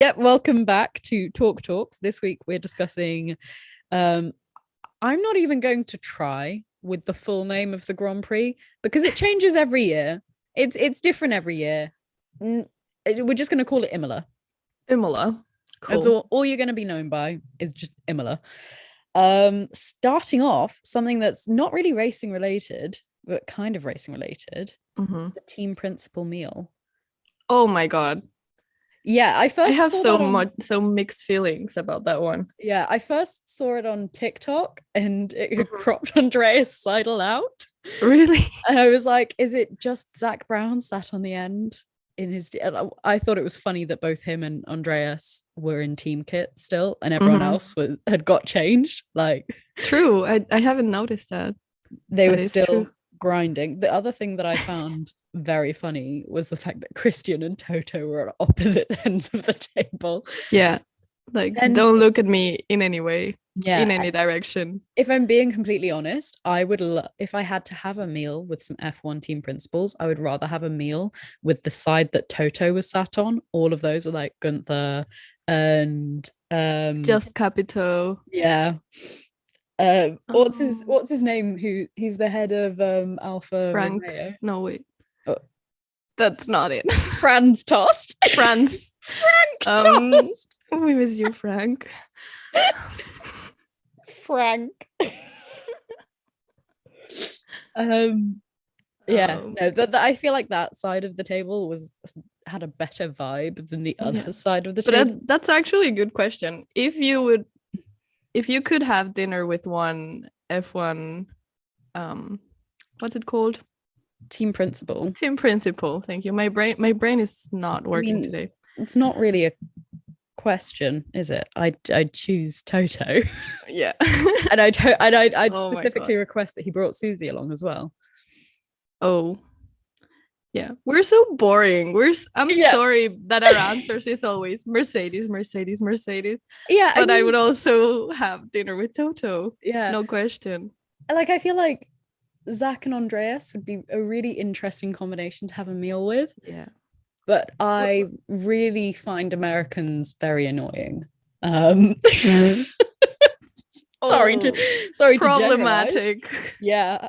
Yep, welcome back to Talk Talks. This week we're discussing um I'm not even going to try with the full name of the Grand Prix because it changes every year. It's different every year. We're just going to call it Imola. Imola. That's Cool. all you're going to be known by is just Imola. Starting off, something that's not really racing related, but kind of racing related, Mhm. the team principal meal. Oh my God. Yeah, I I first have saw so that on much so mixed feelings about that one. Yeah, I first saw it on TikTok and it Mhm. cropped Andreas Seidel out. Really? And I was like, is it just Zach Brown sat on the end in his I thought it was funny that both him and Andreas were in team kit still and everyone Mhm. else had got changed. Like True. I haven't noticed that. they were That is still true. grinding. The other thing that I found very funny was the fact that Christian and Toto were on opposite ends of the table. Yeah. Like, And don't look at me in any way, yeah, in any direction. if I'm being completely honest, I would if I had to have a meal with some F1 team principals, I would rather have a meal with the side that Toto was sat on. All of those were like Gunther and Just Capito. yeah. Um, What's his name? Who he's the head of Alpha Frank. Romeo. No, wait. Oh, That's not it. Franz Tost. France. Frank Tost. We miss you, Frank. Frank. um Yeah, Um, no, I feel like that side of the table had a better vibe than the yeah. other side of the But table. that's actually a good question. If you could have dinner with one F1, what's it called? Team principal. Team principal. Thank you. My brain is not I working mean, today. it's not really a question, is it? I'd choose Toto, Yeah. and I'd Oh my specifically God. request that he brought Susie along as well. Oh, yeah. We're so boring. I'm Yeah, sorry that our answers is always Mercedes, Mercedes, Mercedes. yeah. I But I would mean, also have dinner with Toto. yeah. No question. Like I feel like Zach and Andreas would be a really interesting combination to have a meal with, Yeah. but Well, I really find Americans very annoying. Um, sorry to oh, sorry to generalize. problematic. Yeah,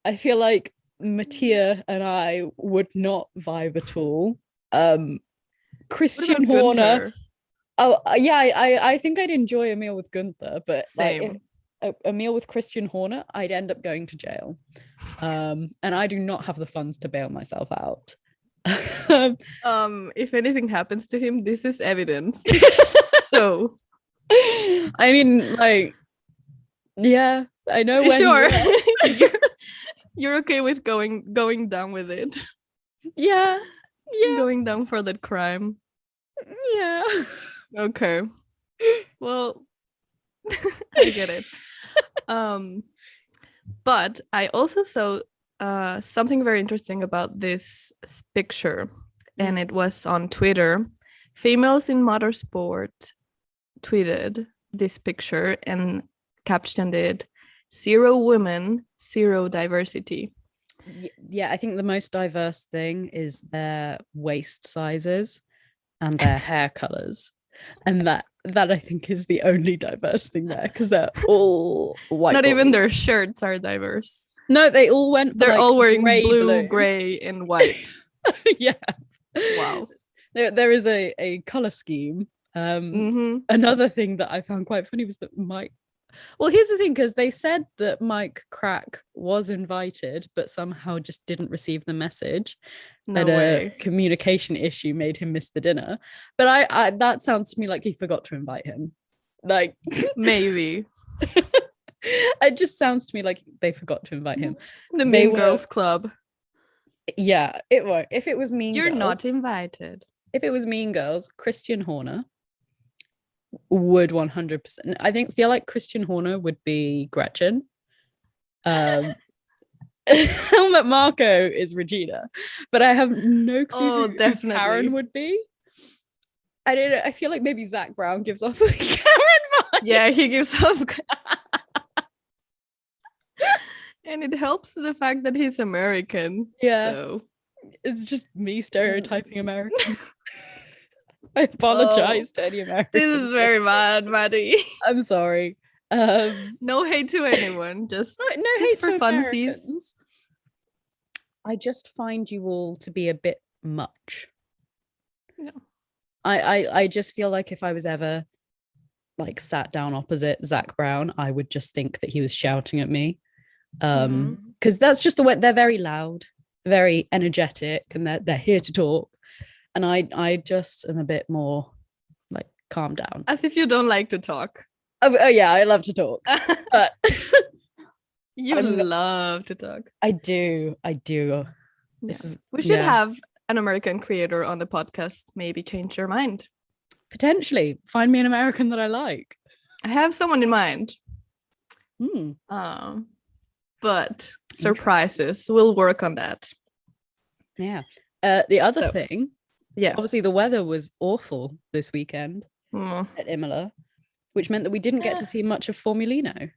I feel like Mattia and I would not vibe at all. What Christian about Horner. Gunther? Oh, yeah, I think I'd enjoy a meal with Gunther, but like if Same. a meal with Christian Horner, I'd end up going to jail. And I do not have the funds to bail myself out. If anything happens to him, this is evidence. So I mean, like, yeah, I know where sure. he was. You're okay with going down with it. Yeah, yeah, Going down for that crime. yeah. Okay. Well, I get it. But I also saw something very interesting about this picture, and it was on Twitter. Females in motorsport tweeted this picture and captioned it "Zero women, zero diversity." Yeah, I think the most diverse thing is their waist sizes and their hair colors. And that I think is the only diverse thing there because they're all white Not even boys. their shirts are diverse. No, they all went for They're like all wearing gray blue, gray, and white. Yeah. Wow. There is a color scheme. Mm-hmm. Another thing that I found quite funny was that Mike. Well, here's the thing, because they said that Mike Crack was invited, but somehow just didn't receive the message, No and a way. communication issue made him miss the dinner. But I that sounds to me like he forgot to invite him. Like Maybe. it just sounds to me like they forgot to invite him. The They Mean were, Girls Club. yeah, it were. If it was You're not invited. If it was Mean Girls, Christian Horner would 100%. I think feel like Christian Horner would be Gretchen. Helmut Marco is Regina, but I have no clue who Definitely. Karen would be. I don't know. I feel like maybe Zach Brown gives off a Karen vibe. Yeah, he gives up. And it helps the fact that he's American. Yeah. So It's just me stereotyping American. I apologize to any Americans. This is very bad, Maddie. I'm sorry. No hate to anyone, just hate for to funsies. Americans. I just find you all to be a bit much. Yeah. I just feel like if I was ever like sat down opposite Zach Brown, I would just think that he was shouting at me. Because that's just the way they're very loud, very energetic, and they're here to talk. And I just am a bit more like calm down. As if you don't like to talk. Oh yeah, I love to talk. But you love to talk. I do. We should have an American creator on the podcast. Maybe change your mind. Potentially find me an American that I like. I have someone in mind. But surprises. We'll work on that. Yeah. The other thing, obviously the weather was awful this weekend at Imola, which meant that we didn't get to see much of Formulino,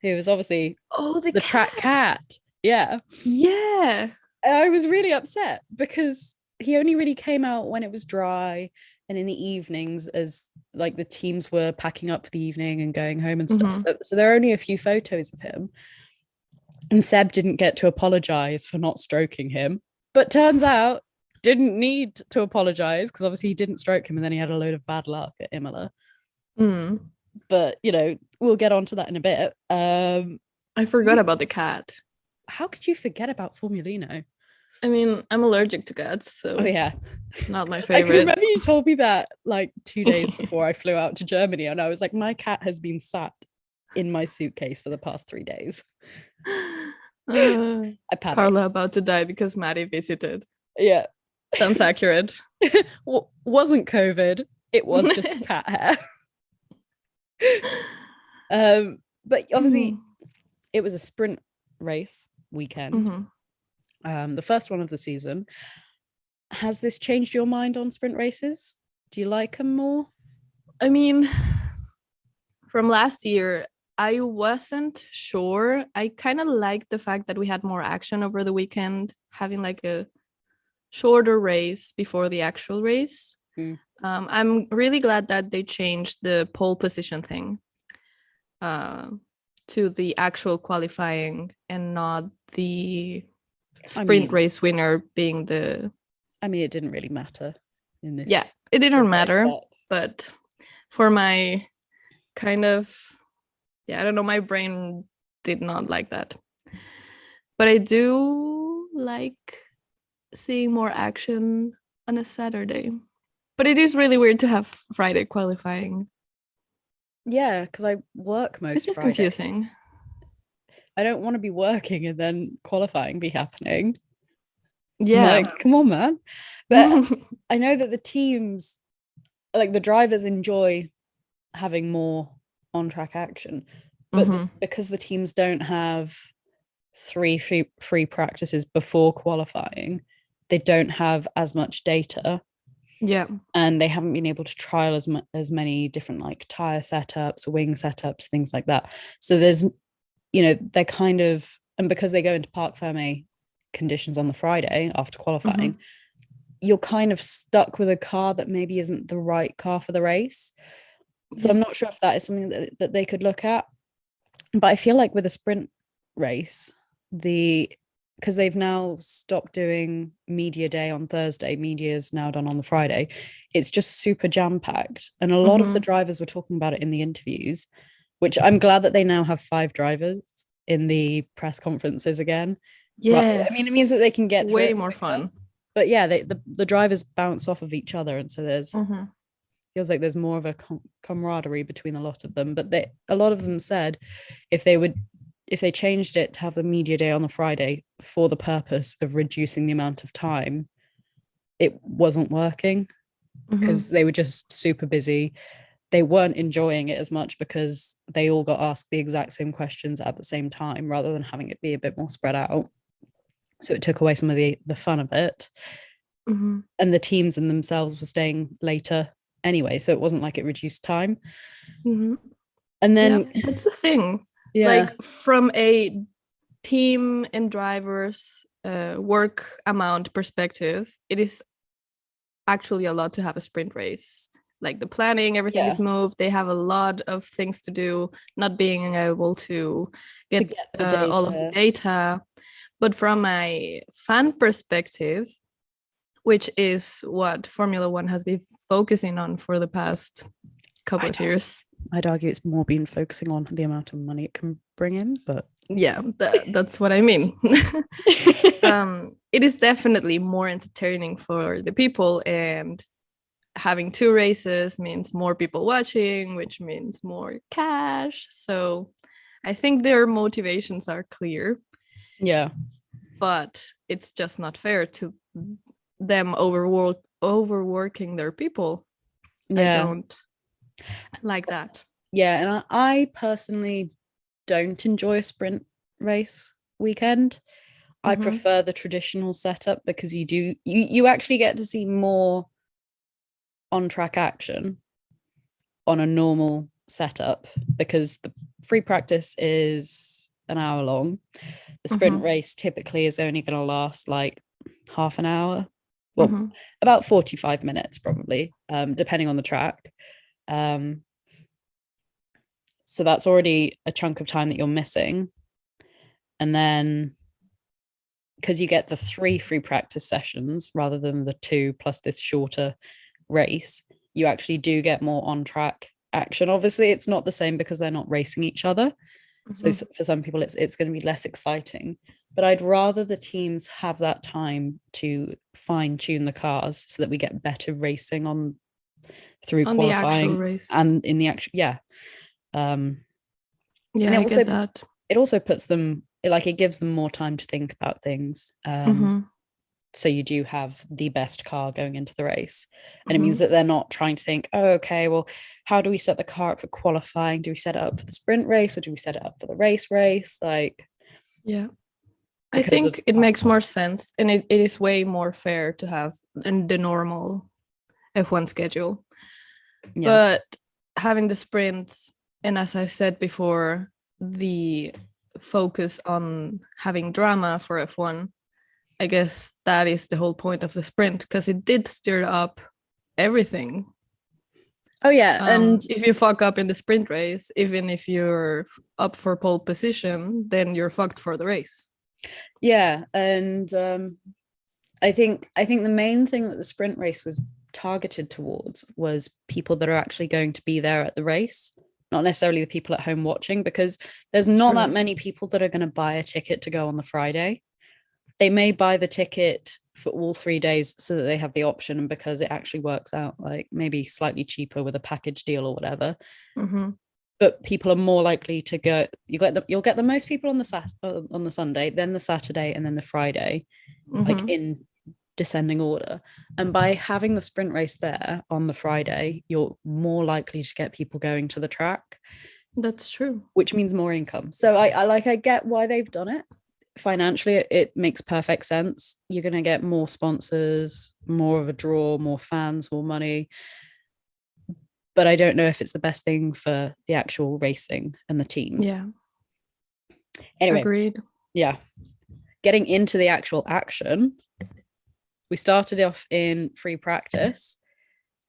who was obviously the track cat. Yeah. And I was really upset because he only really came out when it was dry and in the evenings as like the teams were packing up for the evening and going home and stuff. So there are only a few photos of him. And Seb didn't get to apologize for not stroking him, but turns out didn't need to apologize because obviously he didn't stroke him and then he had a load of bad luck at Imola. But we'll get on to that in a bit. I forgot about the cat. How could you forget about Formulino? I mean, I'm allergic to cats, so not my favorite. I can remember you told me that like 2 days before I flew out to Germany, and I was like, my cat has been sat in my suitcase for the past 3 days. Carla about to die because Maddie visited. Yeah. Sounds accurate. Wasn't COVID. It was just cat hair. But obviously it was a sprint race weekend. The first one of the season. Has this changed your mind on sprint races? Do you like them more? I mean, from last year, I wasn't sure. I kind of liked the fact that we had more action over the weekend, having like a shorter race before the actual race. I'm really glad that they changed the pole position thing to the actual qualifying and not the sprint race winner being the... I mean, it didn't really matter in this. Yeah, it didn't matter, but for my kind of... I don't know, my brain did not like that. But I do like seeing more action on a Saturday. But it is really weird to have Friday qualifying. Yeah, because I work most Fridays. It's just confusing. I don't want to be working and then qualifying be happening. Yeah. Like, come on, man. But I know that the teams, like the drivers, enjoy having more on-track action. But because the teams don't have 3 free practices before qualifying, they don't have as much data. Yeah. And they haven't been able to trial as many different like tire setups, wing setups, things like that. So there's, they're kind of, and because they go into Parc Fermé conditions on the Friday after qualifying, you're kind of stuck with a car that maybe isn't the right car for the race. So I'm not sure if that is something that they could look at. But I feel like with a sprint race, because they've now stopped doing media day on Thursday, media is now done on the Friday, it's just super jam-packed. And a lot of the drivers were talking about it in the interviews, which I'm glad that they now have 5 drivers in the press conferences again. Yeah. I mean, it means that they can get way more fun. But yeah, the drivers bounce off of each other. And so there's feels like there's more of a camaraderie between a lot of them. But a lot of them said if they changed it to have the media day on the Friday for the purpose of reducing the amount of time, it wasn't working because they were just super busy. They weren't enjoying it as much because they all got asked the exact same questions at the same time rather than having it be a bit more spread out. So it took away some of the fun of it. And the teams in themselves were staying later anyway, so it wasn't like it reduced time. And then that's the thing. Like from a team and drivers work amount perspective, it is actually allowed to have a sprint race. Like the planning, everything is moved. They have a lot of things to do, not being able to get all of the data. But from a fan perspective, which is what Formula One has been focusing on for the past couple of years. I'd argue it's more been focusing on the amount of money it can bring in, but yeah, that's what I mean. It is definitely more entertaining for the people, and having 2 races means more people watching, which means more cash. So I think their motivations are clear. Yeah. But it's just not fair to them overworking their people. Yeah. I don't like that. Yeah, and I personally don't enjoy a sprint race weekend. I prefer the traditional setup because you actually get to see more on-track action on a normal setup, because the free practice is an hour long. The sprint race typically is only going to last like half an hour. Well, about 45 minutes probably, depending on the track. So that's already a chunk of time that you're missing. And then because you get the 3 free practice sessions rather than the 2 plus this shorter race, you actually do get more on track action. Obviously it's not the same because they're not racing each other, so for some people it's going to be less exciting, but I'd rather the teams have that time to fine tune the cars so that we get better racing on qualifying, the actual race, and in the actual and I get that. It also puts them, like, it gives them more time to think about things. So you do have the best car going into the race, and it means that they're not trying to think, oh, okay, well, how do we set the car up for qualifying? Do we set it up for the sprint race, or do we set it up for the race? Like, yeah, I think it makes more sense, and it is way more fair to have the normal F1 schedule. But having the sprints, and as I said before, the focus on having drama for F1, I guess that is the whole point of the sprint, because it did stir up everything. Oh yeah, and if you fuck up in the sprint race, even if you're up for pole position, then you're fucked for the race. Yeah, and I think the main thing that the sprint race was targeted towards was people that are actually going to be there at the race, not necessarily the people at home watching, because there's not that many people that are going to buy a ticket to go on the Friday. They may buy the ticket for all 3 days so that they have the option, because it actually works out like maybe slightly cheaper with a package deal or whatever. But people are more likely to go. You'll get the most people on the Sunday, then the Saturday, and then the Friday, like in descending order. And by having the sprint race there on the Friday, you're more likely to get people going to the track. That's true. Which means more income. So I get why they've done it. Financially, it makes perfect sense. You're going to get more sponsors, more of a draw, more fans, more money. But I don't know if it's the best thing for the actual racing and the teams. Yeah. Anyway. Agreed. Yeah. Getting into the actual action, we started off in free practice.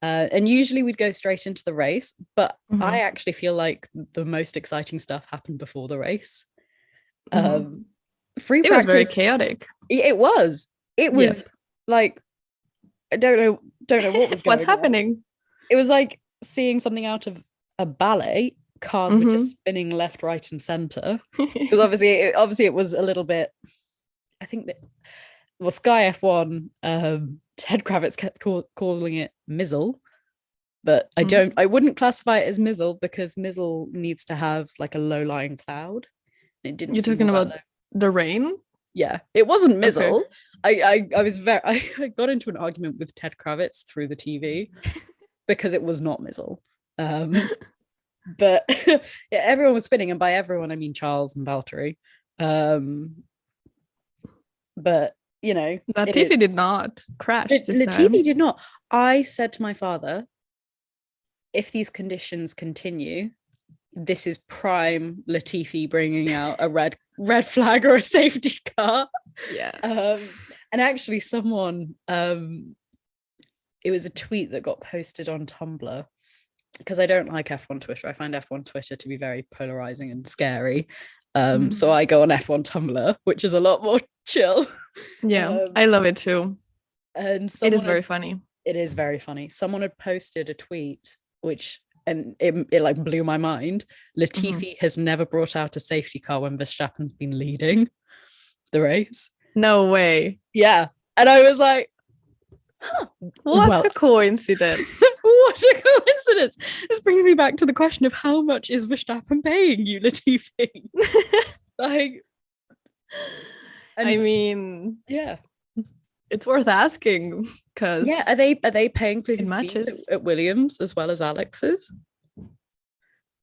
And usually we'd go straight into the race, but I actually feel like the most exciting stuff happened before the race. Free practice, was very chaotic. It was like, I don't know what was going what's happening on. It was like seeing something out of a ballet. Cars were just spinning left, right, and center, because obviously it was a little bit, I think that, well, Sky F1, Ted Kravitz kept calling it mizzle, but I wouldn't classify it as mizzle, because mizzle needs to have like a low-lying cloud. It didn't. You're talking about the rain? Yeah, it wasn't mizzle. Okay. I got into an argument with Ted Kravitz through the TV because it was not mizzle. But yeah, everyone was spinning, and by everyone I mean Charles and Valtteri. But you know, Latifi did not crash this time. Latifi did not. I said to my father, if these conditions continue, this is prime Latifi bringing out a red flag or a safety car. Yeah. And actually someone it was a tweet that got posted on Tumblr because I don't like F1 Twitter. I find F1 Twitter to be very polarizing and scary. So I go on F1 Tumblr, which is a lot more chill. Yeah, I love it too. And it is very funny. It is very funny. Someone had posted a tweet, and it like blew my mind. Latifi has never brought out a safety car when Verstappen's been leading the race. No way. Yeah. And I was like, huh, what a coincidence. What a coincidence. This brings me back to the question of how much is Verstappen paying you, Latifi? Like, I mean, yeah, it's worth asking because are they paying for his matches seat at Williams as well as Alex's?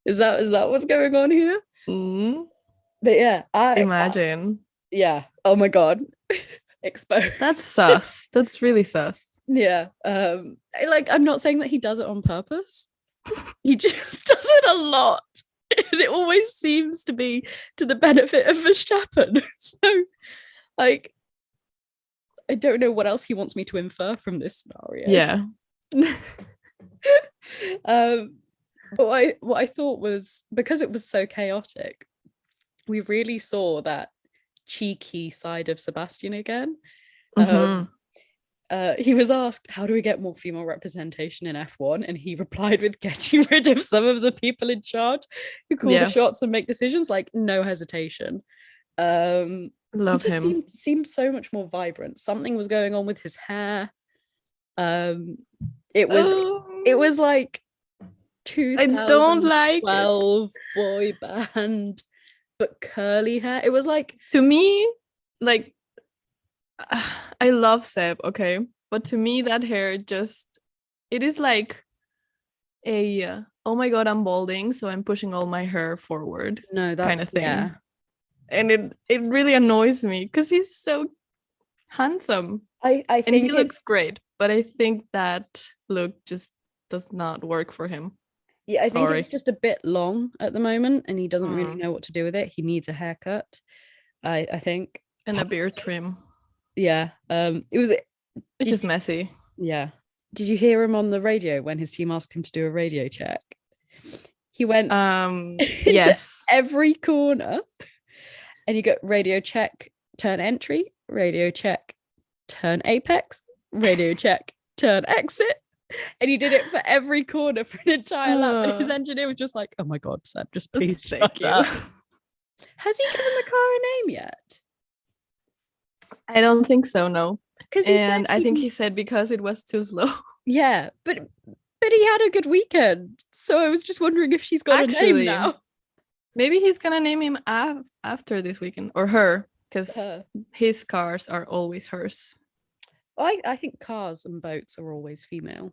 Is that what's going on here? But yeah, imagine. Yeah. Oh my god. Exposed. That's sus. That's really sus. Yeah. I'm not saying that he does it on purpose. He just does it a lot. And it always seems to be to the benefit of Verstappen. So, like, I don't know what else he wants me to infer from this scenario. Yeah. But what I thought was, because it was so chaotic, we really saw that cheeky side of Sebastian again. He was asked, how do we get more female representation in F1? And he replied with getting rid of some of the people in charge who call the shots and make decisions, like no hesitation. Love him. Seemed so much more vibrant. Something was going on with his hair. It was like 2012 boy band, but curly hair. It was like, to me, like, I love Seb, okay, but to me that hair it is like a oh my god, I'm balding, so I'm pushing all my hair forward. No, that's kind of thing. Yeah. And it really annoys me because he's so handsome. I think and he looks great, but I think that look just does not work for him. Yeah, I think it's just a bit long at the moment, and he doesn't really know what to do with it. He needs a haircut, I think, and a beard trim. Yeah. It's just messy. Yeah. Did you hear him on the radio when his team asked him to do a radio check? He went yes, every corner, and you got radio check, turn entry, radio check, turn apex, radio check, turn exit. And he did it for every corner for an entire lap. And his engineer was just like, oh my god, Seb, just please shut up. Has he given the car a name yet? I don't think so, no. And I think he said because it was too slow. Yeah, but he had a good weekend. So I was just wondering if she's got a name now. Maybe he's gonna name him after this weekend, or her, because his cars are always hers. I think cars and boats are always female.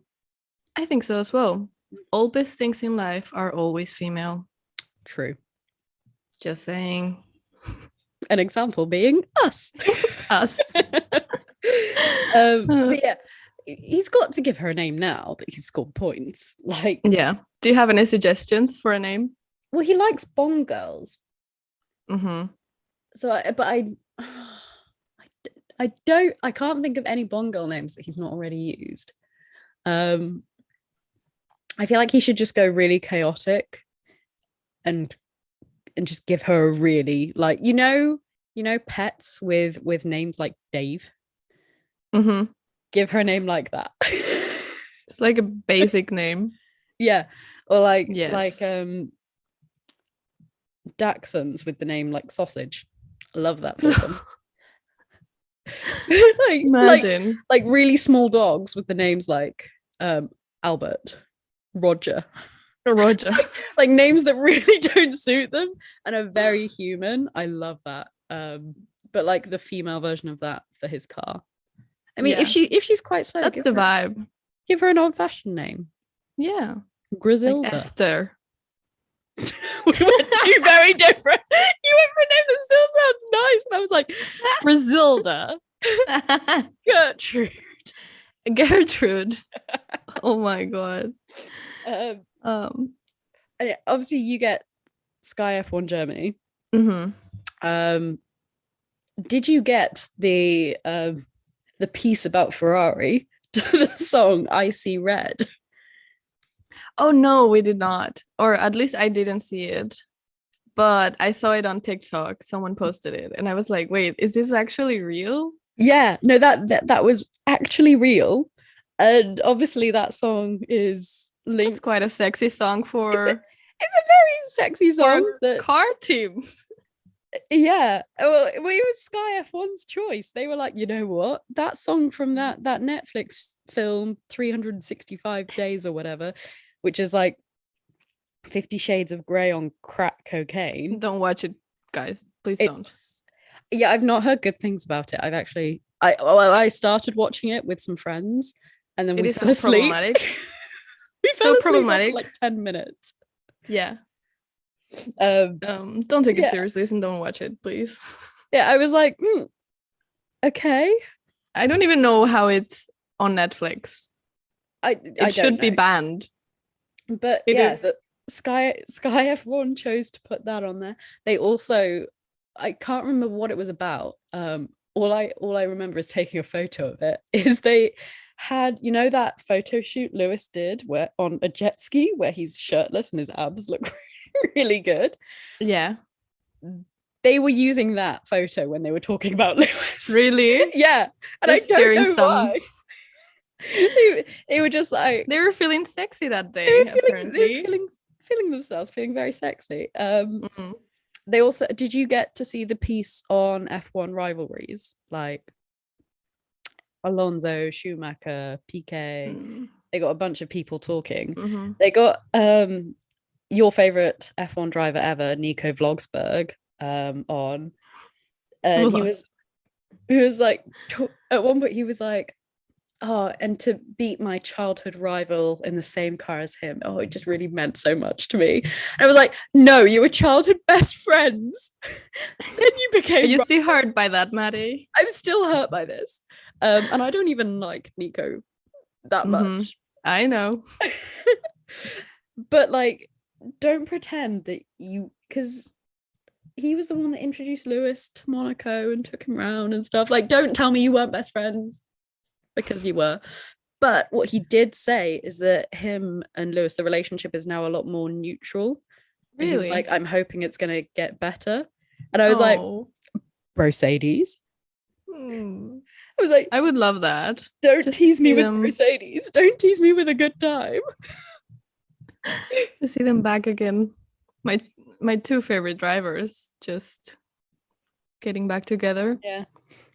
I think so as well. All best things in life are always female. True. Just saying. An example being us. Us. But yeah, he's got to give her a name now that he's scored points. Like, yeah. Do you have any suggestions for a name? Well, he likes Bond girls. So, I can't think of any Bond girl names that he's not already used. I feel like he should just go really chaotic and just give her a really, like, you know pets with names like Dave. Give her a name like that. It's like a basic name. Yeah. Or like Dachshunds with the name like Sausage. I love that for them. Imagine like really small dogs with the names like Albert, Roger, like names that really don't suit them and are very human. I love that. But like the female version of that for his car. I mean, if she's quite slow, that's the vibe. Give her an old-fashioned name. Yeah, Griselda. Like Esther. We went two very different. You went for a name that still sounds nice, and I was like, Griselda. Gertrude. Oh my god. And obviously you get Sky F1 Germany. Did you get the piece about Ferrari to the song I See Red? Oh no, we did not. Or at least I didn't see it. But I saw it on TikTok. Someone posted it and I was like, wait, is this actually real? Yeah, no, that was actually real. And obviously that song is That's linked. quite a sexy song It's a, for it's a very sexy song for that car team. yeah. Well, it was Sky F1's choice. They were like, you know what? That song from that Netflix film 365 days or whatever, which is like 50 Shades of Grey on crack cocaine. Don't watch it, guys. Please don't. Yeah, I've not heard good things about it. I started watching it with some friends and then It we is fell so asleep. problematic. We So fell asleep problematic. after like 10 minutes. Yeah. Don't Don't take it seriously and don't watch it, please. Yeah, I was like, okay. I don't even know how it's on Netflix. It should be banned. But Sky F1 chose to put that on there. They also, I can't remember what it was about. All I remember is taking a photo of it. Is they had, you know, that photo shoot Lewis did where on a jet ski where he's shirtless and his abs look really good. Yeah. They were using that photo when they were talking about Lewis. Really? Yeah. And just I don't know why. They were just like, they were feeling sexy that day. They were feeling themselves, feeling very sexy. They also, did you get to see the piece on F1 rivalries, like Alonso, Schumacher, Piquet? They got a bunch of people talking. They got your favorite F1 driver ever, Nico Vlogsberg, on, and he was like, at one point he was like, oh, and to beat my childhood rival in the same car as him, oh, it just really meant so much to me. And I was like, no, you were childhood best friends. Then you became. Are you still hurt by that, Maddie? I'm still hurt by this. And I don't even like Nico that much. I know. But like, don't pretend that you, because he was the one that introduced Lewis to Monaco and took him around and stuff. Like, don't tell me you weren't best friends, because you were. But what he did say is that him and Lewis, the relationship is now a lot more neutral. And he was like, I'm hoping it's gonna get better. And I was like, Mercedes. I was like, I would love that. Don't tease me with Mercedes. Don't tease me with a good time. To see them back again. My two favorite drivers just getting back together. Yeah.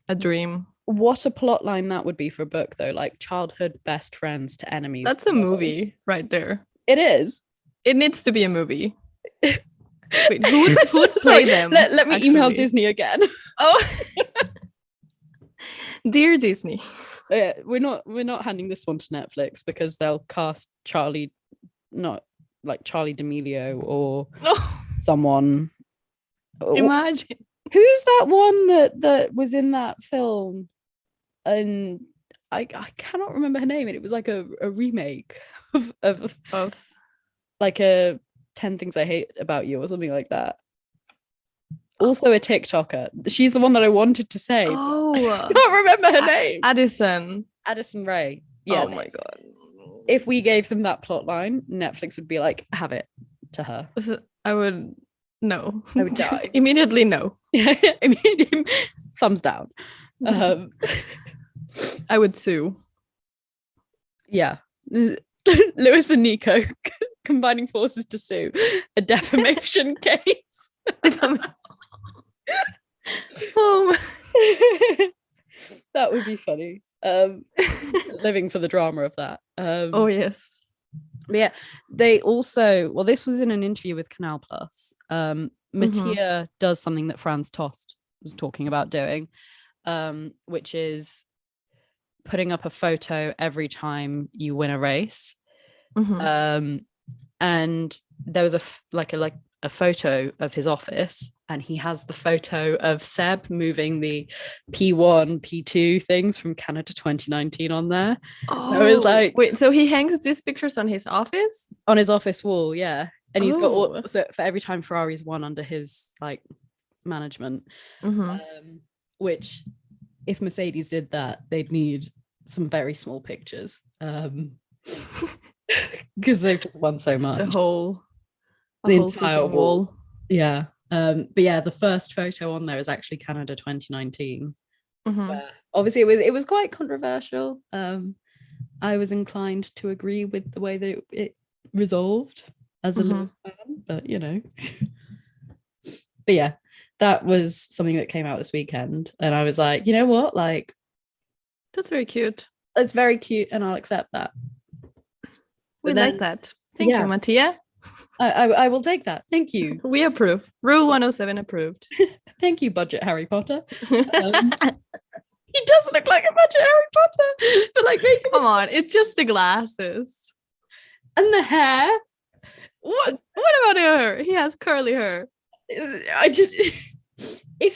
A dream. What a plot line that would be for a book, though. Like childhood best friends to enemies. That's a movie right there. It is. It needs to be a movie. Wait, who would play them? Let me email Disney again. Oh, dear Disney. We're not handing this one to Netflix because they'll cast Charlie, not like Charlie D'Amelio or someone. Imagine. Who's that one that was in that film? And I cannot remember her name. And it was like a remake of like a 10 Things I Hate About You or something like that. Also a TikToker. She's the one that I wanted to say. Oh, I can't remember her name. Addison Rae. Yeah. Oh my god. If we gave them that plot line, Netflix would be like, have it to her. I would no. I would die. Immediately no. Thumbs down. I would sue. Yeah. Lewis and Nico combining forces to sue a defamation case. That would be funny. Living for the drama of that. Oh yes. Yeah, they also, well, this was in an interview with Canal Plus. Mattia does something that Franz Tost was talking about doing, which is putting up a photo every time you win a race. And there was a photo of his office, and he has the photo of Seb moving the P1, P2 things from Canada 2019 on there. Oh, I was like, wait, so he hangs these pictures on his office? On his office wall, yeah. And he's got so for every time Ferrari's won under his like management, which if Mercedes did that, they'd need some very small pictures. Because they've just won so much. The whole entire freaking wall. Yeah. But yeah, the first photo on there is actually Canada 2019. Where obviously it was quite controversial. I was inclined to agree with the way that it resolved as a Lewis fan, but you know. But yeah, that was something that came out this weekend, and I was like, you know what, like, that's very cute. It's very cute, and I'll accept that. We like that. Thank you, Mattia. I will take that. Thank you. We approve. Rule 107 approved. Thank you, budget Harry Potter. He does look like a budget Harry Potter, but like, come on, it's just the glasses and the hair. What about hair? He has curly hair. If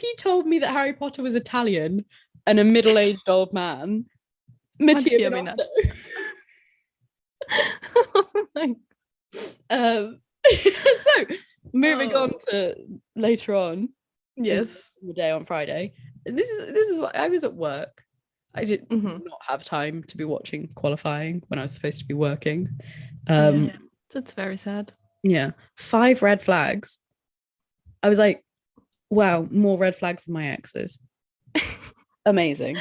you told me that Harry Potter was Italian and a middle-aged old man, Mattia Binotto. Oh my. So moving on to later on. Yes, the day on Friday. This is what I was at work. I did not have time to be watching qualifying when I was supposed to be working. That's very sad. Yeah, 5 red flags. I was like, wow, more red flags than my exes. Amazing.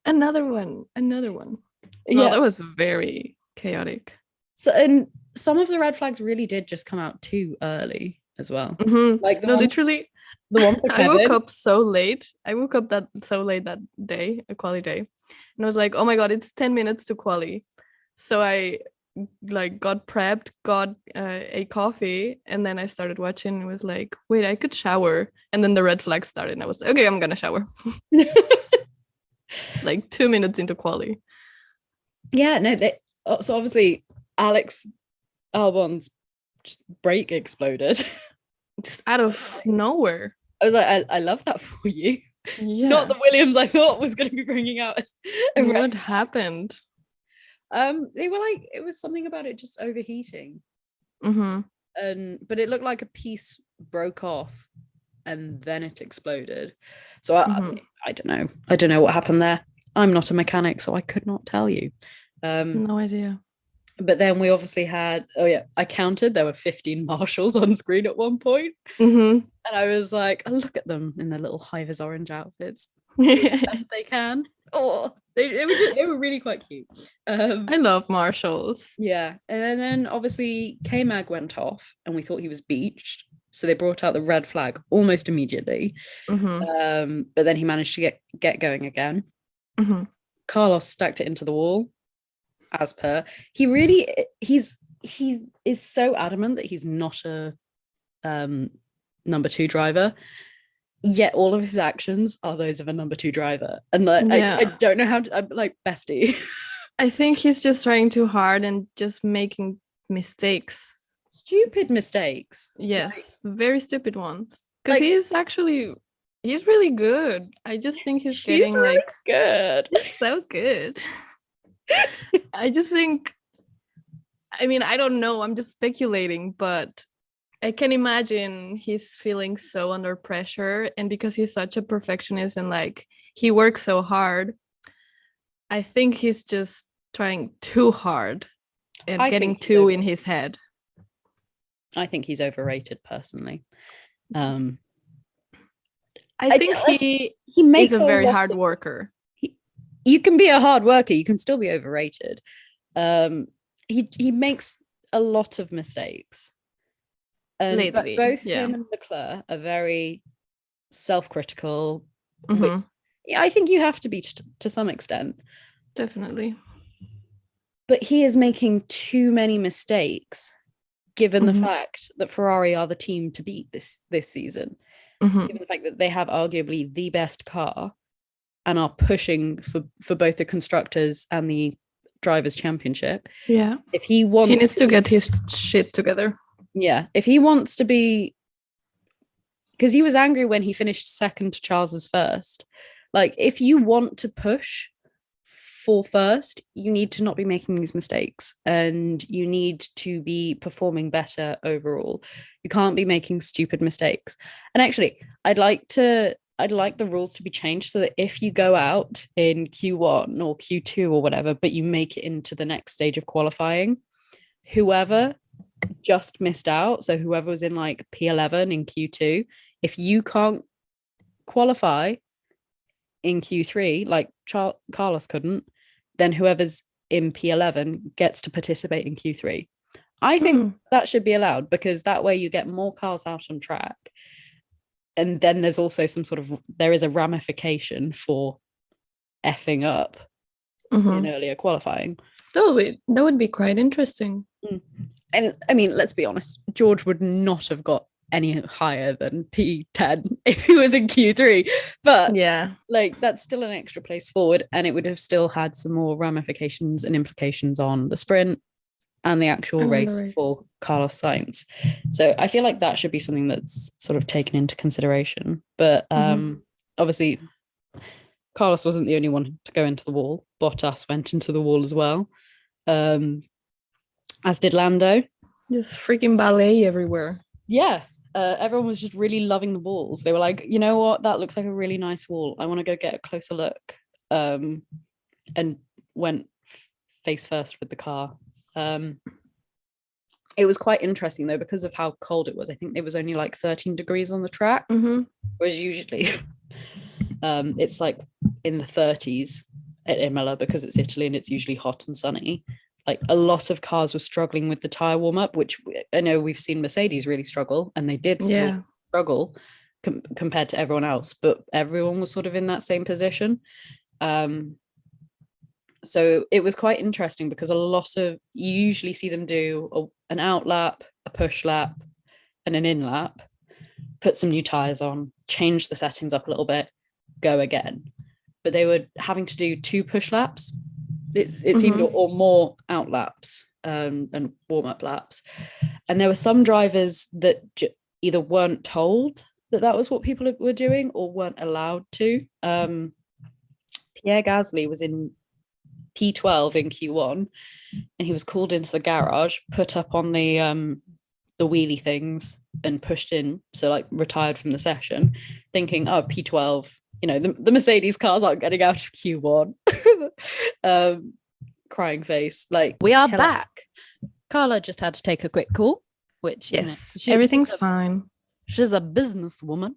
Another one. Well, that was very chaotic. So, and some of the red flags really did just come out too early as well. Like literally, the one for Kevin. I woke up so late. That day, a quali day, and I was like, oh my god, it's 10 minutes to quali. So I like got prepped, got a coffee, and then I started watching and was like, wait, I could shower. And then the red flag started and I was like, okay, I'm gonna shower. Like 2 minutes into quali. Yeah, no, so obviously Alex Albon's just brake exploded. Just out of nowhere. I was like, I love that for you. Yeah. Not the Williams I thought was going to be bringing out what happened? They were like, it was something about it just overheating. But it looked like a piece broke off and then it exploded. So I don't know. I don't know what happened there. I'm not a mechanic, so I could not tell you. No idea. But then we obviously had, I counted, there were 15 marshals on screen at one point. And I was like, oh, look at them in their little high-vis orange outfits. Best they can. Oh, they were really quite cute. I love marshals. Yeah. And then obviously K-Mag went off and we thought he was beached. So they brought out the red flag almost immediately. But then he managed to get going again. Carlos stacked it into the wall. As per, he is so adamant that he's not a number 2 driver, yet all of his actions are those of a number 2 driver, and like I don't know how to, I'm like, bestie. I think he's just trying too hard and just making mistakes, stupid mistakes. Yes, like, very stupid ones, because he's really good. I just think he's getting really like good. He's so good. I just think, I mean, I don't know, I'm just speculating, but I can imagine he's feeling so under pressure, and because he's such a perfectionist and like he works so hard, I think he's just trying too hard and getting too in his head. I think he's overrated personally. I think he makes a very hard worker. You can be a hard worker, you can still be overrated. He makes a lot of mistakes. Lately, but both him and Leclerc are very self-critical. I think you have to be to some extent. Definitely. But he is making too many mistakes, given the fact that Ferrari are the team to beat this season. Given the fact that they have arguably the best car and are pushing for both the constructors and the drivers' championship. Yeah. If he needs to get his shit together. Yeah. If he wants to be, because he was angry when he finished second to Charles's first. Like, if you want to push for first, you need to not be making these mistakes, and you need to be performing better overall. You can't be making stupid mistakes. And actually, I'd like to I'd like the rules to be changed so that if you go out in Q1 or Q2 or whatever, but you make it into the next stage of qualifying, whoever just missed out, so whoever was in like P11 in Q2, if you can't qualify in Q3, like Carlos couldn't, then whoever's in P11 gets to participate in Q3. I think that should be allowed, because that way you get more cars out on track. And then there's also there is a ramification for effing up in earlier qualifying. That would be quite interesting. And I mean, let's be honest, George would not have got any higher than P10 if he was in Q3. But yeah, like that's still an extra place forward, and it would have still had some more ramifications and implications on the sprint and the actual race for Carlos Sainz. So I feel like that should be something that's sort of taken into consideration. But obviously, Carlos wasn't the only one to go into the wall. Bottas went into the wall as well, as did Lando. Just freaking ballet everywhere. Yeah. Everyone was just really loving the walls. They were like, you know what? That looks like a really nice wall. I want to go get a closer look. And went face first with the car. It was quite interesting though, because of how cold it was. I think it was only like 13 degrees on the track, whereas usually it's like in the 30s at Imola, because it's Italy and it's usually hot and sunny. Like a lot of cars were struggling with the tire warm up, which I know we've seen Mercedes really struggle, and they did still struggle compared to everyone else, but everyone was sort of in that same position. So it was quite interesting, because you usually see them do an out lap, a push lap, and an in lap, put some new tires on, change the settings up a little bit, go again. But they were having to do 2 push laps. It seemed, or more out laps and warm up laps. And there were some drivers that either weren't told that was what people were doing or weren't allowed to. Pierre Gasly was in P12 in Q1, and he was called into the garage, put up on the wheelie things and pushed in, so like retired from the session, thinking, oh, P12, you know, the Mercedes cars aren't getting out of Q1. Crying face, like, we are back. Carla just had to take a quick call, which, yes, everything's fine. She's a businesswoman.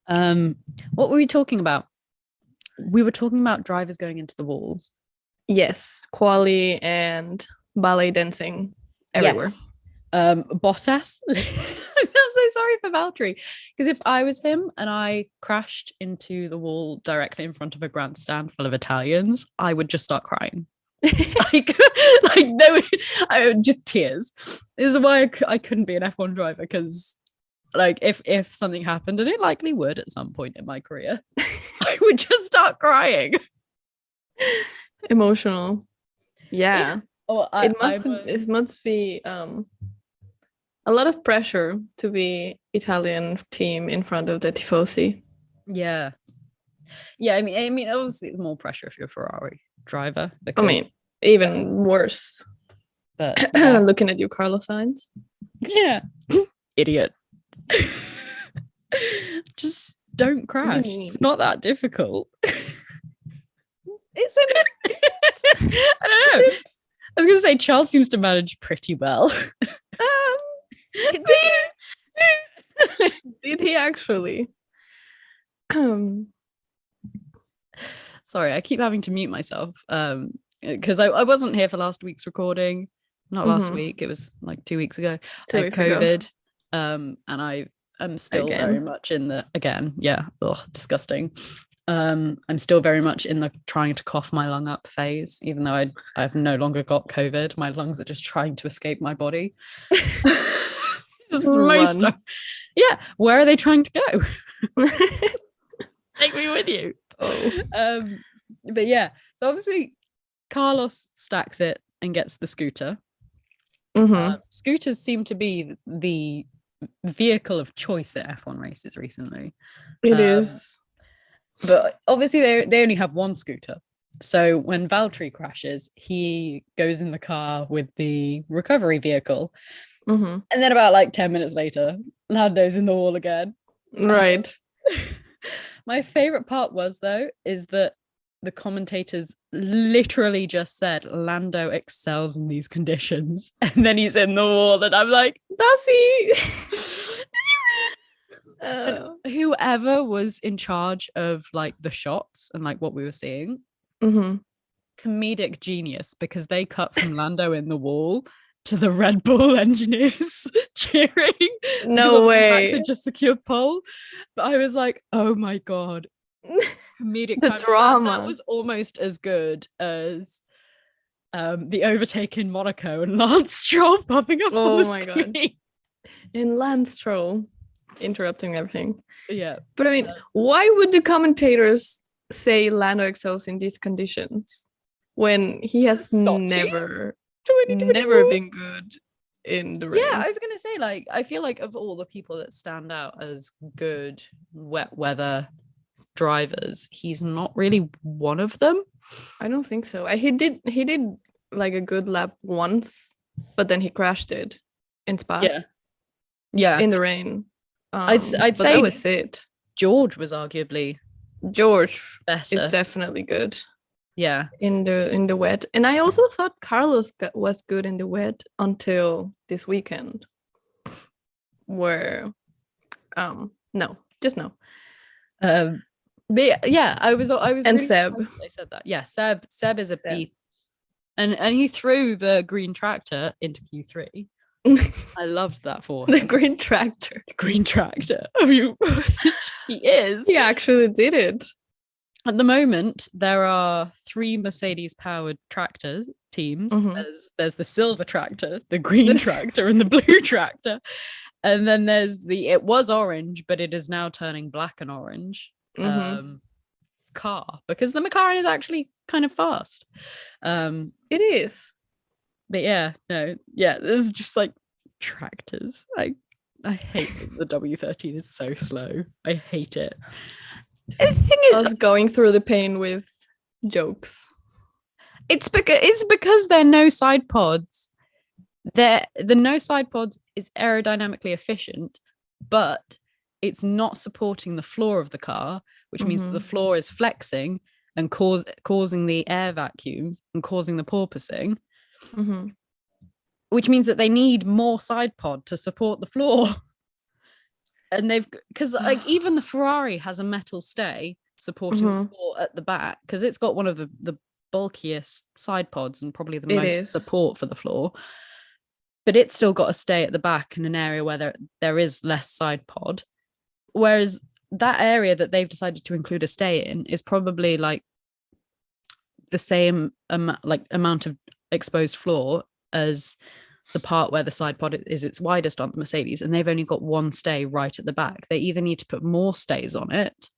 What were we talking about? We were talking about drivers going into the walls. Yes, quali and ballet dancing everywhere. Yes. Bottas. I feel so sorry for Valtteri, because if I was him and I crashed into the wall directly in front of a grandstand full of Italians, I would just start crying. No, I would just tears. This is why I couldn't be an F1 driver, because like if something happened, and it likely would at some point in my career, I would just start crying. Emotional. Yeah. Oh, it must be a lot of pressure to be Italian team in front of the tifosi. Yeah. I mean obviously it's more pressure if you're a Ferrari driver, because, I mean, even worse. But looking at you, Carlos Sainz. Yeah. Idiot. Just don't crash. It's not that difficult. Isn't it? I don't know. I was gonna say Charles seems to manage pretty well. Did he actually? Sorry, I keep having to mute myself because I wasn't here for last week's recording. Not last week, it was like 2 weeks ago. I had COVID, and I am still very much in the disgusting. I'm still very much in the trying to cough my lung up phase, even though I've no longer got COVID. My lungs are just trying to escape my body. Where are they trying to go? Take me with you. But yeah, so obviously Carlos stacks it and gets the scooter. Scooters seem to be the vehicle of choice at F1 races recently. It is. But obviously they only have one scooter. So when Valtteri crashes, he goes in the car with the recovery vehicle. And then about like 10 minutes later, Lando's in the wall again. Right. My favorite part was though is that the commentators literally just said Lando excels in these conditions, and then he's in the wall, and I'm like, Does he? and whoever was in charge of like the shots and like what we were seeing, comedic genius, because they cut from Lando in the wall to the Red Bull engineers cheering. No way. Max had just secured pole. But I was like, oh my God. Comedic The drama. That was almost as good as the overtake in Monaco and Lance Stroll popping up on the screen. God. And Lance Stroll interrupting everything. Yeah. But I mean, why would the commentators say Lando excels in these conditions when he has never been good in the rain? Yeah, I was gonna say, like, I feel like of all the people that stand out as good wet weather drivers, he's not really one of them. I don't think so. He did like a good lap once, but then he crashed it in Spa. Yeah, in the rain. I'd say that was it. George was arguably better. Is definitely good. Yeah, in the wet. And I also thought Carlos was good in the wet until this weekend, where no. But yeah, I was and really Seb. They said that. Yeah, Seb is a beast, and he threw the green tractor into Q3. I loved that for him. The green tractor. I mean, he is. He actually did it. At the moment, there are 3 Mercedes-powered tractor teams. There's the silver tractor, the green tractor, and the blue tractor. And then there's it was orange, but it is now turning black and orange car, because the McLaren is actually kind of fast. It is. But there's just like tractors. I hate that the W13 is so slow. I hate it. I was going through the pain with jokes. It's because there are no side pods. The no side pods is aerodynamically efficient, but it's not supporting the floor of the car, which means that the floor is flexing and causing the air vacuums and causing the porpoising, which means that they need more side pod to support the floor. And because like even the Ferrari has a metal stay supporting the floor at the back, because it's got one of the bulkiest side pods and probably the most support for the floor, but it's still got a stay at the back in an area where there is less side pod, whereas that area that they've decided to include a stay in is probably like the same amount of exposed floor as the part where the side pod is its widest on the Mercedes, and they've only got one stay right at the back. They either need to put more stays on it,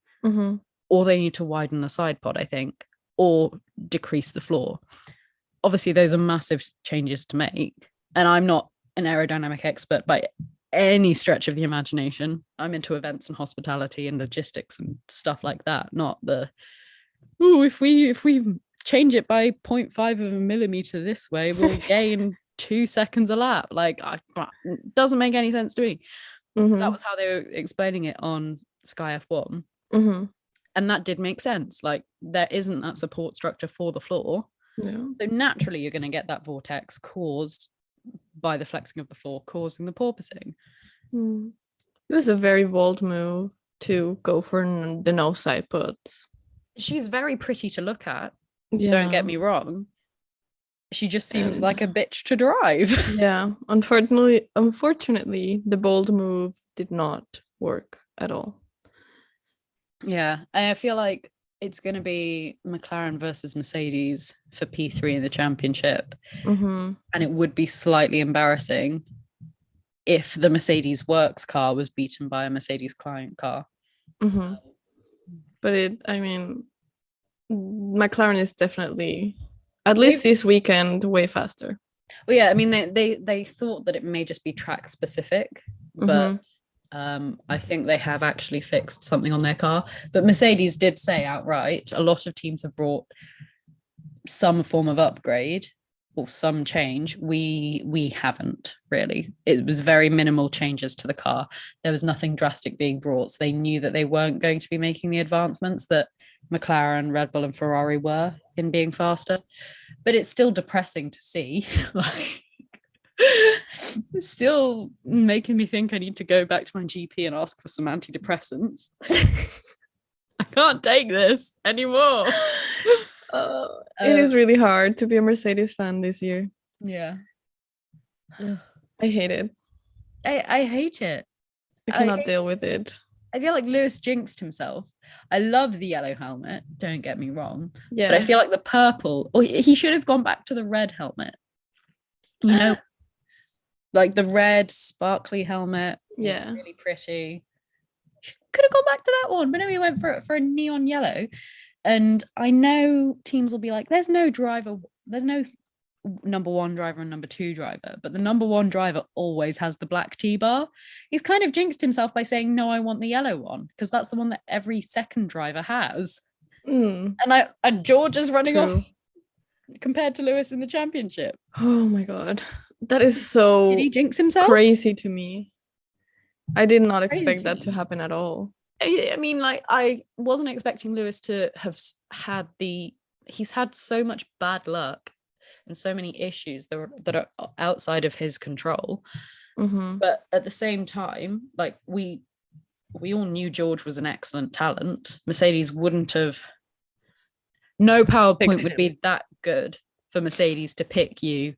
or they need to widen the side pod, I think, or decrease the floor. Obviously, those are massive changes to make, and I'm not an aerodynamic expert by any stretch of the imagination. I'm into events and hospitality and logistics and stuff like that, not the if we change it by 0.5 of a millimeter this way, we'll gain 2 seconds a lap. Like, it doesn't make any sense to me. That was how they were explaining it on Sky F1. And that did make sense. Like, there isn't that support structure for the floor. No. So naturally you're going to get that vortex caused by the flexing of the floor, causing the porpoising. It was a very bold move to go for the no side pods. She's very pretty to look at. Yeah. Don't get me wrong. She just seems like a bitch to drive. Yeah. Unfortunately, the bold move did not work at all. Yeah. And I feel like it's going to be McLaren versus Mercedes for P3 in the championship. And it would be slightly embarrassing if the Mercedes Works car was beaten by a Mercedes client car. But McLaren is definitely, at least this weekend, way faster. Well, yeah, I mean, they thought that it may just be track specific, but I think they have actually fixed something on their car. But Mercedes did say outright, a lot of teams have brought some form of upgrade, or some change. We haven't really. It was very minimal changes to the car. There was nothing drastic being brought. So they knew that they weren't going to be making the advancements that McLaren, Red Bull, and Ferrari were in being faster. But it's still depressing to see. Like, it's still making me think I need to go back to my GP and ask for some antidepressants. I can't take this anymore. It is really hard to be a Mercedes fan this year. Yeah. I hate it. I hate it. I cannot deal with it. I feel like Lewis jinxed himself. I love the yellow helmet, don't get me wrong. Yeah. But I feel like the purple, or he should have gone back to the red helmet. You know, like the red sparkly helmet. Yeah. Really pretty. Could have gone back to that one, but no, he went for a neon yellow. And I know teams will be like, there's no number one driver and number two driver, but the number one driver always has the black T-bar. He's kind of jinxed himself by saying, no, I want the yellow one, because that's the one that every second driver has. And George is running off compared to Lewis in the championship. Oh my God. That is so Did he jinx himself? Crazy to me. I did not expect that to happen at all. I mean, like, I wasn't expecting Lewis to have had he's had so much bad luck and so many issues that are outside of his control. But at the same time, like, we all knew George was an excellent talent. Mercedes wouldn't have, no PowerPoint would be that good for Mercedes to pick you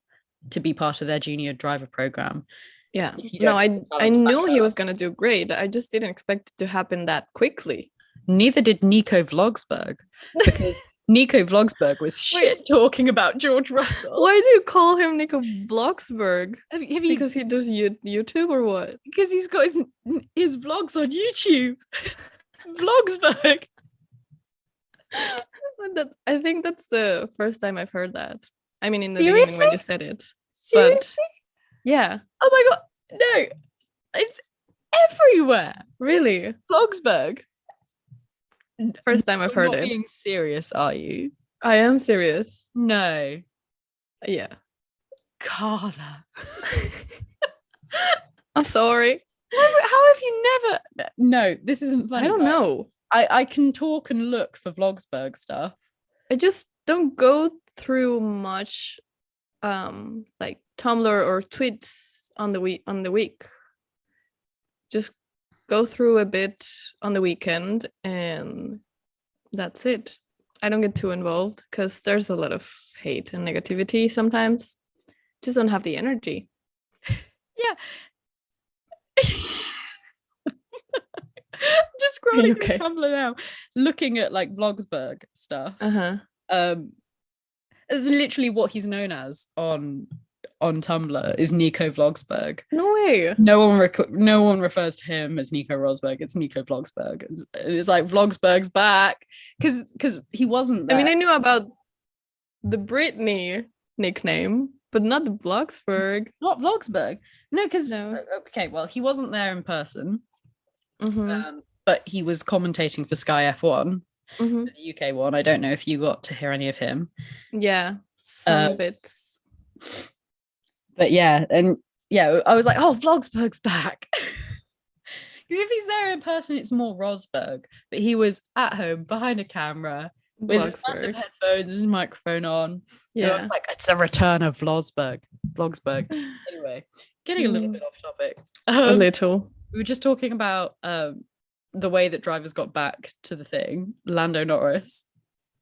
to be part of their junior driver program. Yeah, no, I knew he was going to do great. I just didn't expect it to happen that quickly. Neither did Nico Vlogsberg, because Nico Vlogsberg was shit talking about George Russell. Why do you call him Nico Vlogsberg? Have you, because he does YouTube or what? Because he's got his vlogs on YouTube. Vlogsberg. I think that's the first time I've heard that. I mean, in the Seriously? beginning when you said it. Seriously? But yeah. Oh my God. No. It's everywhere. Really? Vlogsberg. First time I've heard it. You're not being serious, are you? I am serious. No. Yeah. Carla. I'm sorry. How have you never? No, this isn't funny. I don't know. I can talk and look for Vlogsberg stuff. I just don't go through much like Tumblr or tweets on the week. Just go through a bit on the weekend and that's it. I don't get too involved because there's a lot of hate and negativity sometimes. Just don't have the energy. Yeah. Just scrolling through Tumblr now, looking at like Vlogsberg stuff. It's literally what he's known as on Tumblr is Nico Vlogsberg. No way. No one refers to him as Nico Rosberg. It's Nico Vlogsberg. It's like Vlogsberg's back because he wasn't there. I mean, I knew about the Britney nickname, but not the Vlogsberg. Not Vlogsberg. No, because okay, well, he wasn't there in person, but he was commentating for Sky F1, the UK one. I don't know if you got to hear any of him. Yeah, some bits. But yeah, and yeah, I was like, oh, Vlogsberg's back. If he's there in person, it's more Rosberg. But he was at home behind a camera with his massive headphones, his microphone on. Yeah, it's like it's the return of Vlogsberg. Anyway, getting a little bit off topic. A little. We were just talking about the way that drivers got back to the thing. Lando Norris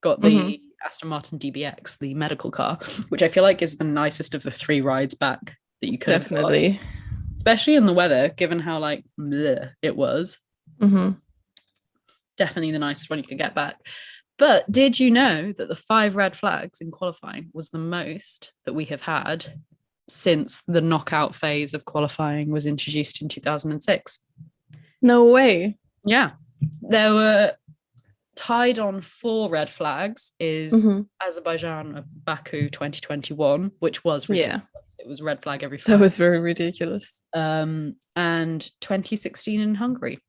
got the Aston Martin DBX, the medical car, which I feel like is the nicest of the three rides back that you could definitely have got. Especially in the weather, given how like bleh it was. Definitely the nicest one you could get back. But did you know that the 5 red flags in qualifying was the most that we have had since the knockout phase of qualifying was introduced in 2006? No way. Yeah. There were tied on 4 red flags is Azerbaijan, Baku 2021, which was ridiculous. It was red flag every flag. That was very ridiculous. And 2016 in Hungary.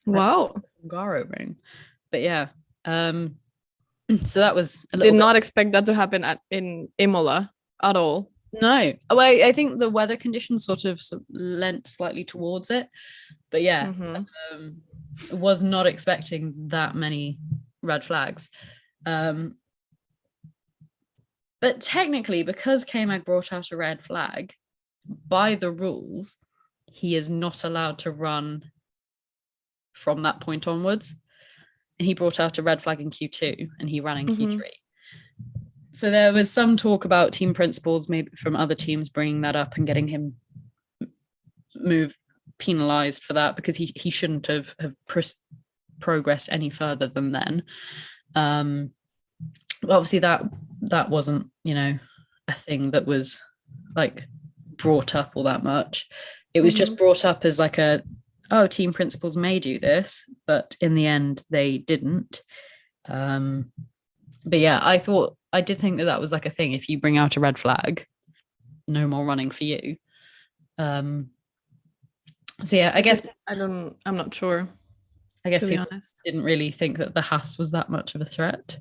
Wow. Hungaroring. But yeah. So that was a Did little bit. not expect that to happen in Imola at all. No. Well, I think the weather conditions sort of lent slightly towards it. But yeah, was not expecting that many red flags. But technically, because K-Mag brought out a red flag, by the rules, he is not allowed to run from that point onwards. And he brought out a red flag in Q2 and he ran in Q3. So there was some talk about team principals, maybe from other teams, bringing that up and getting him penalized for that, because he shouldn't have progressed any further than then. Obviously that wasn't, a thing that was like brought up all that much. It was just brought up as like team principals may do this, but in the end they didn't. But yeah, I did think that was like a thing. If you bring out a red flag, no more running for you. So yeah, I guess I'm not sure. I guess people didn't really think that the Haas was that much of a threat.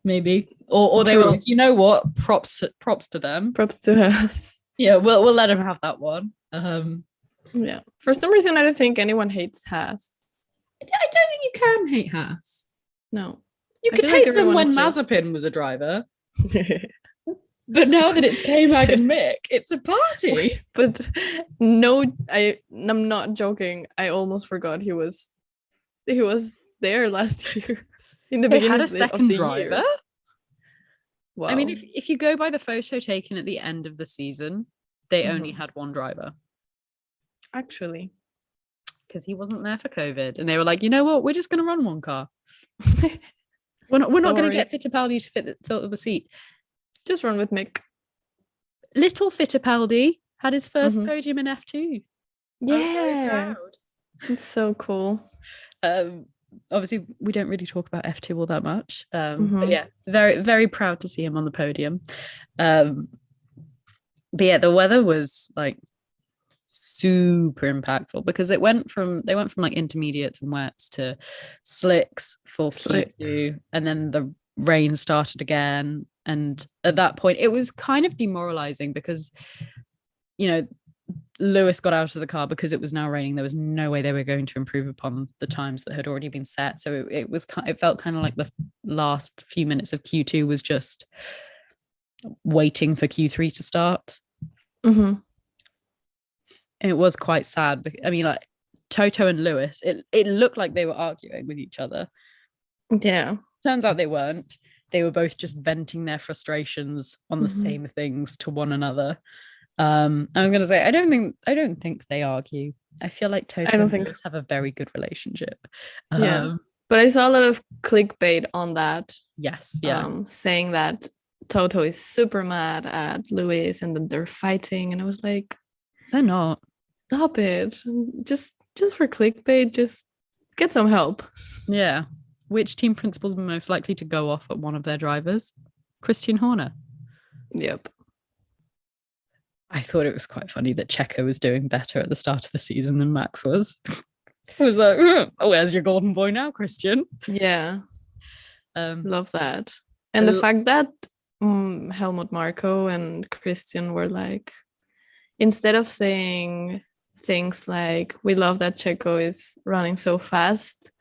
Maybe, or they were like, you know what? Props to them. Props to us. Yeah, we'll let them have that one. Yeah. For some reason, I don't think anyone hates Haas. I don't think you can hate Haas. No. You could hate them when Mazepin was a driver. But now that it's K-Mag and Mick, it's a party. But no, I'm not joking. I almost forgot he was there last year in the beginning of the driver. Year. Wow. I mean, if you go by the photo taken at the end of the season, they only had one driver. Actually, because he wasn't there for COVID, and they were like, you know what, we're just going to run one car. we're not going to get Fittipaldi to fill the seat. Just run with Mick. Little Fittipaldi had his first podium in F2. Yeah, it's so cool. Obviously, we don't really talk about F2 all that much. But yeah, very, very proud to see him on the podium. But yeah, the weather was like super impactful, because they went from like intermediates and wets to slicks, full Q2, and then the rain started again. And at that point, it was kind of demoralizing because, Lewis got out of the car because it was now raining. There was no way they were going to improve upon the times that had already been set. So it felt kind of like the last few minutes of Q2 was just waiting for Q3 to start. And it was quite sad. I mean, like Toto and Lewis, it looked like they were arguing with each other. Yeah. Turns out they weren't. They were both just venting their frustrations on the same things to one another. I was going to say, I don't think they argue. I feel like Toto and Lewis have a very good relationship. Yeah. But I saw a lot of clickbait on that. Yes. Yeah. Saying that Toto is super mad at Lewis and then they're fighting. And I was like, they're not. Stop it. Just for clickbait, just get some help. Yeah. Which team principal's most likely to go off at one of their drivers? Christian Horner. Yep. I thought it was quite funny that Checo was doing better at the start of the season than Max was. I was like, oh, where's your golden boy now, Christian? Yeah. Love that. And the fact that Helmut Marko and Christian were like, instead of saying things like, we love that Checo is running so fast,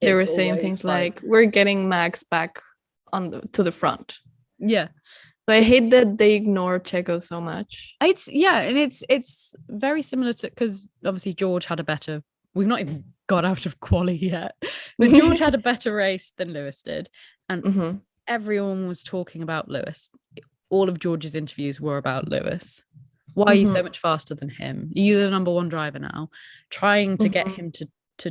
they were saying things like, we're getting Max back to the front. Yeah. So I hate that they ignore Checo so much. It's very similar to, because obviously George had a better, we've not even got out of quali yet, but George had a better race than Lewis did. And everyone was talking about Lewis. All of George's interviews were about Lewis. Why are you so much faster than him? You're the number one driver now. Trying to get him to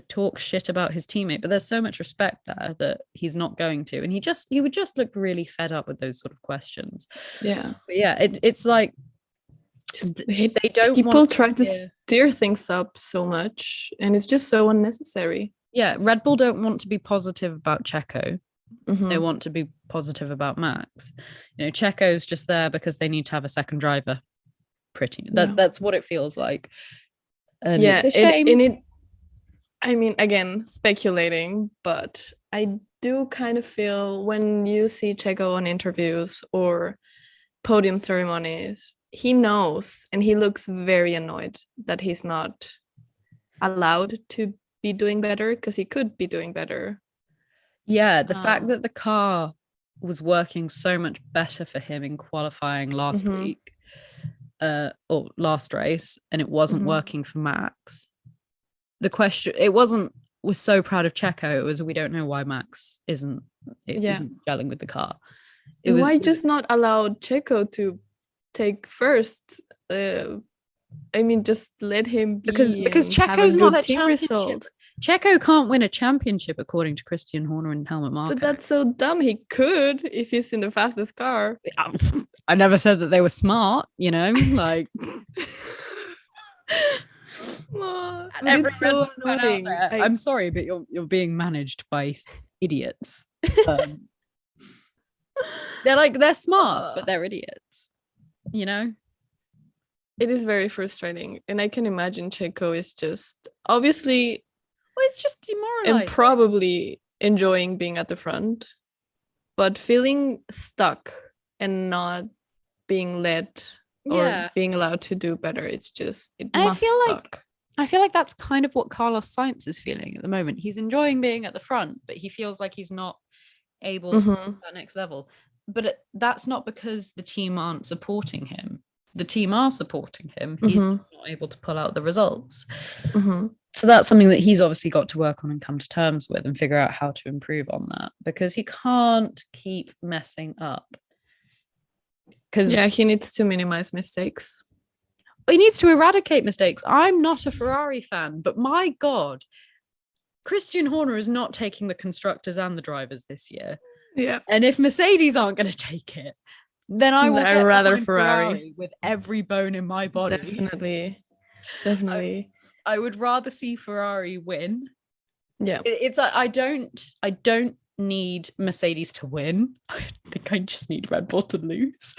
talk shit about his teammate, but there's so much respect there that he's not going to, and he would just look really fed up with those sort of questions. But it's like they don't people try to steer things up so much, and it's just so unnecessary. Red Bull don't want to be positive about Checo. They want to be positive about Max. Checo's just there because they need to have a second driver. That's what it feels like. And it's a shame. I mean, again, speculating, but I do kind of feel when you see Checo on interviews or podium ceremonies, he knows and he looks very annoyed that he's not allowed to be doing better because he could be doing better. Yeah, the fact that the car was working so much better for him in qualifying last week, or last race, and it wasn't working for Max. The question, it wasn't, we're so proud of Checo, it was, we don't know why Max isn't gelling with the car. Why just not allow Checo to take first? I mean, just let him be, because Checo's not a team result. Checo can't win a championship according to Christian Horner and Helmut Marko. But that's so dumb. He could if he's in the fastest car. I never said that they were smart, you know, like. It's so annoying. I'm sorry, but you're being managed by idiots. They're smart, but they're idiots. You know. It is very frustrating, and I can imagine Checo is just obviously. Well, it's just demoralizing. And probably enjoying being at the front, but feeling stuck and not being let or being allowed to do better. It's just, must suck. I feel like that's kind of what Carlos Sainz is feeling at the moment. He's enjoying being at the front, but he feels like he's not able to go to that next level. But that's not because the team aren't supporting him. The team are supporting him. He's not able to pull out the results. So that's something that he's obviously got to work on and come to terms with and figure out how to improve on that, because he can't keep messing up. He needs to minimize mistakes. He needs to eradicate mistakes. I'm not a Ferrari fan, but my God, Christian Horner is not taking the constructors and the drivers this year. Yeah. And if Mercedes aren't going to take it, then I will get rather Ferrari with every bone in my body. Definitely. I would rather see Ferrari win. Yeah. It's I don't need Mercedes to win. I think I just need Red Bull to lose.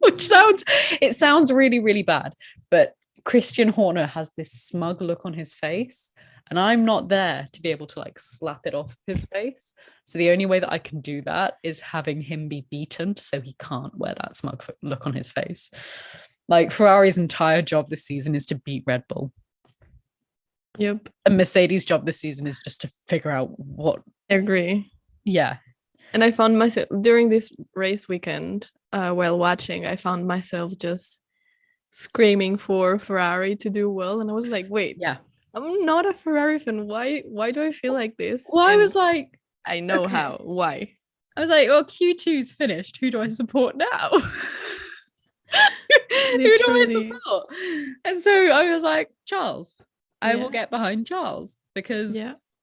Which sounds really, really bad. But Christian Horner has this smug look on his face, and I'm not there to be able to like slap it off his face. So the only way that I can do that is having him be beaten so he can't wear that smug look on his face. Like Ferrari's entire job this season is to beat Red Bull. Yep. And Mercedes' job this season is just to figure out what. I agree. Yeah. And I found myself during this race weekend, while watching, I found myself just screaming for Ferrari to do well. And I was like, wait, I'm not a Ferrari fan. Why do I feel like this? Well, I was like, I know how. Why? I was like, well, Q2's finished. Who do I support now? Who do I support? And so I was like, Charles. I will get behind Charles, because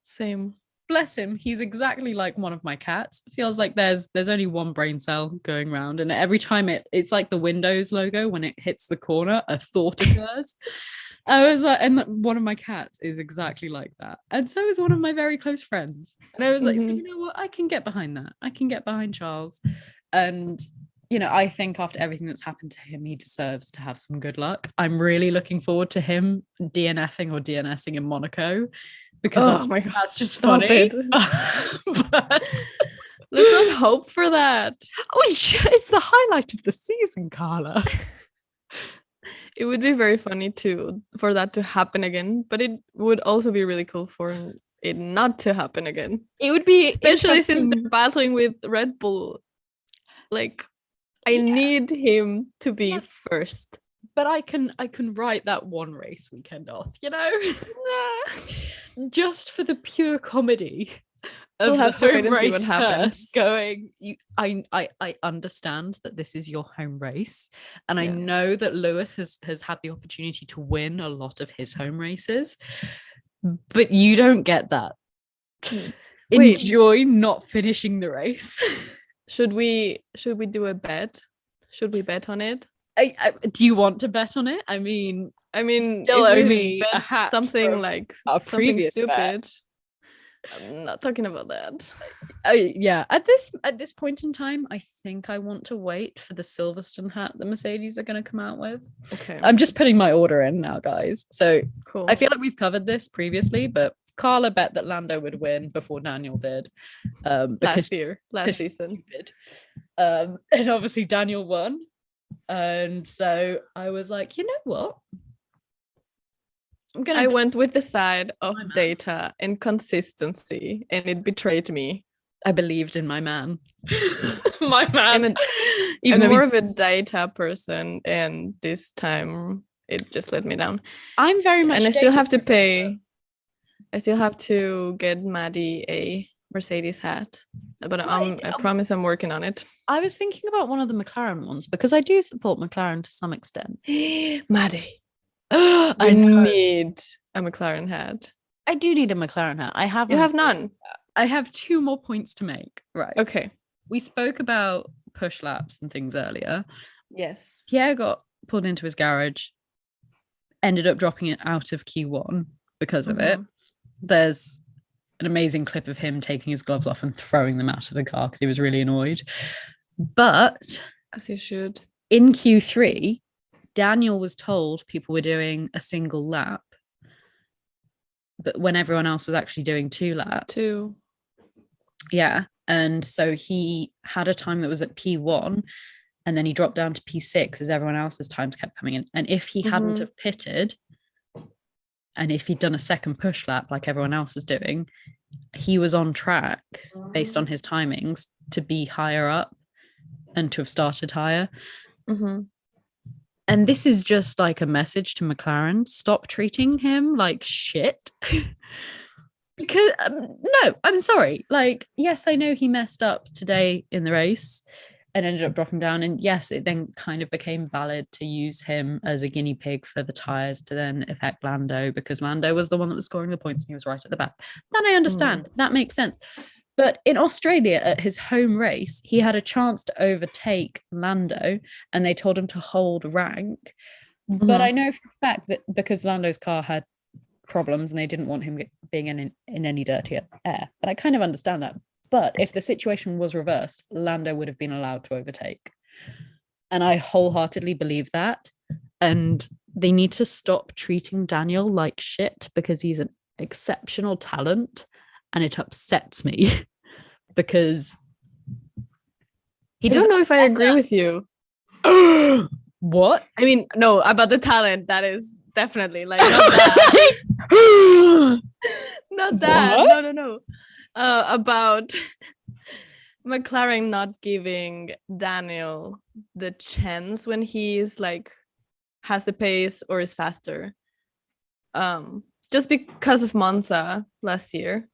same. Bless him, he's exactly like one of my cats. It feels like there's only one brain cell going around, and every time it's like the Windows logo when it hits the corner, a thought occurs. I was like, and one of my cats is exactly like that, and so is one of my very close friends. And I was like, you know what, I can get behind that. I can get behind Charles, and you know, I think after everything that's happened to him, he deserves to have some good luck. I'm really looking forward to him DNFing or DNSing in Monaco, because that's just funny. But let's not hope for that. Oh, it's the highlight of the season, Carla. It would be very funny for that to happen again, but it would also be really cool for it not to happen again. It would be, especially since they're battling with Red Bull. Like, I need him to be first. But I can write that one race weekend off, you know? Just for the pure comedy of we'll have to wait and see what happens. I understand that this is your home race, and I know that Lewis has had the opportunity to win a lot of his home races, but you don't get that. Enjoy not finishing the race. Should we do a bet? Should we bet on it? Do you want to bet on it? I mean, still owe me a hat, something like something stupid. Bet. I'm not talking about that. At this point in time, I think I want to wait for the Silverstone hat the Mercedes are going to come out with. Okay. I'm just putting my order in now, guys. So cool. I feel like we've covered this previously, but Carla bet that Lando would win before Daniel did. Last season. Stupid. And obviously Daniel won. And so I was like, you know what? I went with the side of data and consistency, and it betrayed me. I believed in my man. My man. I'm more of a data person, and this time it just let me down. I'm very much, and I still have to pay. I still have to get Maddie a Mercedes hat, but I promise I'm working on it. I was thinking about one of the McLaren ones because I do support McLaren to some extent. Maddie, I need a McLaren hat. I do need a McLaren hat. I have. You have none. I have 2 more points to make. Right. Okay. We spoke about push laps and things earlier. Yes. Pierre got pulled into his garage, ended up dropping it out of Q1 because of it. There's an amazing clip of him taking his gloves off and throwing them out of the car because he was really annoyed. But as he should. In Q3, Daniel was told people were doing a single lap, but when everyone else was actually doing 2 laps. 2. Yeah. And so he had a time that was at P1 and then he dropped down to P6 as everyone else's times kept coming in. And if he hadn't have pitted and if he'd done a second push lap like everyone else was doing, he was on track based on his timings to be higher up and to have started higher. And this is just like a message to McLaren. Stop treating him like shit. Because no, I'm sorry. Like, yes, I know he messed up today in the race and ended up dropping down. And yes, it then kind of became valid to use him as a guinea pig for the tyres to then affect Lando because Lando was the one that was scoring the points and he was right at the back. That I understand. That makes sense. But in Australia, at his home race, he had a chance to overtake Lando and they told him to hold rank. But I know for a fact that because Lando's car had problems and they didn't want him being in any dirty air. But I kind of understand that. But if the situation was reversed, Lando would have been allowed to overtake. And I wholeheartedly believe that. And they need to stop treating Daniel like shit because he's an exceptional talent. And it upsets me because I don't know if I agree with you. What? I mean, no, about the talent, that is definitely like not that. Not that. What? No. About McLaren not giving Daniel the chance when he's like has the pace or is faster. Just because of Monza last year.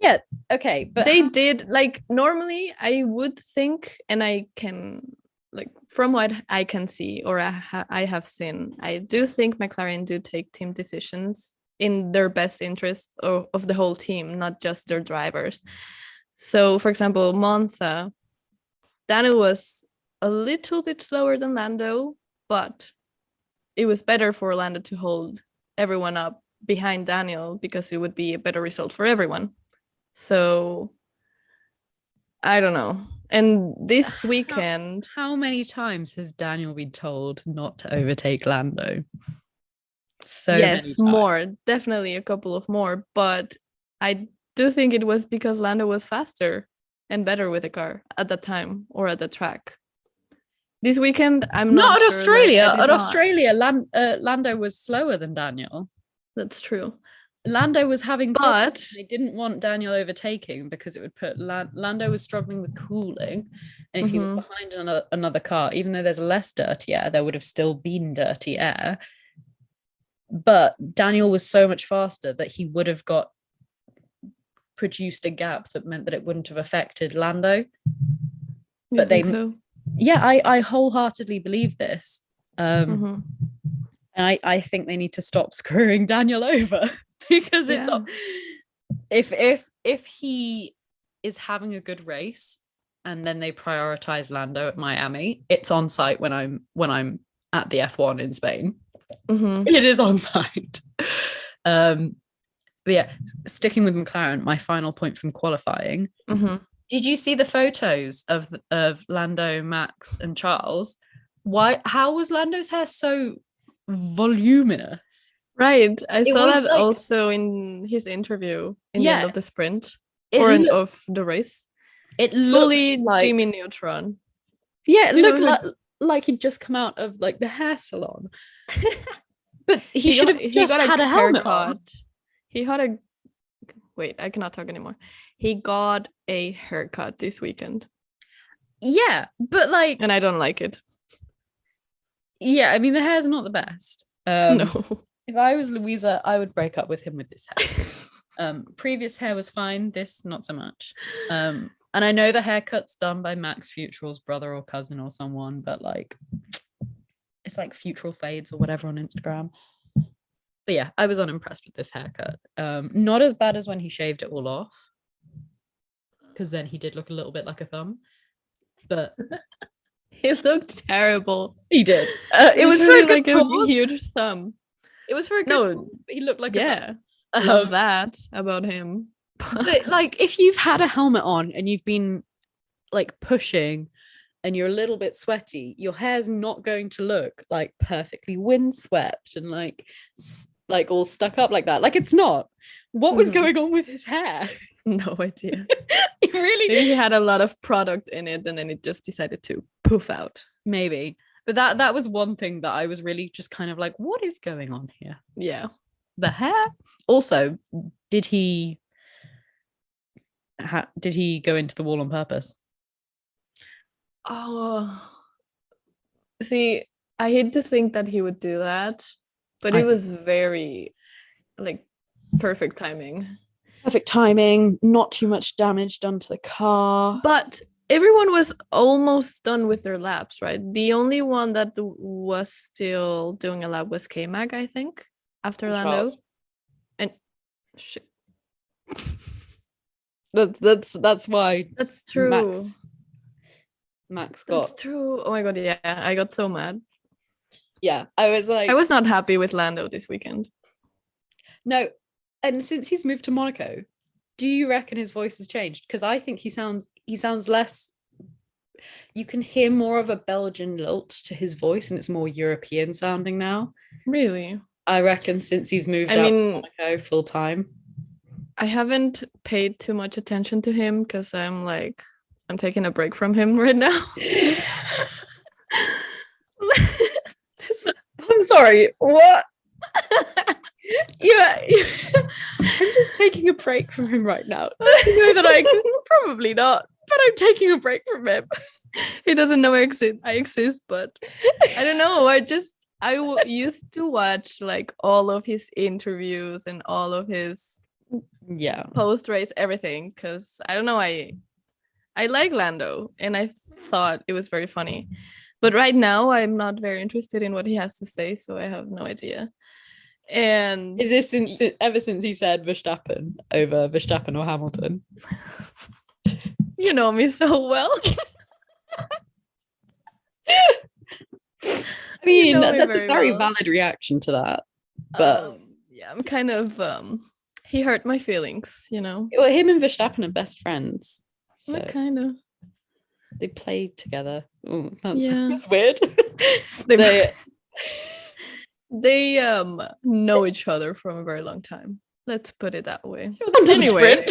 Yeah, okay, but they did like normally I would think, and I can like from what I can see or I have seen, I do think McLaren do take team decisions in their best interest of the whole team, not just their drivers. So, for example, Monza, Daniel was a little bit slower than Lando, but it was better for Lando to hold everyone up behind Daniel because it would be a better result for everyone. So, I don't know. And this weekend... How many times has Daniel been told not to overtake Lando? So yes, more. Definitely a couple of more. But I do think it was because Lando was faster and better with the car at that time or at the track. This weekend, I'm not sure. Australia. At Australia, Lando was slower than Daniel. That's true. Lando was having problems. They didn't want Daniel overtaking because it would put Lando was struggling with cooling, and if he was behind another car, even though there's less dirty air, there would have still been dirty air. But Daniel was so much faster that he would have produced a gap that meant that it wouldn't have affected Lando. But I wholeheartedly believe this, and I think they need to stop screwing Daniel over. Because it's if he is having a good race and then they prioritize Lando at Miami, it's on site when I'm at the F1 in Spain. It is on site. But yeah, sticking with McLaren, my final point from qualifying. Did you see the photos of Lando, Max, and Charles? How was Lando's hair so voluminous? Right. I It saw was that like, also in his interview in the end yeah, of the sprint it or looked, of the race. it looked Fully like, Jimmy Neutron. yeah, it Do you know looked who like he'd just come out of like the hair salon. But he he should got? have He just got had a a helmet on. haircut. He had a wait. I cannot talk anymore. He got a haircut this weekend, Yeah, but like, and I don't like it. yeah, I mean the hair's not the best. No. If I was Louisa, I would break up with him with this hair. Previous hair was fine, this not so much. And I know the haircut's done by Max Futural's brother or cousin or someone, but like it's like Futural Fades or whatever on Instagram. But yeah, I was unimpressed with this haircut. Not as bad as when he shaved it all off, because then he did look a little bit like a thumb. But It looked terrible. he did. It was for a good like cause. a huge thumb. It was for a good cause, but he looked like a thumb. Love that about him. But like if you've had a helmet on and you've been like pushing and you're a little bit sweaty, your hair's not going to look like perfectly windswept and like all stuck up like that. Like it's not. What was going on with his hair? No idea. He really Maybe he had a lot of product in it and then it just decided to poof out. maybe. But that was one thing that I was really just kind of like, what is going on here? Yeah. The hair. Also, did he go into the wall on purpose? Oh, see, I hate to think that he would do that, but it was very like perfect timing. Perfect timing, not too much damage done to the car. But everyone was almost done with their laps, right? The only one that was still doing a lap was K-Mag, I think, after Lando. And shit. That's why. That's true. Max got. That's true. Oh my god, yeah. I got so mad. Yeah, I was like, I was not happy with Lando this weekend. No, and since he's moved to Monaco, do you reckon his voice has changed? Because I think he sounds less. You can hear more of a Belgian lilt to his voice, and it's more European sounding now. Really? I reckon since he's moved out to Monaco full time. I haven't paid too much attention to him because I'm taking a break from him right now. I'm sorry, what? Yeah, I'm just taking a break from him right now. Does he know that I exist? Probably not, but I'm taking a break from him. He doesn't know I exist, but I don't know. I used to watch like all of his interviews and all of his post race everything because I don't know. I like Lando and I thought it was very funny, but right now I'm not very interested in what he has to say, so I have no idea. And is this ever since he said Verstappen over Verstappen or Hamilton? You know me so well. I mean, that's a very valid reaction to that. But yeah, I'm kind of he hurt my feelings, you know. Well, him and Verstappen are best friends. So kind of. They played together. Oh, that's weird. They know each other from a very long time. Let's put it that way. Anyway.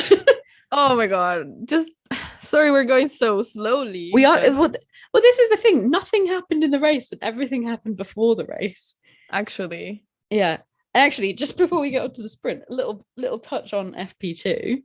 Oh my god. Just sorry we're going so slowly. We are well, this is the thing. Nothing happened in the race and everything happened before the race. Actually. Yeah. Actually, just before we get on to the sprint, a little touch on FP2.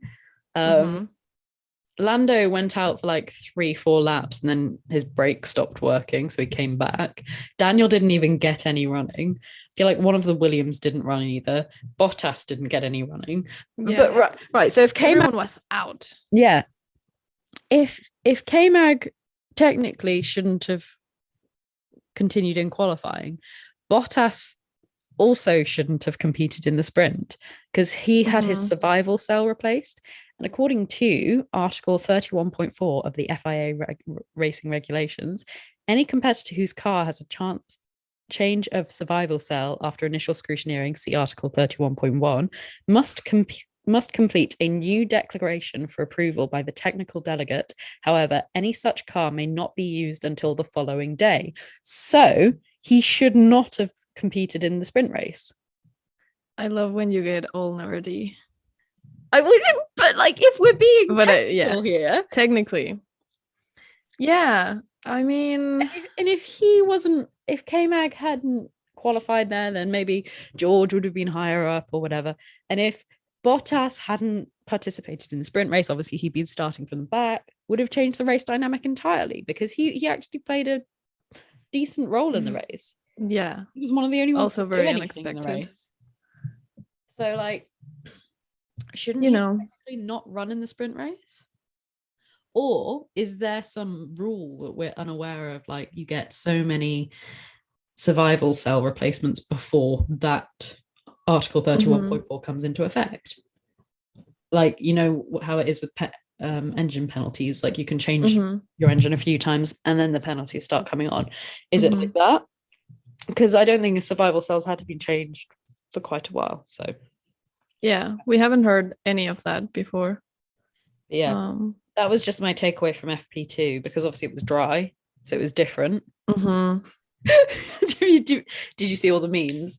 Lando went out for like 3-4 laps and then his brake stopped working, so he came back. Daniel didn't even get any running. I feel like one of the Williams didn't run either. Bottas didn't get any running. Yeah. But right. So if K-Mag was out. Yeah. If K-Mag technically shouldn't have continued in qualifying, Bottas also shouldn't have competed in the sprint because he had his survival cell replaced. And according to Article 31.4 of the FIA racing regulations, any competitor whose car has a change of survival cell after initial scrutineering, see Article 31.1, must complete a new declaration for approval by the technical delegate. However, any such car may not be used until the following day. So he should not have competed in the sprint race. I love when you get all nerdy. I wouldn't, but like if we're being But technical here, technically. Yeah, I mean, and if K-Mag hadn't qualified there, then maybe George would have been higher up or whatever. And if Bottas hadn't participated in the sprint race, obviously he'd been starting from the back, would have changed the race dynamic entirely because he actually played a decent role in the race. yeah, He was one of the only ones also very unexpected. So like, shouldn't you he know actually not run in the sprint race? Or is there some rule that we're unaware of? Like you get so many survival cell replacements before that Article 31.4 comes into effect. Like, you know how it is with engine penalties. Like you can change your engine a few times and then the penalties start coming on. Is it like that? Because I don't think the survival cells had to be changed for quite a while. So yeah, we haven't heard any of that before. Yeah, that was just my takeaway from FP2 because obviously it was dry, so it was different. Did you see all the memes?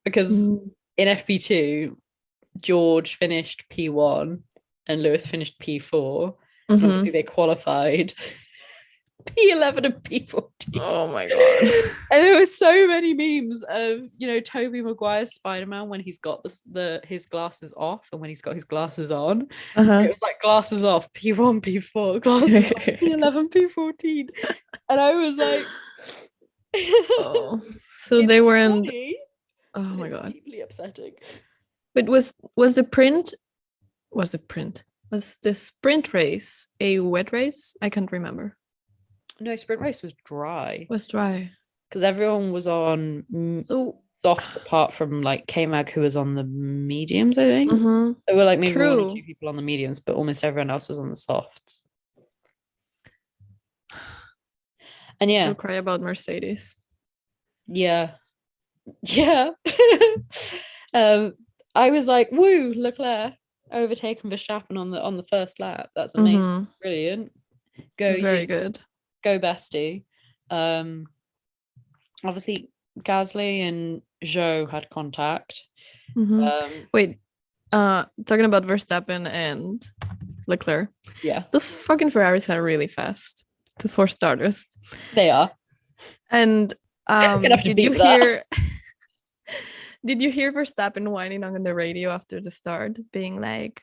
Because in FP2, George finished P1 and Lewis finished P4. And obviously they qualified P11 and P14. Oh my god. And there were so many memes of, you know, Tobey Maguire's Spider-Man when he's got his glasses off and when he's got his glasses on. It was like glasses off, P1, P4, glasses off, P11, P14. And I was like, oh, so they weren't funny. Oh my god. Deeply upsetting. But was the sprint race a wet race? I can't remember. No, sprint race was dry. Was dry. Because everyone was on softs apart from like K-Mag, who was on the mediums, I think. There were like maybe one or two people on the mediums, but almost everyone else was on the softs. And yeah. Don't cry about Mercedes. Yeah. Yeah. I was like, woo, Leclerc overtaken Verstappen on the first lap. That's amazing. Brilliant. Very good. Go bestie. Obviously Gasly and Zhou had contact. Wait, talking about Verstappen and Leclerc. Yeah. Those fucking Ferraris are really fast, for starters. They are. And did you hear Verstappen whining on the radio after the start, being like,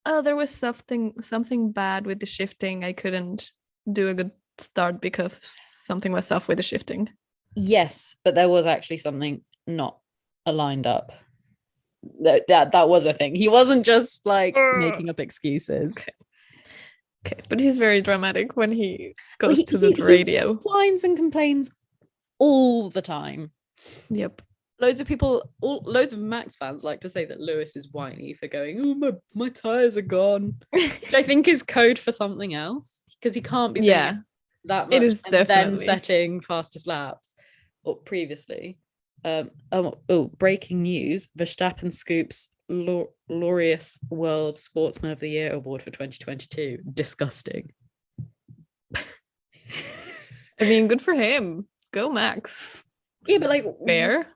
"Oh, there was something bad with the shifting. I couldn't do a good start because something was off with the shifting." Yes, but there was actually something not aligned up. That was a thing. He wasn't just like making up excuses. Okay, but he's very dramatic when he goes to the radio. He whines and complains all the time. Yep. Loads of Max fans like to say that Lewis is whiny for going, "Oh, my tires are gone," which I think is code for something else because he can't be saying that much. It is and definitely then setting fastest laps or previously. Breaking news: Verstappen scoops Laureus World Sportsman of the Year award for 2022. Disgusting. I mean, good for him. Go Max. Yeah, but like fair?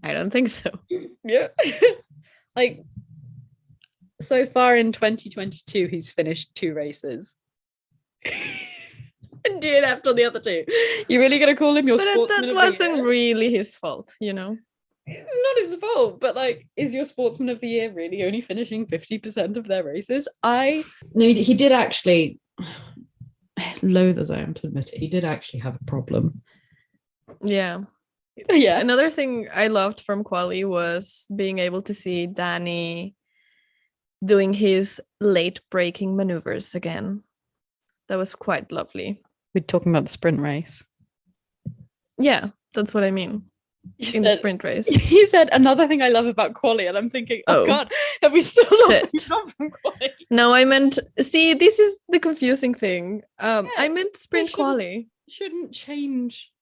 I don't think so. Yeah. Like so far in 2022, he's finished 2 races. And DNF'd on the other 2. You're really gonna call him your sportsman of the year? That wasn't really his fault, you know. Not his fault, but like, is your sportsman of the year really only finishing 50% of their races? No, he did actually, loath as I am to admit it, he did actually have a problem. Yeah. Yeah. Another thing I loved from Quali was being able to see Danny doing his late braking maneuvers again. That was quite lovely. We're talking about the sprint race. Yeah, that's what I mean. The sprint race. He said another thing I love about Quali, and I'm thinking, oh god, have we still not moved on from Quali? No, I meant, see, this is the confusing thing. I meant sprint Quali. Shouldn't change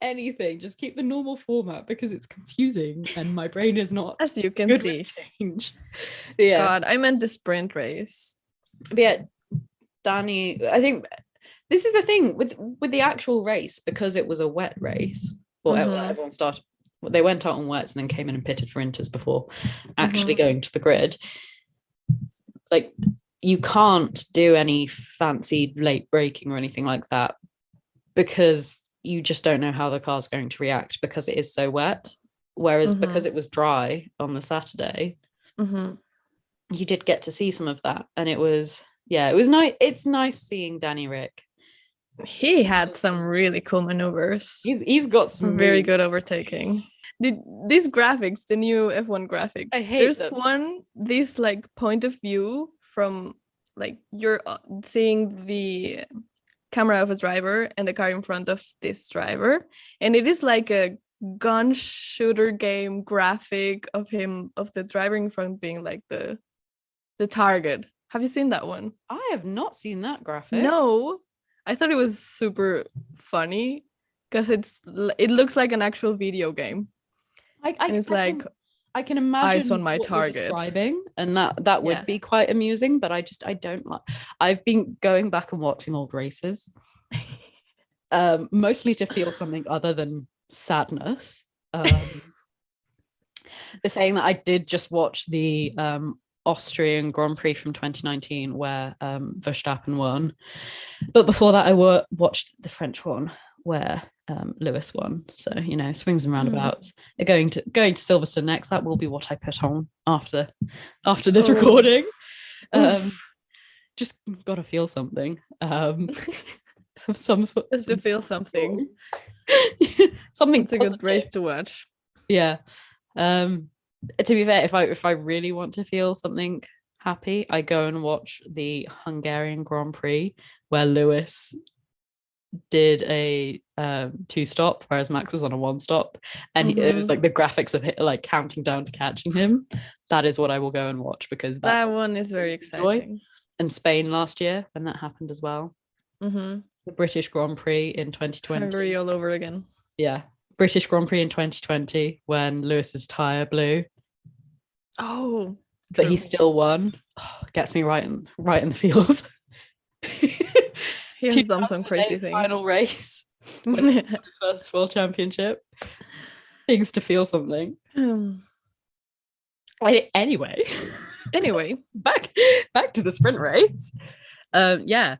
anything, just keep the normal format because it's confusing and my brain is not, as you can see, change. Yeah, god, I meant the sprint race. But yeah, Danny, I think this is the thing with the actual race, because it was a wet race, or everyone started they went out on wets and then came in and pitted for inters before actually going to the grid. Like, you can't do any fancy late braking or anything like that because you just don't know how the car's going to react because it is so wet. Whereas because it was dry on the Saturday, you did get to see some of that. And it was nice. It's nice seeing Danny Rick. He had some really cool maneuvers. He's got some very good overtaking. These graphics, the new F1 graphics, I hate there's them. this like point of view from like you're seeing the camera of a driver and the car in front of this driver, and it is like a gun shooter game graphic of the driver in front being like the target. Have you seen that one? I have not seen that graphic. No, I thought it was super funny because it looks like an actual video game. I can imagine eyes on my what target you're describing, and that would be quite amusing, but I don't like. I've been going back and watching old races, mostly to feel something other than sadness. They're saying that I did just watch the Austrian Grand Prix from 2019 where Verstappen won, but before that I watched the French one where Lewis won. So swings and roundabouts. They're going to Silverstone next. That will be what I put on after this recording. Just gotta feel something. Some just to feel something. Something. It's a good race to watch. Yeah. To be fair, if I really want to feel something happy, I go and watch the Hungarian Grand Prix where Lewis did a 2-stop, whereas Max was on a 1-stop, and it was like the graphics of it like counting down to catching him. That is what I will go and watch because that one is very exciting. And Spain last year when that happened as well. The British Grand Prix in 2020. Hungary all over again. Yeah. British Grand Prix in 2020 when Lewis's tire blew. Oh, but he still won. Gets me right in the feels. He has done some crazy things. Final race, his first world championship. Things to feel something. Anyway, back to the sprint race. Yeah.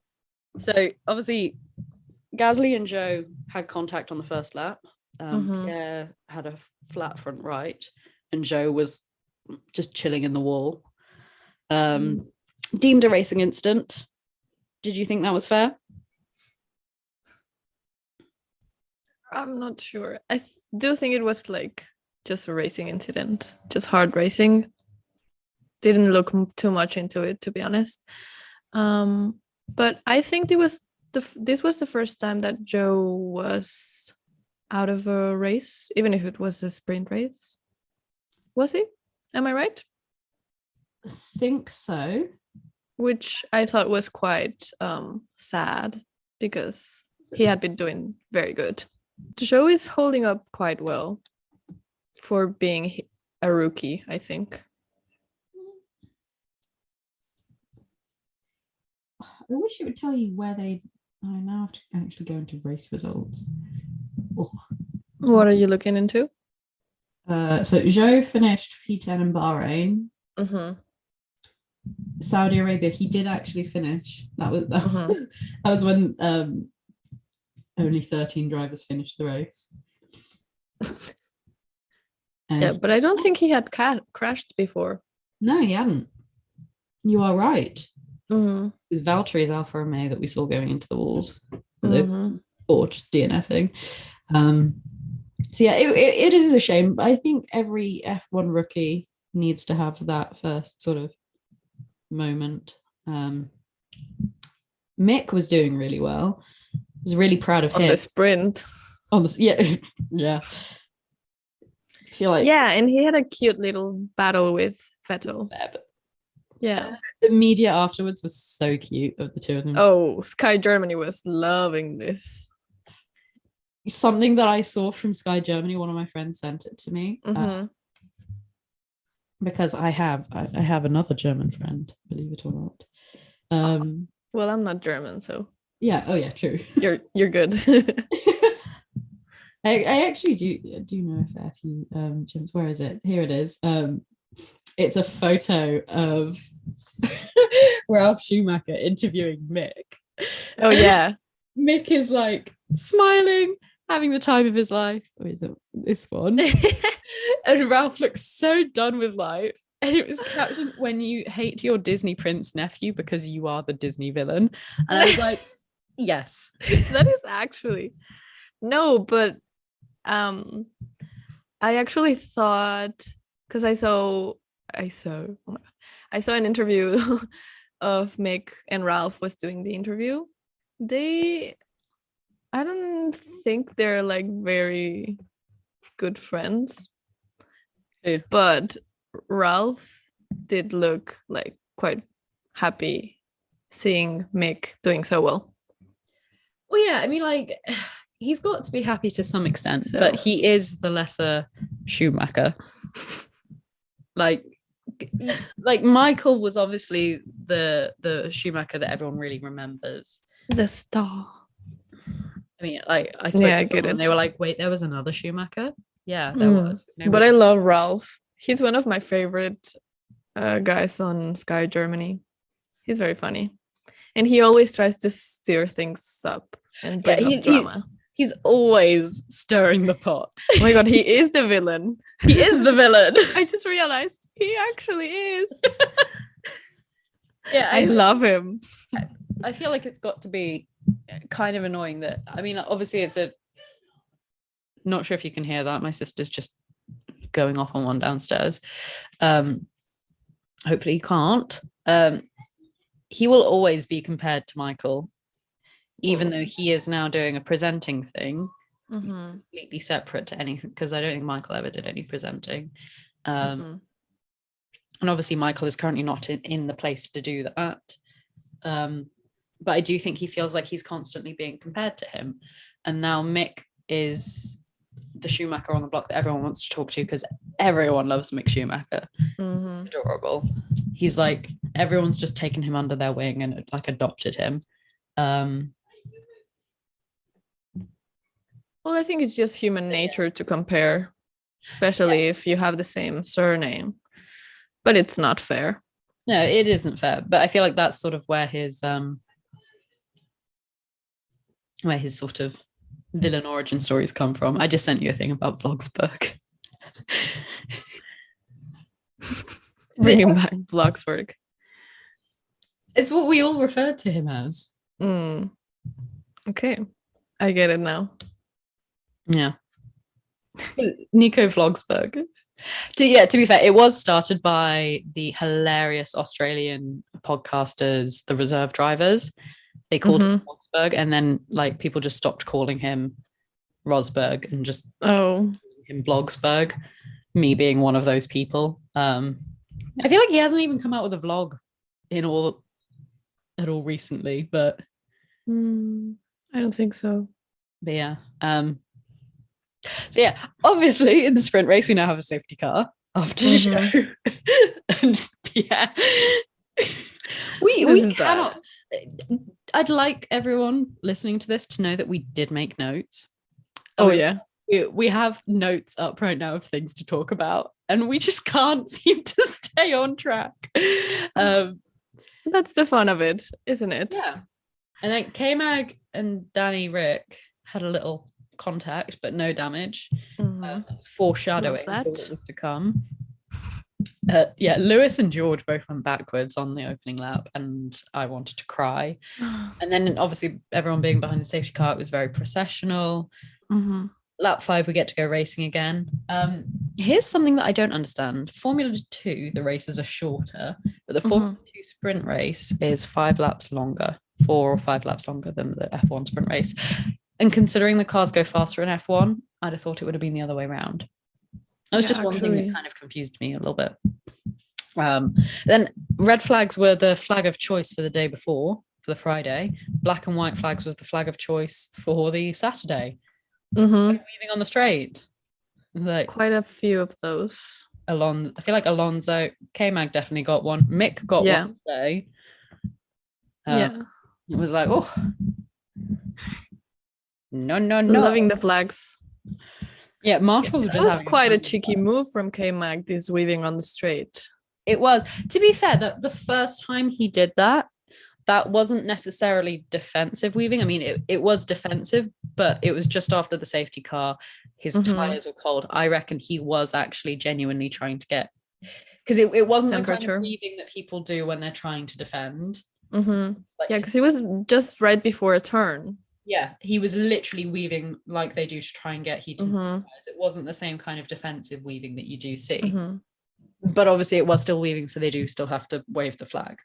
So obviously, Gasly and Zhou had contact on the first lap. Pierre had a flat front right, and Zhou was just chilling in the wall. Deemed a racing incident. Did you think that was fair? I'm not sure. I do think it was like just a racing incident, just hard racing. Didn't look too much into it, to be honest. But I think this was the first time that Zhou was out of a race, even if it was a sprint race. Was he? Am I right? I think so. Which I thought was quite sad because he had been doing very good. Zhou is holding up quite well for being a rookie, I think. I wish it would tell you where they... I now have to actually go into race results. What are you looking into? So Zhou finished P10 in Bahrain. Saudi Arabia, he did actually finish. That was when only 13 drivers finished the race. Yeah, but I don't think he had crashed before. No, he hadn't. You are right. It was Valtteri's Alfa Romeo that we saw going into the walls. Or just DNFing. So yeah, it is a shame. But I think every F1 rookie needs to have that first sort of moment. Mick was doing really well. I was really proud of him. On the sprint. Yeah. I feel like and he had a cute little battle with Vettel. Seb. Yeah. The media afterwards was so cute of the two of them. Oh, Sky Germany was loving this. Something that I saw from Sky Germany, one of my friends sent it to me. Because I have another German friend, believe it or not. Well, I'm not German, so yeah. Oh yeah, true. You're good. I actually do know a fair few gyms. Where is it? Here it is. It's a photo of Ralph Schumacher interviewing Mick. Oh yeah. Mick is like smiling, having the time of his life. Or is it this one? And Ralph looks so done with life. And it was captioned, "When you hate your Disney prince nephew because you are the Disney villain." And I was like, yes. That is actually no, but I actually thought, because oh my God, I saw an interview of Mick and Ralph was doing the interview. I don't think they're like very good friends, but Ralph did look like quite happy seeing Mick doing so well. Well, yeah, I mean, like, he's got to be happy to some extent, So- but he is the lesser Schumacher. Like Michael was obviously the Schumacher that everyone really remembers. The star. I mean, like, I spoke Yeah, I to get someone and it. they were like, "Wait, there was another Schumacher?" Yeah, there was. His name But was- I love Ralph. He's one of my favorite guys on Sky Germany. He's very funny. And he always tries to steer things up and bring up drama. He's always stirring the pot. Oh my God, he is the villain. He is the villain. I just realized he actually is. Yeah, I love him. I feel like it's got to be kind of annoying that, I mean, obviously not sure if you can hear that. My sister's just going off on one downstairs. Hopefully you can't. He will always be compared to Michael, even though he is now doing a presenting thing, completely separate to anything, because I don't think Michael ever did any presenting. And obviously Michael is currently not in the place to do that. But I do think he feels like he's constantly being compared to him. And now Mick is the Schumacher on the block that everyone wants to talk to, because everyone loves Mick Schumacher. Adorable. He's like, everyone's just taken him under their wing and like adopted him. Well, I think it's just human nature to compare, especially if you have the same surname. But it's not fair. No, it isn't fair. But I feel like that's sort of where his sort of villain origin stories come from. I just sent you a thing about Vlogsburg. Bringing back Vlogsburg. It's what we all refer to him as. Okay, I get it now. Yeah. Nico Vlogsburg. To be fair, it was started by the hilarious Australian podcasters, the Reserve Drivers. They called him Vlogsburg, and then like people just stopped calling him Rosberg and just him Vlogsburg. Me being one of those people. I feel like he hasn't even come out with a vlog at all recently, but I don't think so. But yeah. So yeah, obviously in the sprint race we now have a safety car after the show. And yeah. We cannot. I'd like everyone listening to this to know that we did make notes. We have notes up right now of things to talk about, and we just can't seem to stay on track. That's the fun of it, isn't it? Yeah. And then K-Mag and Danny Rick had a little contact, but no damage. It's foreshadowing what was to come. Lewis and George both went backwards on the opening lap, and I wanted to cry. And then obviously everyone being behind the safety car, it was very processional. Lap 5 we get to go racing again. Here's something that I don't understand. Formula 2, the races are shorter, but the Formula 2 sprint race is 4 or 5 laps longer than the F1 sprint race. And considering the cars go faster in F1, I'd have thought it would have been the other way around. That was just one thing that kind of confused me a little bit. Then red flags were the flag of choice for the day before, for the Friday. Black and white flags was the flag of choice for the Saturday. Weaving on the straight. Like, quite a few of those. I feel like Alonso, K-Mag definitely got one. Mick got one today. It was like, oh. No. Loving the flags. Yeah, marshals were That just was having a quite a funny cheeky time. move from K-Mag, this weaving on the straight. It was. To be fair, the first time he did that, that wasn't necessarily defensive weaving. I mean, it was defensive, but it was just after the safety car. His tires were cold. I reckon he was actually genuinely trying to get, because it wasn't the kind of weaving that people do when they're trying to defend. Like, Yeah, because he was just right before a turn. Yeah, he was literally weaving like they do to try and get heat into the tires. It wasn't the same kind of defensive weaving that you do see. But obviously it was still weaving, so they do still have to wave the flag.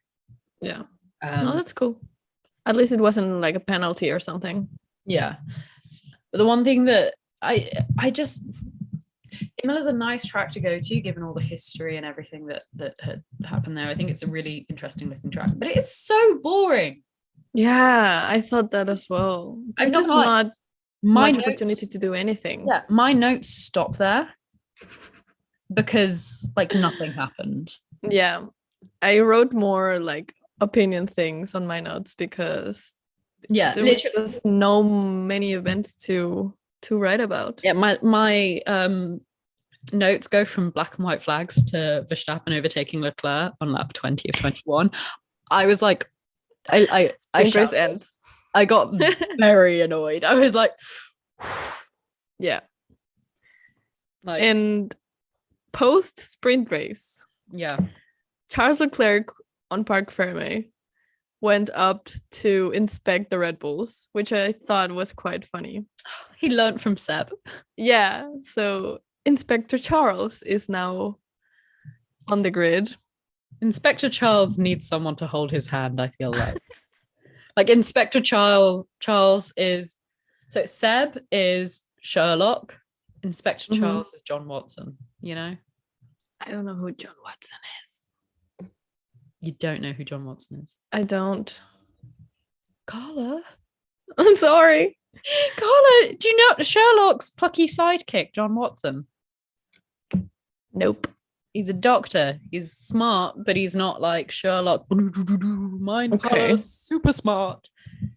Yeah. No, that's cool. At least it wasn't like a penalty or something. Yeah. But the one thing that I just, Imola's a nice track to go to, given all the history and everything that had happened there. I think it's a really interesting looking track, but it is so boring. Yeah, I thought that as well. There's just not much opportunity to do anything. Yeah, my notes stop there because like nothing happened. Yeah, I wrote more like opinion things on my notes because there was just no many events to write about. Yeah, my notes go from black and white flags to Verstappen overtaking Leclerc on lap 20 of 21. I was like, I race ends. I got very annoyed. I was like, yeah. Like, and post sprint race, yeah, Charles Leclerc on Parc Fermé went up to inspect the Red Bulls, which I thought was quite funny. He learned from Seb. Yeah, so Inspector Charles is now on the grid. Inspector Charles needs someone to hold his hand, I feel like. Like Inspector Charles is, so Seb is Sherlock, Inspector Charles is John Watson, you know? I don't know who John Watson is. You don't know who John Watson is? I don't. Carla? I'm sorry. Carla, do you know Sherlock's plucky sidekick, John Watson? Nope. He's a doctor. He's smart, but he's not like Sherlock. Mind power, super smart.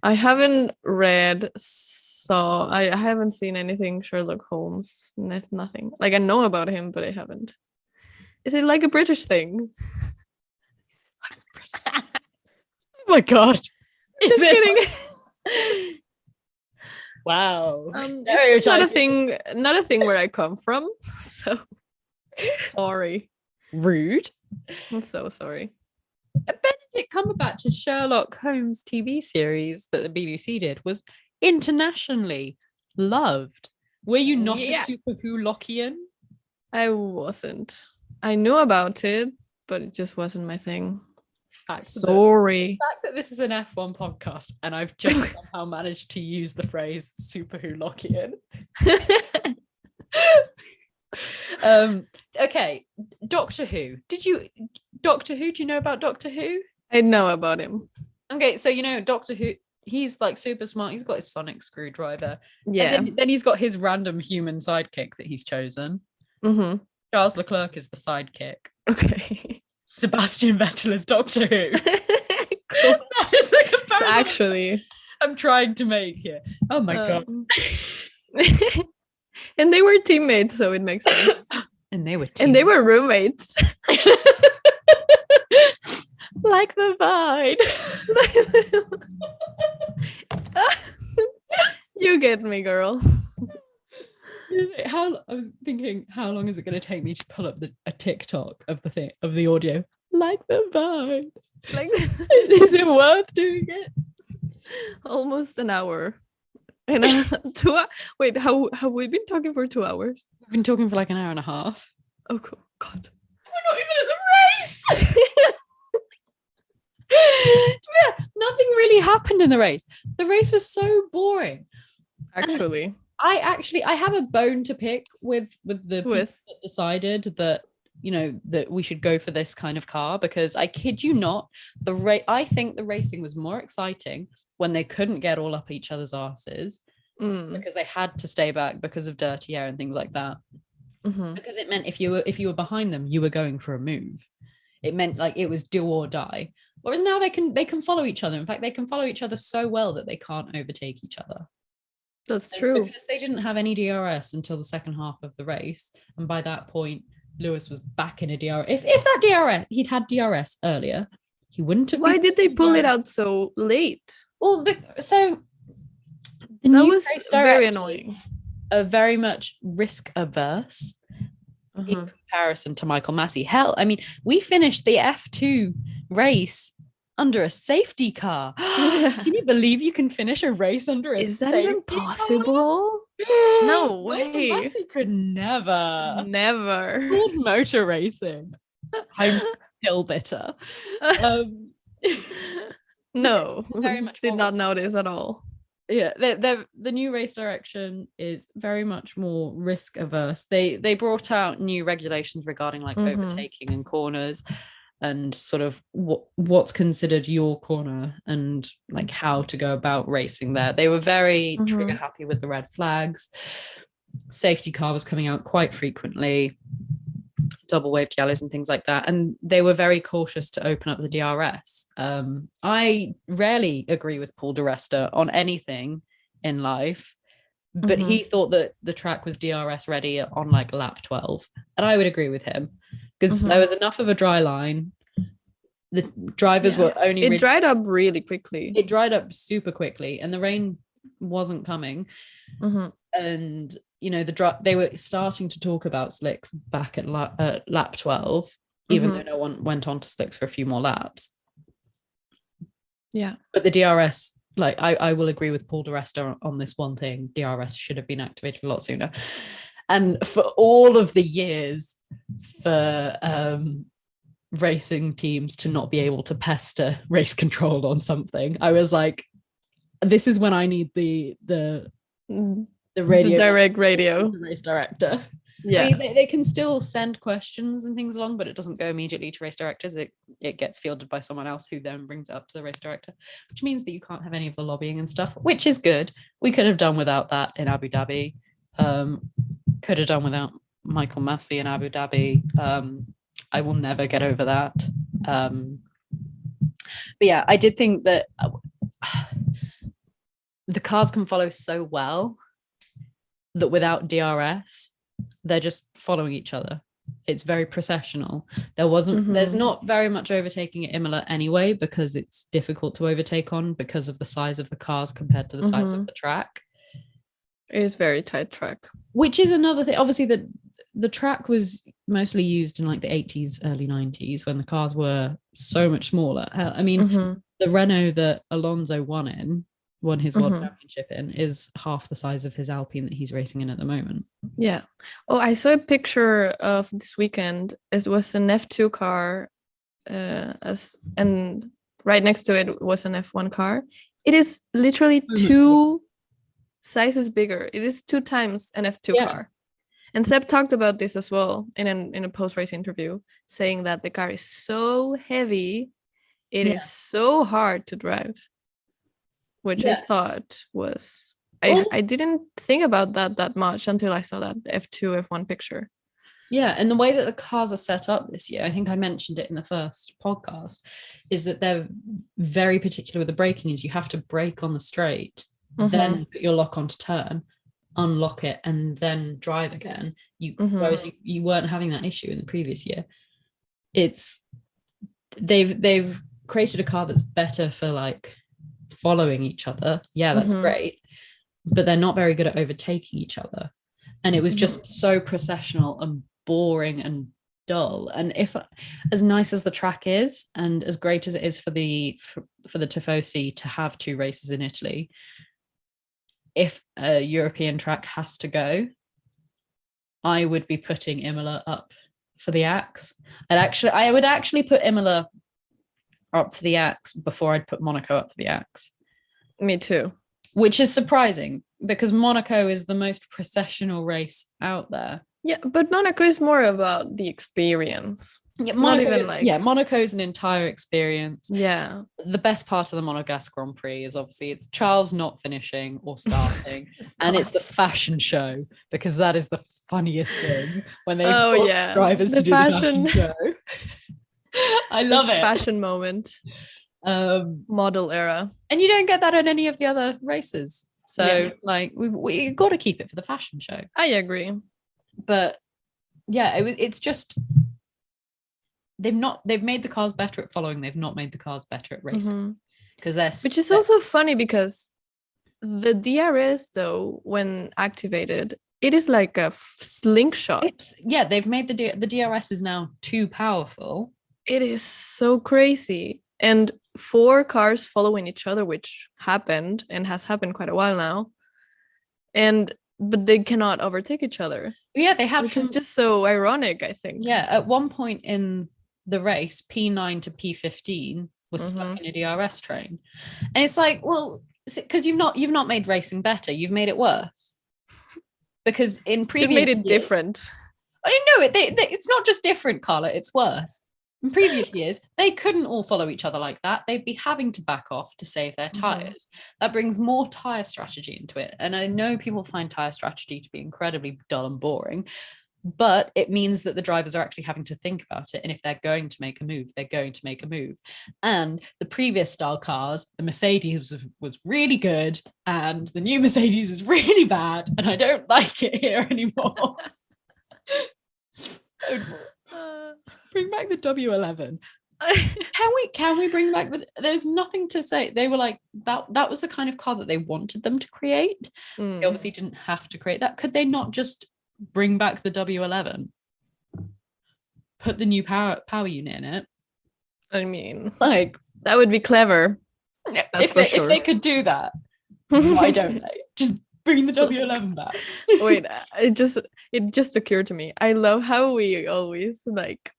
I haven't read, so I haven't seen anything Sherlock Holmes. Nothing. Like I know about him, but I haven't. Is it like a British thing? Oh my god! Just kidding. Wow. It's not a thing where I come from. So sorry. Rude. I'm so sorry. Benedict Cumberbatch's Sherlock Holmes TV series that the BBC did was internationally loved. Were you not a super Lockian? I wasn't. I knew about it, but it just wasn't my thing. Sorry. The fact that this is an F1 podcast and I've just somehow managed to use the phrase super Lockian. Okay, Doctor Who. Do you know about Doctor Who? I know about him. Okay, so you know Doctor Who, he's like super smart. He's got his sonic screwdriver. Yeah. And then he's got his random human sidekick that he's chosen. Charles Leclerc is the sidekick. Okay. Sebastian Vettel is Doctor Who. Cool. That is the comparison actually I'm trying to make here. Oh my god. And they were teammates, so it makes sense. And they were roommates. Like the vine. You get me, girl. I was thinking, how long is it going to take me to pull up a TikTok of the audio? Like the vine. Is it worth doing it? Almost an hour. And wait, how have we been talking for 2 hours? We've been talking for like an hour and a half. Oh cool. God. We're not even at the race. Yeah, nothing really happened in the race. The race was so boring. Actually. I have a bone to pick with the people that decided that, you know, that we should go for this kind of car, because I kid you not, I think the racing was more exciting when they couldn't get all up each other's asses because they had to stay back because of dirty air and things like that. Because it meant if you were behind them, you were going for a move. It meant like it was do or die. Whereas now they can follow each other. In fact, they can follow each other so well that they can't overtake each other. That's true. Because they didn't have any DRS until the second half of the race, and by that point Lewis was back in a DRS. If that DRS, he'd had DRS earlier, he wouldn't have. Why did they pull it out so late? Well, so that was very annoying. Are very much risk averse in comparison to Michael Massey. Hell, I mean, we finished the F2 race under a safety car. Can you believe you can finish a race under a Is safety that even possible? car? No way. Massey could never. Never. Motor racing. I'm still bitter. No, very much did not notice at all. Yeah, the new race direction is very much more risk averse. They brought out new regulations regarding like overtaking and corners, and sort of what's considered your corner and like how to go about racing there. They were very trigger happy with the red flags. Safety car was coming out quite frequently, double waved yellows and things like that, and they were very cautious to open up the DRS. I rarely agree with Paul di Resta on anything in life, but he thought that the track was DRS ready on like lap 12, and I would agree with him because there was enough of a dry line. The drivers were only it dried up really quickly. It dried up super quickly, and the rain wasn't coming. And you know, they were starting to talk about slicks back at lap 12, even though no one went on to slicks for a few more laps. Yeah, but the DRS, like I will agree with Paul di Resta on this one thing: DRS should have been activated a lot sooner. And for all of the years for racing teams to not be able to pester race control on something, I was like, this is when I need the radio, the direct radio, the race director. Yeah, I mean, they can still send questions and things along, but it doesn't go immediately to race directors. It gets fielded by someone else who then brings it up to the race director, which means that you can't have any of the lobbying and stuff, which is good. We could have done without that in Abu Dhabi. Could have done without Michael Massey in Abu Dhabi. I will never get over that. But yeah, I did think that the cars can follow so well that without DRS, they're just following each other. It's very processional. There's not very much overtaking at Imola anyway, because it's difficult to overtake on because of the size of the cars compared to the size of the track. It is very tight track. Which is another thing. Obviously, the track was mostly used in like the 80s, early 90s when the cars were so much smaller. I mean, the Renault that Alonso won his world championship in is half the size of his Alpine that he's racing in at the moment. Yeah. Oh, I saw a picture of this weekend. It was an F2 car, and right next to it was an F1 car. It is literally 2 sizes bigger. It is 2 times an F2 car. And Seb talked about this as well in a post-race interview, saying that the car is so heavy, it is so hard to drive. Which I thought was... I didn't think about that much until I saw that F2, F1 picture. Yeah, and the way that the cars are set up this year, I think I mentioned it in the first podcast, is that they're very particular with the braking. Is you have to brake on the straight, then put your lock on to turn, unlock it, and then drive again. Whereas you weren't having that issue in the previous year. They've created a car that's better for like following each other. Yeah, that's great, but they're not very good at overtaking each other. And it was just so processional and boring and dull. And if, as nice as the track is and as great as it is for the Tifosi to have 2 races in Italy, if a European track has to go, I would be putting Imola up for the axe. I would actually put Imola up for the axe before I'd put Monaco up for the axe. Me too. Which is surprising because Monaco is the most processional race out there. Yeah, but Monaco is more about the experience. Yeah, Monaco is an entire experience. Yeah. The best part of the Monegasque Grand Prix is obviously it's Charles not finishing or starting, and it's the fashion show, because that is the funniest thing when they drivers to do the fashion show. I love it. Fashion moment. Model era. And you don't get that in any of the other races. So like we got to keep it for the fashion show. I agree. But yeah, it's just they've made the cars better at following. They've not made the cars better at racing because which is also funny because the DRS though, when activated, it is like a slingshot. They've made the DRS is now too powerful. It is so crazy. And 4 cars following each other, which happened and has happened quite a while now. But they cannot overtake each other. Yeah, they have, which is just so ironic, I think. Yeah, at one point in the race, P9 to P15 was stuck in a DRS train, and it's like, well, because you've not made racing better, you've made it worse. Because in previous, you've made it different. I know it. It's not just different, Carla. It's worse. In previous years, they couldn't all follow each other like that. They'd be having to back off to save their tires. That brings more tire strategy into it. And I know people find tire strategy to be incredibly dull and boring, but it means that the drivers are actually having to think about it. And if they're going to make a move, they're going to make a move. And the previous style cars, the Mercedes was really good, and the new Mercedes is really bad. And I don't like it here anymore. Bring back the W11. Can we bring back there's nothing to say. They were like that was the kind of car that they wanted them to create. They obviously didn't have to create that. Could they not just bring back the W11, put the new power unit in it? I mean, like, that would be clever. If they could do that, why don't they just bring the W11 back? Wait, it just occurred to me. I love how we always like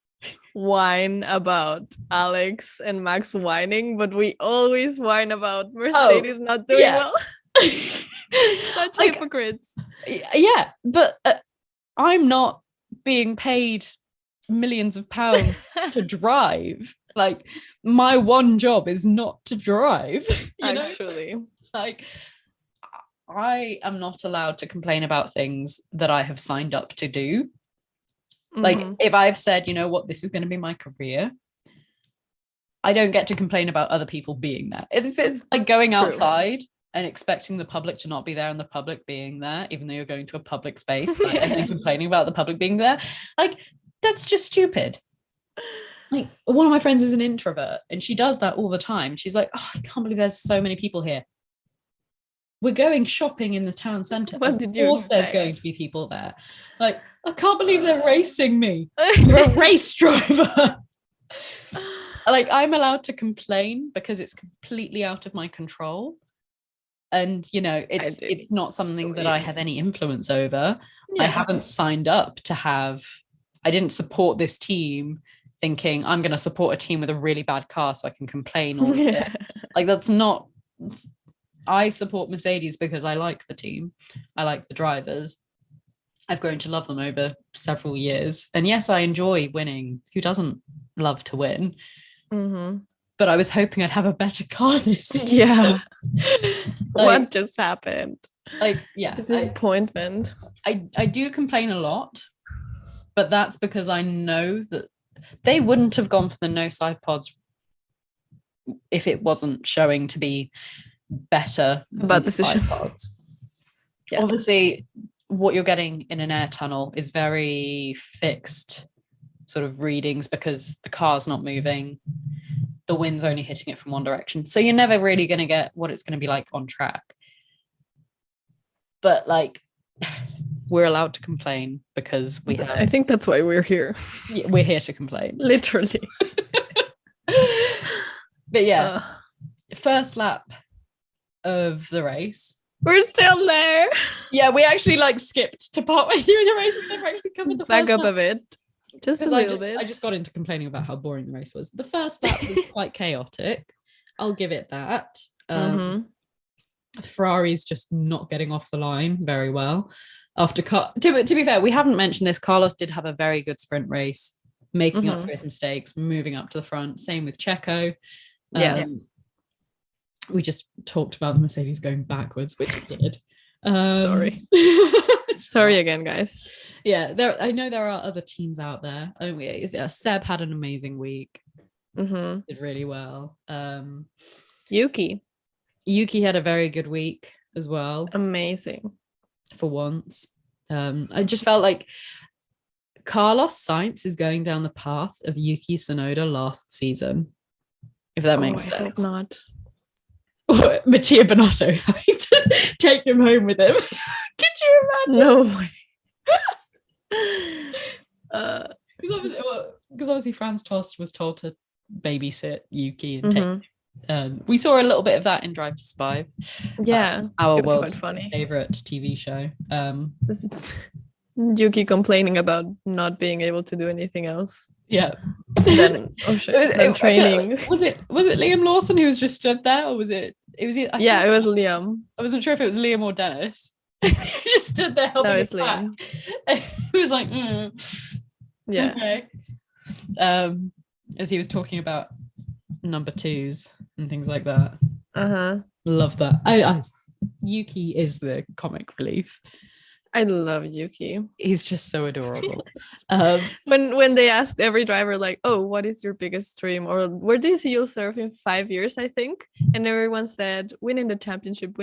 whine about Alex and Max whining, but we always whine about Mercedes not doing well. Such hypocrites. Yeah, but I'm not being paid millions of pounds to drive. Like, my one job is not to drive. Actually, like, I am not allowed to complain about things that I have signed up to do. Like, if I've said, you know what, this is going to be my career, I don't get to complain about other people being there. It's like going outside and expecting the public to not be there and the public being there, even though you're going to a public space and then complaining about the public being there. Like, that's just stupid. Like, one of my friends is an introvert and she does that all the time. She's like, oh, I can't believe there's so many people here. We're going shopping in the town centre. Of course there's going to be people there. Like, I can't believe they're racing me. You're a race driver. Like, I'm allowed to complain because it's completely out of my control. And, you know, it's not something that I have any influence over. Yeah. I haven't signed up to have... I didn't support this team thinking I'm going to support a team with a really bad car so I can complain all of it. Like, that's not... I support Mercedes because I like the team. I like the drivers. I've grown to love them over several years. And yes, I enjoy winning. Who doesn't love to win? But I was hoping I'd have a better car this season. Yeah. What just happened? Like, yeah. Disappointment. I do complain a lot, but that's because I know that they wouldn't have gone for the no side pods if it wasn't showing to be better about decision pods. Yeah. Obviously, what you're getting in an air tunnel is very fixed sort of readings because the car's not moving. The wind's only hitting it from one direction. So you're never really going to get what it's going to be like on track. But like, we're allowed to complain because we have... I think that's why we're here. Yeah, we're here to complain. Literally. But yeah, first lap of the race. We're still there. Yeah, we actually like skipped to partway through the race. We never actually covered the back first up lap. a bit. Just a little bit. I just got into complaining about how boring the race was. The first lap was quite chaotic. I'll give it that. Ferrari's just not getting off the line very well. After to be fair, we haven't mentioned this. Carlos did have a very good sprint race, making up for his mistakes, moving up to the front. Same with Checo. We just talked about the Mercedes going backwards, which it did. Sorry. Sorry again, guys. Yeah, I know there are other teams out there. Seb had an amazing week. Did really well. Yuki had a very good week. as well. Amazing. For once. I just felt like Carlos Sainz is going down the path of Yuki Tsunoda last season, if that makes sense. I hope not. Or Mattia Binotto having to take him home with him. Could you imagine? No way. Because obviously Franz Tost was told to babysit Yuki and take. We saw a little bit of that in Drive to Survive. Yeah, our world's favorite TV show. Yuki complaining about not being able to do anything else. Yeah. Then training. Was it Liam Lawson who was just stood there, or was it? It was Liam. I wasn't sure if it was Liam or Dennis. He just stood there helping. No, it's Liam. He was like, yeah. Okay. As he was talking about number twos and things like that. Love that. I Yuki is the comic relief. I love Yuki. He's just so adorable. When they asked every driver, like, oh, what is your biggest dream, or where do you see yourself in 5 years, I think, and everyone said winning the championship.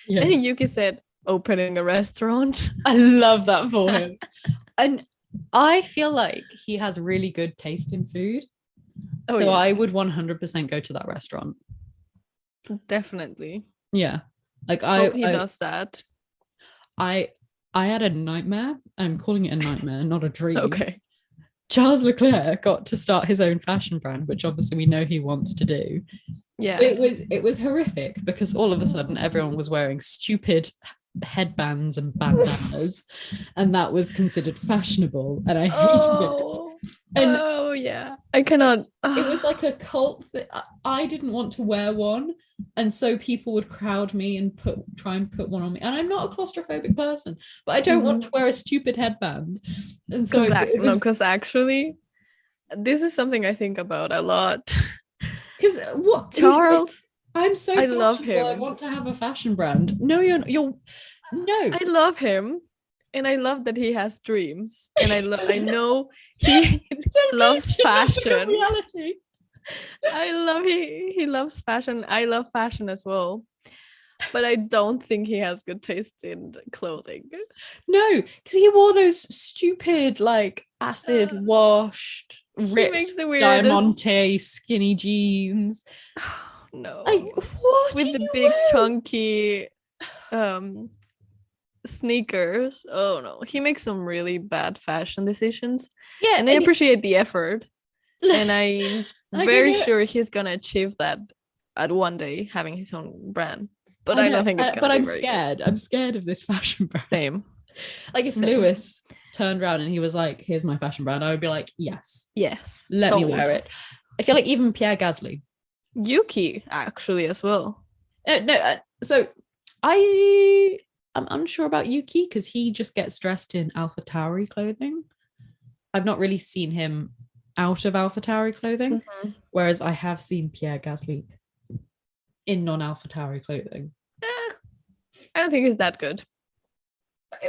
Yeah. And Yuki said opening a restaurant. I love that for him. And I feel like he has really good taste in food. I would 100% go to that restaurant. Definitely. Yeah. Like I hope he does that. I had a nightmare. I'm calling it a nightmare, not a dream. Okay. Charles Leclerc got to start his own fashion brand, which obviously we know he wants to do. Yeah. It was horrific because all of a sudden everyone was wearing stupid headbands and bandanas, and that was considered fashionable, and I hated it. And yeah, I cannot. It was like a cult that I didn't want to wear one, and so people would crowd me and try and put one on me. And I'm not a claustrophobic person, but I don't want to wear a stupid headband. And so because actually, this is something I think about a lot. Because Charles, I'm so I love him. I want to have a fashion brand. No, you're no. I love him. And I love that he has dreams, and I know he loves fashion. Reality. He loves fashion. I love fashion as well, but I don't think he has good taste in clothing. No, because he wore those stupid, like acid washed, ripped Diamante skinny jeans. No, like what? With the big chunky sneakers. Oh no, he makes some really bad fashion decisions. Yeah, and I appreciate the effort, and I'm very sure he's gonna achieve that at one day, having his own brand. But I don't think it's gonna. But I'm scared. I'm scared of this fashion brand. Same. Like if Lewis turned around and he was like, "Here's my fashion brand," I would be like, "Yes, let me wear it." I feel like even Pierre Gasly, Yuki, actually as well. So I'm unsure about Yuki because he just gets dressed in AlphaTauri clothing. I've not really seen him out of AlphaTauri clothing, whereas I have seen Pierre Gasly in non-AlphaTauri clothing. I don't think he's that good.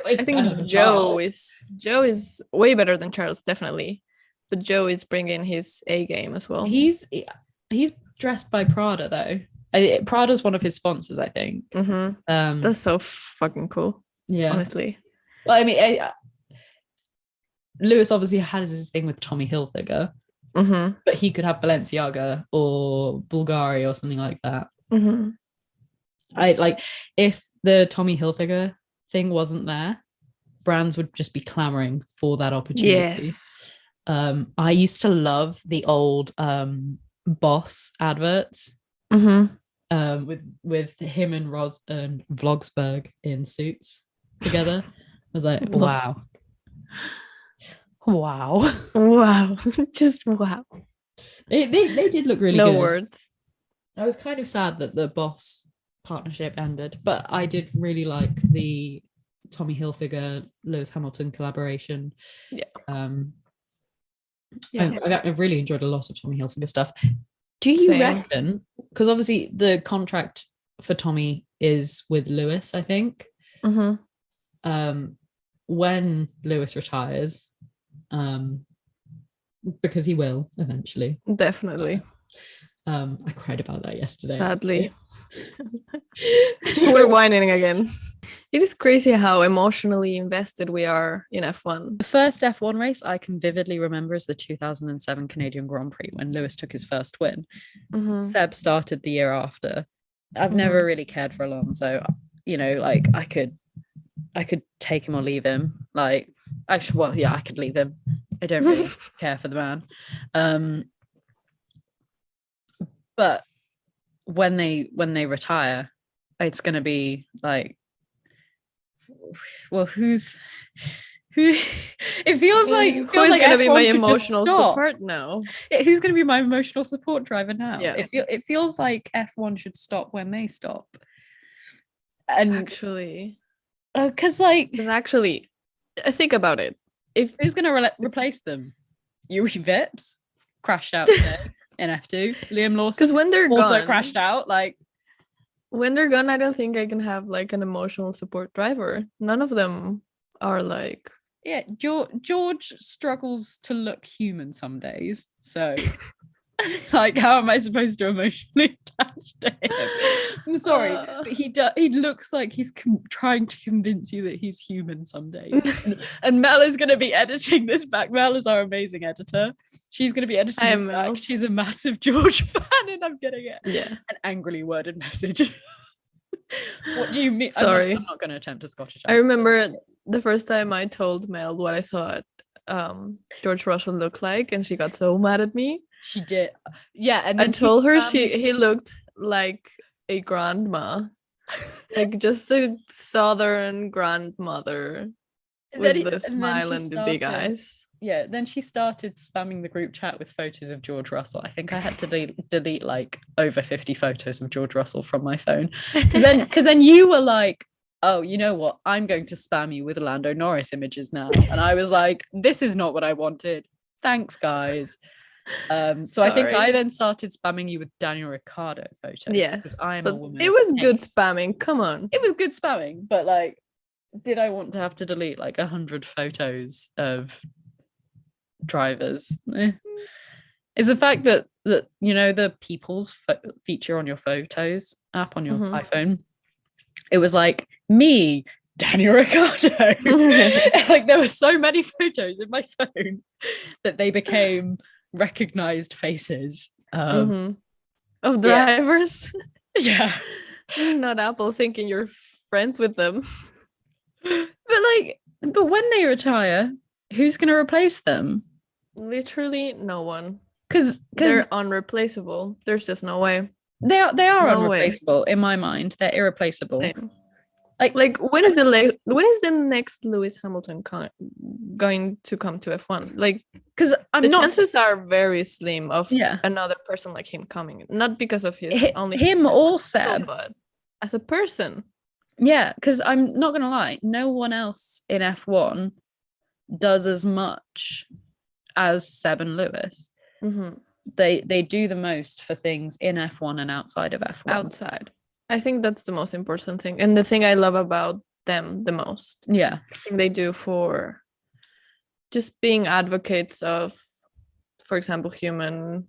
I think Joe is way better than Charles, definitely. But Joe is bringing his A game as well. He's dressed by Prada though. Prada's one of his sponsors, I think. That's so fucking cool. Yeah, honestly. Well, I mean, Lewis obviously has his thing with Tommy Hilfiger, but he could have Balenciaga or Bulgari or something like that. I like if the Tommy Hilfiger thing wasn't there, brands would just be clamoring for that opportunity. Yes. I used to love the old Boss adverts. With him and Roz and Vlogsberg in suits together. I was like, wow. Just wow. They did look really good. No words. I was kind of sad that the Boss partnership ended, but I did really like the Tommy Hilfiger Lewis Hamilton collaboration. I've really enjoyed a lot of Tommy Hilfiger stuff. Do you reckon, because obviously the contract for Tommy is with Lewis, I think, when Lewis retires, because he will eventually. Definitely. I cried about that yesterday. Sadly. We're whining again. It is crazy how emotionally invested we are in F1. The first F1 race I can vividly remember is the 2007 Canadian Grand Prix when Lewis took his first win. Seb started the year after. I've never really cared for Alonso. You know, like I could take him or leave him. Like, actually, well, yeah, I could leave him. I don't really care for the man. But when they retire, it's going to be like, well, who? It feels like who is going to be my emotional stop. support now? Who's going to be my emotional support driver now? Yeah. It feels like F1 should stop when they stop. And actually, because actually, think about it. If who's going to replace them? Yuri Vips crashed out today in F2. Liam Lawson, because when they're also gone, crashed out. Like when they're gone, I don't think I can have like an emotional support driver. None of them are like. Yeah, George struggles to look human some days. So, like, how am I supposed to emotionally attach to him? I'm sorry, but he looks like he's trying to convince you that he's human some days. and Mel is going to be editing this back. Mel is our amazing editor. She's going to be editing this back. She's a massive George fan, and I'm getting an angrily worded message. What do you mean? Sorry, I'm not going to attempt a Scottish accent. I remember the first time I told Mel what I thought George Russell looked like, and she got so mad at me. She did. Yeah, and I told her he looked like a grandma. Like just a southern grandmother with the smile and the big eyes. Yeah, then she started spamming the group chat with photos of George Russell. I think I had to delete like over 50 photos of George Russell from my phone. Because then you were like, oh, you know what? I'm going to spam you with Lando Norris images now. And I was like, this is not what I wanted. Thanks, guys. So I think I then started spamming you with Daniel Ricciardo photos. Yes, because I am but a woman. It was good spamming. Come on. It was good spamming, but like, did I want to have to delete like 100 photos of drivers? Is the fact that you know the people's feature on your photos app on your iPhone, it was like me, Daniel Ricciardo. Like there were so many photos in my phone that they became recognized faces of drivers. Yeah. Not Apple thinking you're friends with them. But when they retire, who's going to replace them? Literally no one. Because they're unreplaceable. There's just no way. They are unreplaceable in my mind. They're irreplaceable. Same. Like when is the next Lewis Hamilton going to come to F1? Like, because chances are very slim of another person like him coming. Not because of him or Seb, but as a person. Yeah, because I'm not gonna lie, no one else in F1 does as much as Seb and Lewis. They do the most for things in F1 and outside of F1. Outside. I think that's the most important thing. And the thing I love about them the most. Yeah. I think they do for just being advocates of, for example, human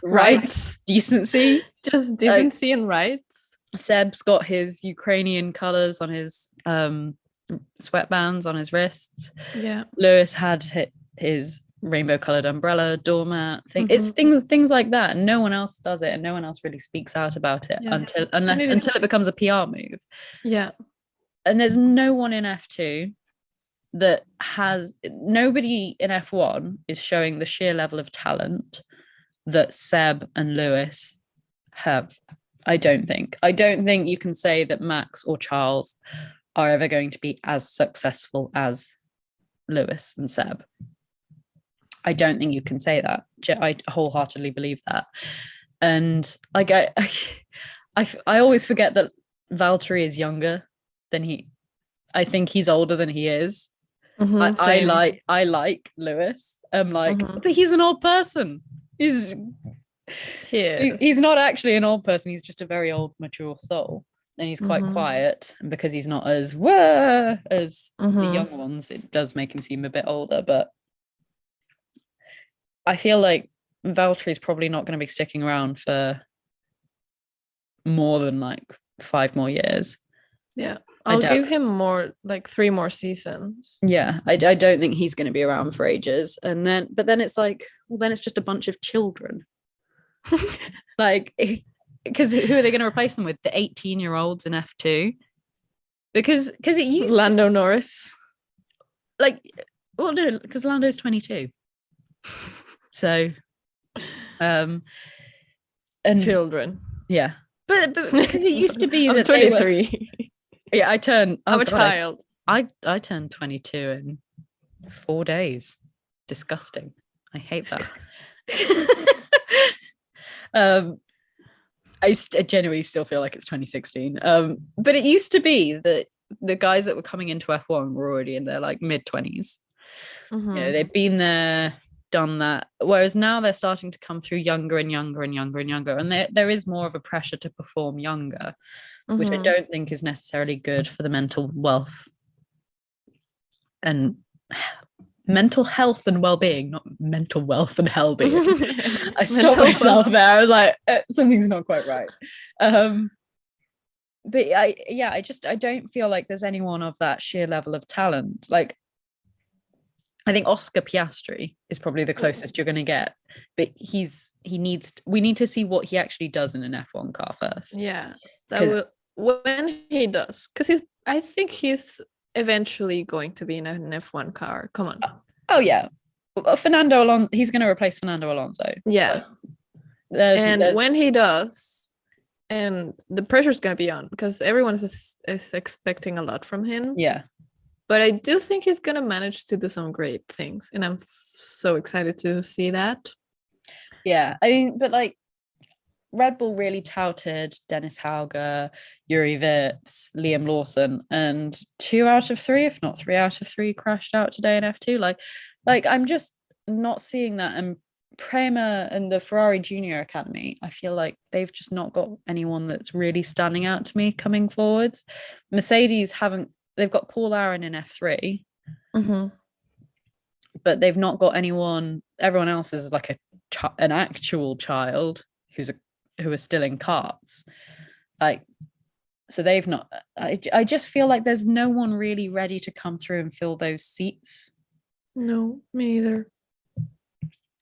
rights. Decency. Just decency and rights. Seb's got his Ukrainian colours on his sweatbands on his wrists. Yeah. Lewis had his rainbow colored umbrella doormat thing. It's things like that, and no one else does it, and no one else really speaks out about it until it becomes a PR move. Yeah. And there's no one in F2 that has, nobody in F1 is showing the sheer level of talent that Seb and Lewis have. I don't think you can say that Max or Charles are ever going to be as successful as Lewis and Seb. I don't think you can say that. I wholeheartedly believe that. And like I always forget that Valtteri is younger than he. I think he's older than he is. I like Lewis. I'm like, but he's an old person. He's not actually an old person. He's just a very old, mature soul. And he's quite quiet. And because he's not as as the young ones, it does make him seem a bit older. But I feel like Valtteri's probably not going to be sticking around for more than like 5 more years. Yeah. I'll give him more, like 3 more seasons. Yeah, I don't think he's going to be around for ages. But then it's like, well, then it's just a bunch of children. Like, because who are they going to replace them with? The 18-year-olds in F2? Because it used Lando Norris. Like, well, no, because Lando's 22. So, and children. Yeah, but because it used to be that 23. Yeah, I turned. I'm a child. I turned 22 in 4 days. Disgusting. I hate that. I genuinely still feel like it's 2016. But it used to be that the guys that were coming into F1 were already in their like mid-20s. Mm-hmm. You know, they've been there, done that. Whereas now they're starting to come through younger and younger and younger and younger. And there is more of a pressure to perform younger, which I don't think is necessarily good for the mental wealth and mental health and well-being, not mental wealth and hell-being. I stopped myself there. I was like, something's not quite right. But I don't feel like there's anyone of that sheer level of talent. Like, I think Oscar Piastri is probably the closest you're going to get, but we need to see what he actually does in an F1 car first. Yeah, when he does, because I think he's eventually going to be in an F1 car. Come on. Oh yeah, Fernando Alonso. He's going to replace Fernando Alonso. Yeah, there's... when he does, and the pressure's going to be on because everyone is expecting a lot from him. Yeah. But I do think he's going to manage to do some great things. And I'm so excited to see that. Yeah. I mean, but like Red Bull really touted Dennis Hauger, Yuri Vips, Liam Lawson, and 2 out of 3, if not 3 out of 3, crashed out today in F2. Like I'm just not seeing that. And Prema and the Ferrari Junior Academy, I feel like they've just not got anyone that's really standing out to me coming forwards. Mercedes they've got Paul Aaron in F3, but they've not got anyone. Everyone else is like an actual child who are still in karts. Like, so they've not. I just feel like there's no one really ready to come through and fill those seats. No, me either.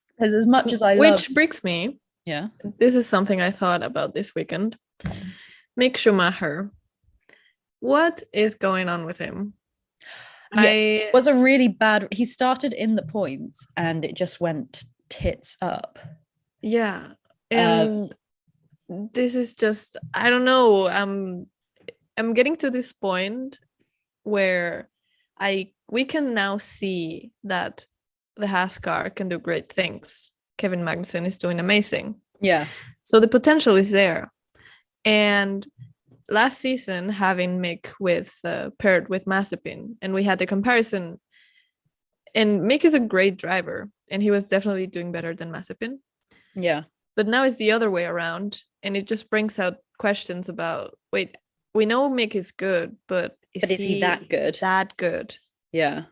Because as much as which brings me. Yeah. This is something I thought about this weekend. Mick Schumacher. What is going on with him? Yeah, it was a really bad. He started in the points and it just went tits up. Yeah, and this is just, I don't know. I'm getting to this point where we can now see that the Haas car can do great things. Kevin Magnussen is doing amazing. Yeah. So the potential is there, and last season, having Mick paired with Mazepin, and we had the comparison, and Mick is a great driver, and he was definitely doing better than Mazepin. Yeah. But now it's the other way around, and it just brings out questions about, wait, we know Mick is good, but is he that good? That good? Yeah.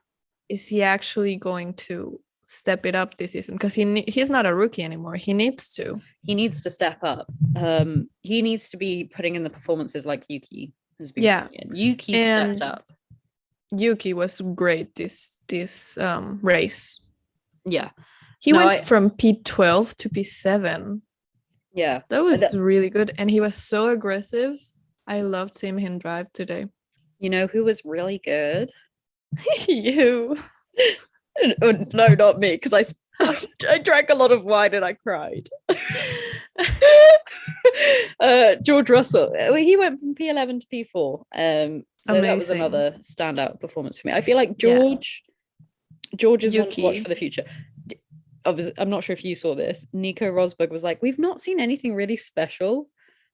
Is he actually going to step it up this season? Because he's not a rookie anymore. He needs to step up. He needs to be putting in the performances like Yuki has been. Yeah. Yuki stepped up. Yuki was great this race. Yeah, he went from P12 to P7. Yeah, that was really good, and he was so aggressive. I loved seeing him drive today. You know who was really good? You. No, not me, because I drank a lot of wine and I cried. George Russell, he went from P11 to P4. So amazing. That was another standout performance for me. I feel like George is one to watch for the future. I'm not sure if you saw this. Nico Rosberg was like, we've not seen anything really special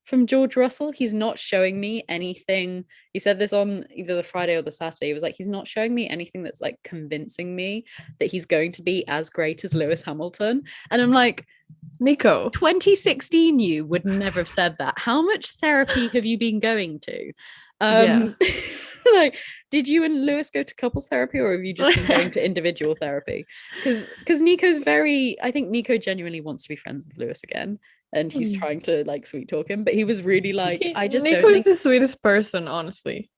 from George Russell. He's not showing me anything. He said this on either the Friday or the Saturday. He was like, he's not showing me anything that's like convincing me that he's going to be as great as Lewis Hamilton. And I'm like, Nico, 2016 you would never have said that. How much therapy have you been going to? Like, did you and Lewis go to couples therapy, or have you just been going to individual therapy? Because Nico's I think Nico genuinely wants to be friends with Lewis again. and he's trying to like sweet talk him, but he was really like, I just Nico don't is the sweetest person, honestly.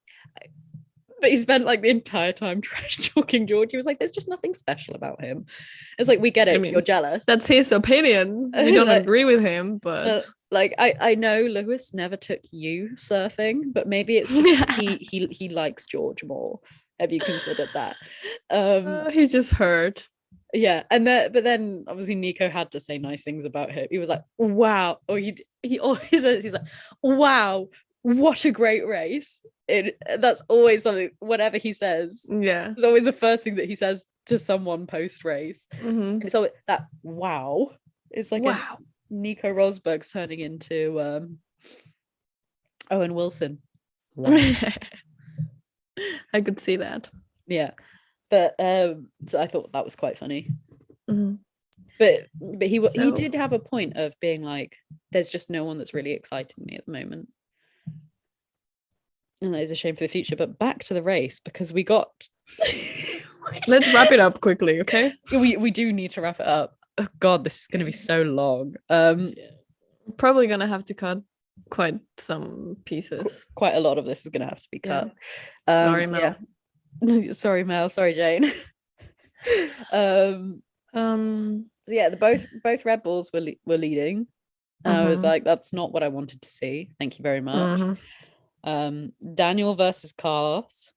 But he spent like the entire time trash talking George. He was like, there's just nothing special about him. It's like, we get it, you're jealous. That's his opinion. We don't like, agree with him, but like I know Lewis never took you surfing, but maybe it's just he likes George more. Have you considered that? He's just hurt. Yeah, and but then obviously Nico had to say nice things about him. He was like, wow, or he always says, he's like, wow, what a great race. That's always something, whatever he says, it's always the first thing that he says to someone post race. And it's always that wow. It's like wow. Nico Rosberg's turning into Owen Wilson. Wow. I could see that. Yeah, but so I thought that was quite funny. But he did have a point of being like, there's just no one that's really exciting me at the moment, and that is a shame for the future. But back to the race, because we got let's wrap it up quickly, okay? We do need to wrap it up. Oh god, this is going to be so long. Probably gonna have to cut quite some pieces. Quite a lot of this is gonna have to be cut. Sorry, Mel. Yeah. Sorry, Mel. Sorry, Jane. Yeah, both Red Bulls were leading. I was like, that's not what I wanted to see. Thank you very much. Daniel versus Carlos.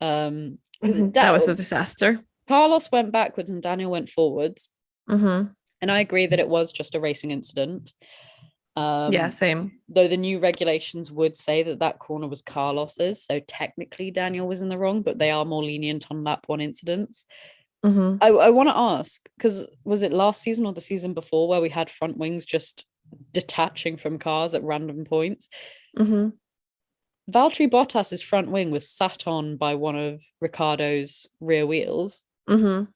That was a disaster. Carlos went backwards and Daniel went forwards. And I agree that it was just a racing incident. Yeah, same. Though the new regulations would say that corner was Carlos's, so technically Daniel was in the wrong, but they are more lenient on lap one incidents. I want to ask, because was it last season or the season before where we had front wings just detaching from cars at random points? Valtteri Bottas's front wing was sat on by one of Ricciardo's rear wheels, and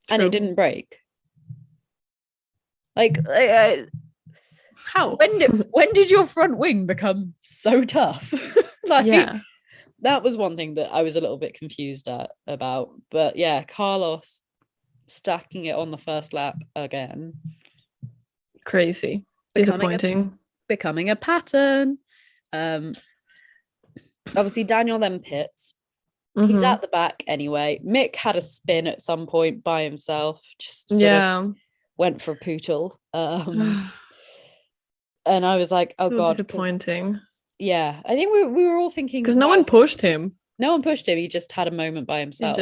it didn't break. Like, how? When did your front wing become so tough? That was one thing that I was a little bit confused about. But yeah, Carlos stacking it on the first lap again. Crazy. Disappointing. Becoming a pattern. Obviously Daniel then pits. He's at the back anyway. Mick had a spin at some point by himself. Just sort of went for a pootle. And I was like, oh god, disappointing. Yeah, I think we were all thinking, because no one pushed him. He just had a moment by himself.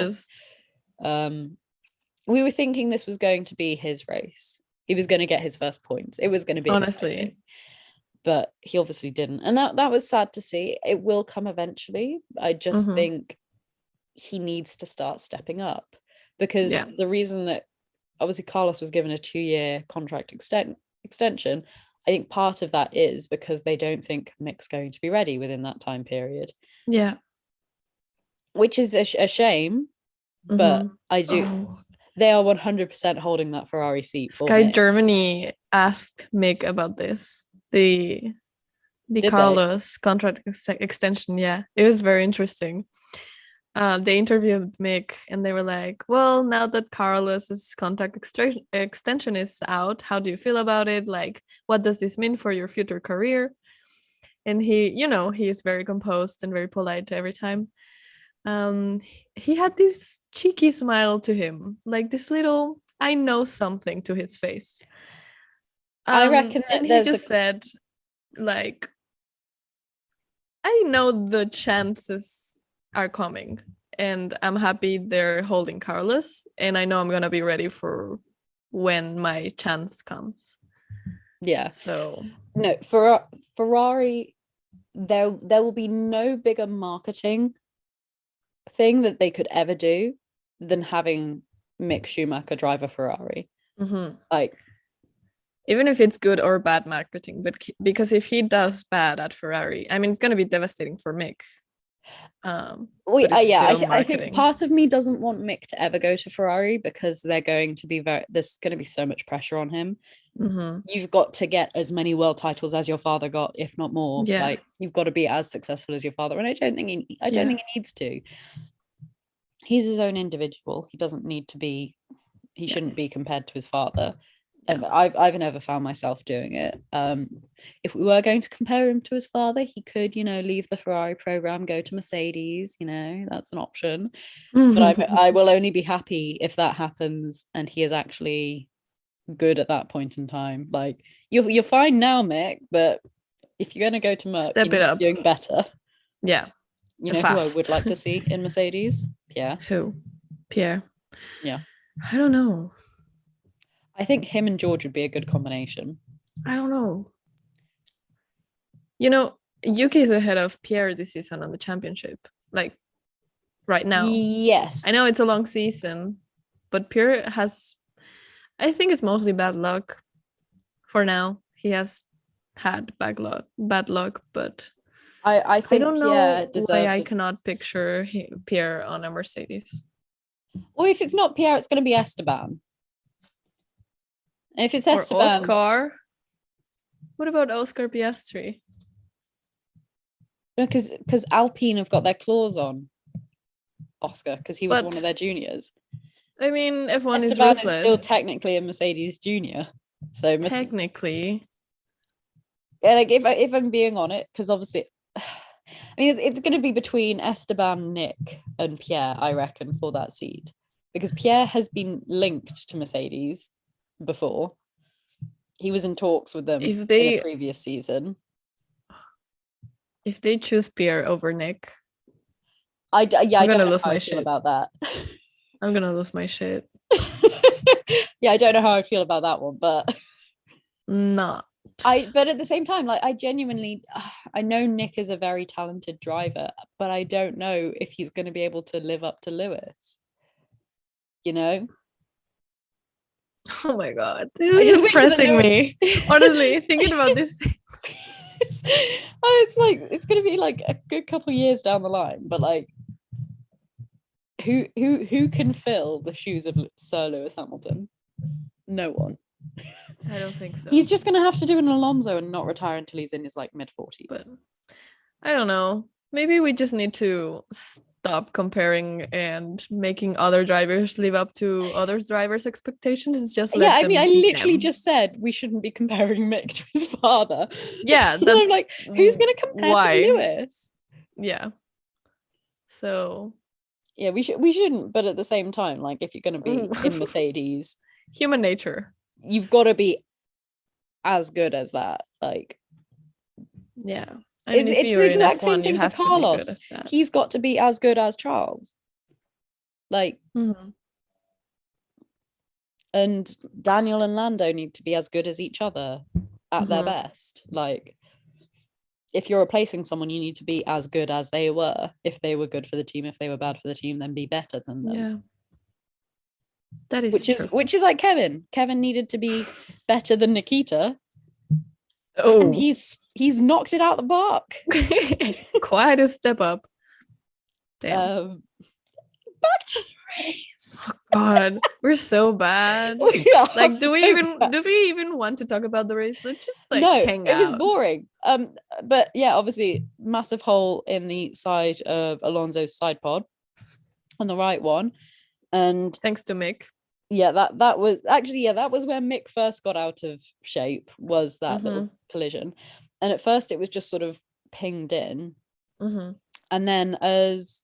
We were thinking this was going to be his race. He was going to get his first points. It was going to be exciting. But he obviously didn't, and that was sad to see. It will come eventually. I just think he needs to start stepping up, because the reason that obviously Carlos was given a 2-year contract extension, I think part of that is because they don't think Mick's going to be ready within that time period. Yeah. Which is a shame, but I do. They are 100% holding that Ferrari seat for Sky Mick. Germany asked Mick about this. The Carlos contract extension. Yeah, it was very interesting. They interviewed Mick and they were like, well, now that Carlos's contract extension is out, how do you feel about it? Like, what does this mean for your future career? And he is very composed and very polite every time. He had this cheeky smile to him, like this little I know something to his face. I reckon that and he just said, like, I know the chances are coming and I'm happy they're holding Carlos, and I know I'm gonna be ready for when my chance comes. Yeah. So no, for Ferrari, there will be no bigger marketing thing that they could ever do than having Mick Schumacher drive a Ferrari. Like, even if it's good or bad marketing, but because if he does bad at Ferrari, I mean, it's going to be devastating for Mick. I think part of me doesn't want Mick to ever go to Ferrari, because there's going to be so much pressure on him. You've got to get as many world titles as your father got, if not more. Like, you've got to be as successful as your father, and I don't think he needs to. He's his own individual. He doesn't need to be. He shouldn't be compared to his father. Yeah. I've never found myself doing it. If we were going to compare him to his father, he could, leave the Ferrari program, go to Mercedes, that's an option. But I will only be happy if that happens and he is actually good at that point in time. Like you're fine now, Mick, but if you're going to go to Merc, Step you need it to up. be doing better. Yeah. You know who I would like to see in Mercedes? Pierre. Who? Pierre. Yeah. I don't know. I think him and George would be a good combination. I don't know. Yuki is ahead of Pierre this season on the championship. Like right now. Yes. I know it's a long season, but Pierre has, I think it's mostly bad luck for now. He has had bad luck, but I think I don't know why I it. cannot picture Pierre on a Mercedes. Or if it's not Pierre, it's going to be Esteban. If it's Esteban, or Oscar. What about Oscar Piastri? Because Alpine have got their claws on Oscar because he was one of their juniors. I mean, F1 Esteban is is still technically a Mercedes junior. So technically, yeah, like if I'm being on it, because obviously, I mean, it's going to be between Esteban, Nick, and Pierre, I reckon, for that seat, because Pierre has been linked to Mercedes before. He was in talks with them in a previous season. If they choose Pierre over Nick, I'm gonna lose my shit about that. I'm gonna lose my shit. Yeah, I don't know how I feel about that one, but not. But at the same time, like I genuinely, I know Nick is a very talented driver, but I don't know if he's going to be able to live up to Lewis. Oh my god, this is impressing me. Honestly, thinking about this thing. It's like it's going to be like a good couple of years down the line, but like, who can fill the shoes of Sir Lewis Hamilton? No one. I don't think so. He's just going to have to do an Alonso and not retire until he's in his like mid-40s. But I don't know. Maybe we just need to stop comparing and making other drivers live up to other drivers' expectations. It's just I literally just said we shouldn't be comparing Mick to his father. Yeah, that's I'm like, who's going to compare to Lewis? Yeah. So yeah, we shouldn't. But at the same time, like if you're going to be in Mercedes, human nature, you've got to be as good as that. Like, yeah. I mean, if you're in F1, you have Carlos. To be good at that. He's got to be as good as Charles. Like, and Daniel and Lando need to be as good as each other at their best. Like, if you're replacing someone, you need to be as good as they were. If they were good for the team, if they were bad for the team, then be better than them. Yeah. That is true. Which is like Kevin. Kevin needed to be better than Nikita. Oh, and he's knocked it out the park. Quite a step up. Damn. Back to the race. Oh God, we're so bad. Like, do we even want to talk about the race? Let's just hang out. It was boring. But yeah, obviously, massive hole in the side of Alonso's side pod on the right one, and thanks to Mick. Yeah, that was actually that was where Mick first got out of shape, was that little collision. And at first it was just sort of pinged in. And then as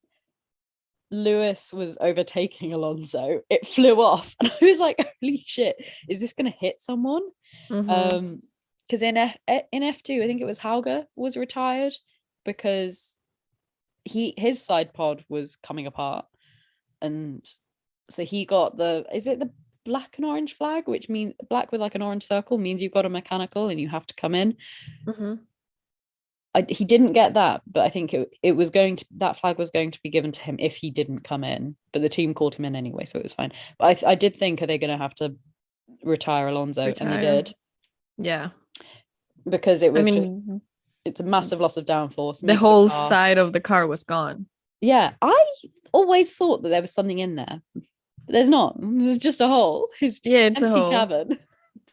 Lewis was overtaking Alonso, it flew off. And I was like, holy shit, is this going to hit someone? Because in F2, I think it was Hauger was retired because his side pod was coming apart. And so he got the black and orange flag, which means black with like an orange circle means you've got a mechanical and you have to come in. He didn't get that, but I think it was that flag was going to be given to him if he didn't come in, but the team called him in anyway, so it was fine. But I did think, are they going to have to retire Alonso? And they did. Yeah, because it was it's a massive loss of downforce. The whole side of the car was gone. Yeah, I always thought that there was something in there. There's not. There's just a hole. It's just an empty cabin.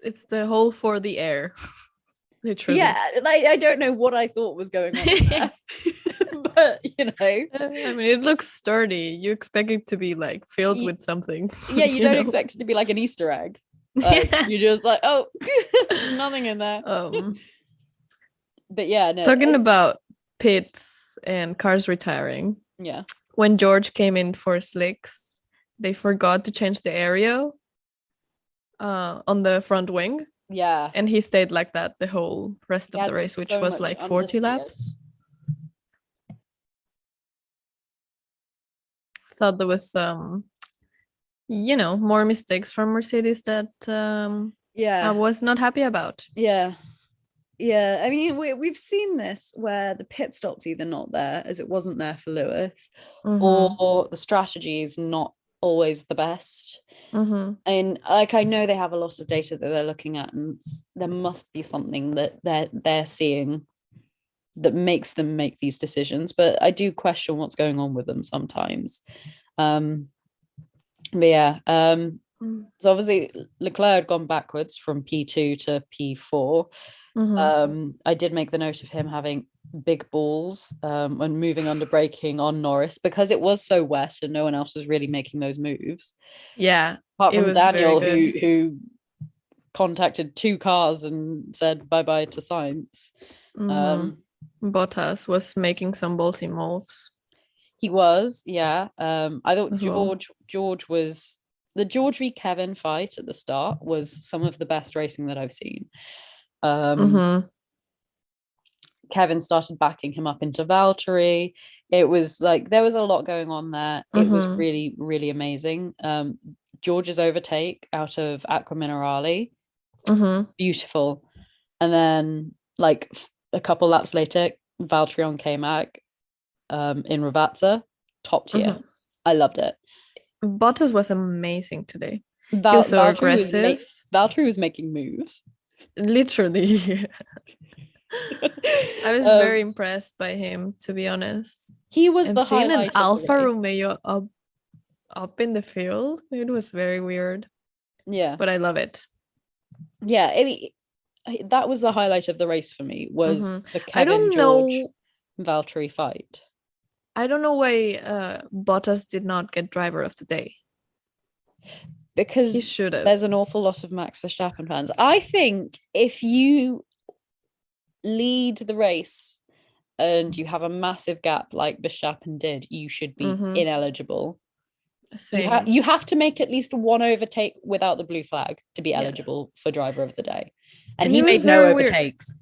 It's the hole for the air. Literally. Yeah, like I don't know what I thought was going on there. But I mean, it looks sturdy. You expect it to be like filled with something. Yeah, you don't expect it to be like an Easter egg. Like you're just like, oh, nothing in there. Um, But yeah, no, talking about pits and cars retiring, yeah, when George came in for slicks, they forgot to change the aero on the front wing, yeah. and he stayed like that the whole rest He of the had race, which so was much like 40 understeer. laps. Thought there was more mistakes from Mercedes that I Yeah, was not happy about. yeah. Yeah, I mean, we've seen this where the pit stop's either not there, as it wasn't there for Lewis, Mm-hmm. or the strategy is not always the best. Mm-hmm. And like, I know they have a lot of data that they're looking at, and there must be something that they're seeing that makes them make these decisions. But I do question what's going on with them sometimes. But yeah, so obviously Leclerc had gone backwards from P2 to P4. Mm-hmm. I did make the note of him having big balls when moving under braking on Norris because it was so wet and no one else was really making those moves. Yeah, Apart it from was very Daniel, good. who contacted two cars and said bye bye to science. Bottas was making some ballsy moves He was, yeah. I thought as well. George was the George v Kevin fight at the start was some of the best racing that I've seen. Mm-hmm. Kevin started backing him up into Valtteri. It was like there was a lot going on there. It was Mm-hmm. really, really amazing. George's overtake out of Aqua Minerale, Mm-hmm. beautiful. And then like a couple laps later, Valtteri on K-Mag in Ravazza, top tier. Mm-hmm. I loved it. Bottas was amazing today. He was so aggressive. Valtteri was making moves. Literally. I was um, very impressed by him, to be honest. he was And the seeing an highlight of the Alfa race. Romeo up in the field, it was very weird. Yeah, But I love it. yeah. That was the highlight of the race for me was the I Kevin don't George know. Valtteri fight. I don't know why Bottas did not get driver of the day. He Because should have. there's an awful lot of Max Verstappen fans. I think if you lead the race and you have a massive gap like Verstappen did, you should be ineligible. Same. You have to make at least one overtake without the blue flag to be Yeah. eligible for driver of the day. And he he was made no very weird. overtakes.